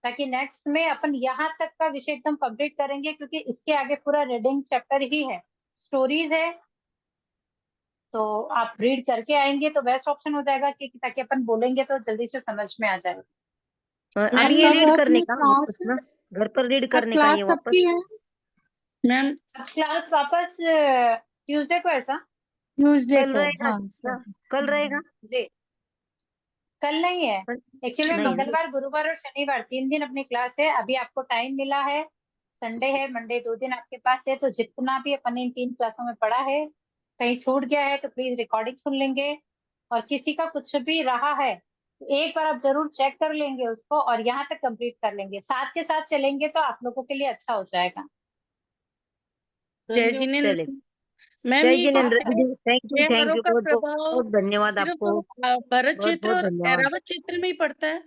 ताकि नेक्स्ट में अपन यहाँ तक का विषय एकदम कंप्लीट करेंगे, क्योंकि इसके आगे पूरा रीडिंग चैप्टर ही है, स्टोरीज है। तो आप रीड करके आएंगे तो बेस्ट ऑप्शन हो जाएगा, कि ताकि अपन बोलेंगे तो जल्दी से समझ में आ जाए। मैम अभी ये कब रीड करने अपनी का क्लास वापस ना, घर पर रीड अब करने का ये क्लास कब की वापस। है? मैम अब क्लास वापस ट्यूसडे को ऐसा। ट्यूसडे कल को, रहेगा हाँ ना? सर। कल रहेगा। जी, कल नहीं है। कल- एक्चुअली में नहीं ना। मंगलवार गुरुवार और शनिवार 3 दिन अपनी क्लास है। अभी आपको टाइम मिला है, संडे है, मंडे 2 दिन आपके पास है, तो जितना भी अपन ने इन 3 क्लासों में पढ़ा है, कहीं छूट गया है तो प्लीज रिकॉर्डिंग सुन लेंगे। और किसी का कुछ भी रहा है तो एक बार आप जरूर चेक कर लेंगे उसको, और यहाँ तक कंप्लीट कर लेंगे, साथ के साथ चलेंगे तो आप लोगों के लिए अच्छा हो जाएगा। जय चले। जिनेन्द्र मैम, जय ये जिनेन्द्र छह दीदी, थैंक आरों यू का बहुत बहुत प्रभाव बहुत धन्यवाद सिर्फ आपको। भरत बहुत क्षेत्र बहुत और धन्यवाद। ऐरावत क्षेत्र में ही पड़ता है?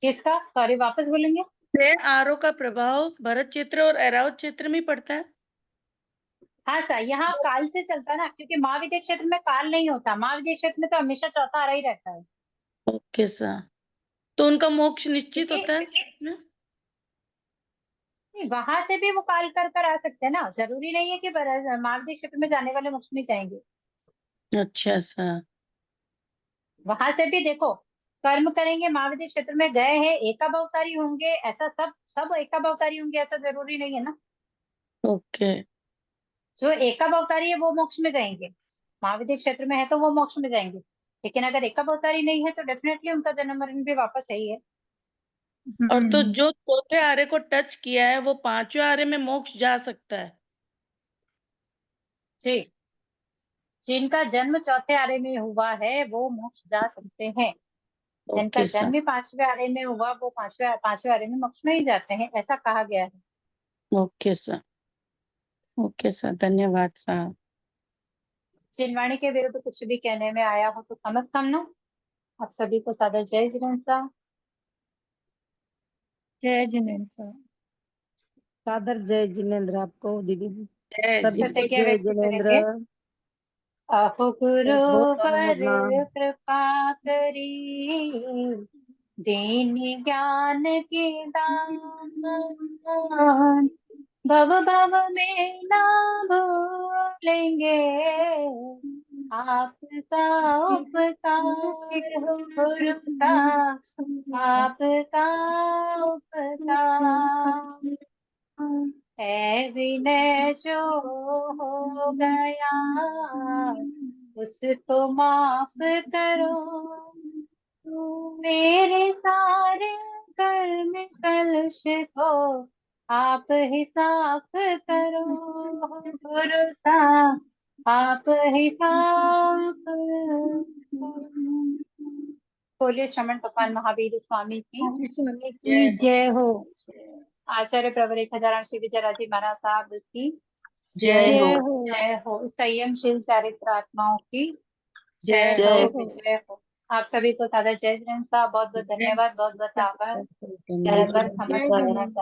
किसका? सॉरी, वापस बोलेंगे? 6 आरों का प्रभाव भरत क्षेत्र और ऐरावत क्षेत्र में ही पड़ता है? हाँ सर, यहाँ काल से चलता है ना, क्योंकि महाविद्या क्षेत्र में काल नहीं होता, महाविद्या क्षेत्र में तो हमेशा चौथा आरा ही रहता है। Okay sir. तो उनका मोक्ष निश्चित क्योंकि होता है? वहां से भी वो काल कर आ सकते हैं ना, जरूरी नहीं है कि महाविद्या क्षेत्र में जाने वाले मुक्त नहीं जाएंगे। अच्छा सर। वहां से भी देखो, कर्म करेंगे, महाविद्या क्षेत्र में गए हैं, एकावतारी होंगे, ऐसा सब सब एकावतारी होंगे ऐसा जरूरी नहीं है ना। ओके। जो एकावतारी है वो मोक्ष में जाएंगे, महाविद्या क्षेत्र में है तो वो मोक्ष में जाएंगे। लेकिन अगर एकावतारी नहीं है तो डेफिनेटली उनका जन्म मरण भी वापस है ही है। और तो जो चौथे आरे को टच किया है वो 5वें आरे में मोक्ष जा सकता है? जी, जिनका जन्म चौथे आरे में हुआ है वो मोक्ष जा सकते हैं। जिनका ओके सर। जन्म 5वें आरे में हुआ वो पांचवें आरे में मोक्ष में ही जाते हैं, ऐसा कहा गया है। Okay sir. ओके सर, धन्यवाद सर। जिनवाणी के विरुद्ध कुछ भी कहने में आया हो तो क्षमत कामना। आप सभी को सादर जय जिनेन्द्र साहब। जय जिनेन्द्र सर। सादर जय जिनेन्द्र आपको दीदी। जय सभी जी। को प्रतिज्ञा जय व्यक्त जिनेन्द्र। करेंगे। अहो गुरु बहुत पर धन्यवाद। कृपा करी, दीन ज्ञान की दान, भव भव में ना भूलेंगे, आपका उपकार हो गुरु साहब, आपका उपकार है, विनय जो हो गया उसको माफ करो, मेरे सारे कर्म कलश को आप ही साफ करो, गुरु सा आप ही साफ करो। बोलिए श्रवण कपाल महावीर स्वामी की स्वामी की जय हो। आचार्य प्रवर 1008 श्री विजयराजी महाराज साहब की जय जय हो। हो। जय हो। संयमशील चारित्र आत्माओं की जय जय हो। हो। जय हो। आप सभी को सादर जय जैन साहब, बहुत बहुत धन्यवाद, बहुत बहुत आभार। धन्यवाद। धन्यवाद। जय नमस्कार। धन्यवाद।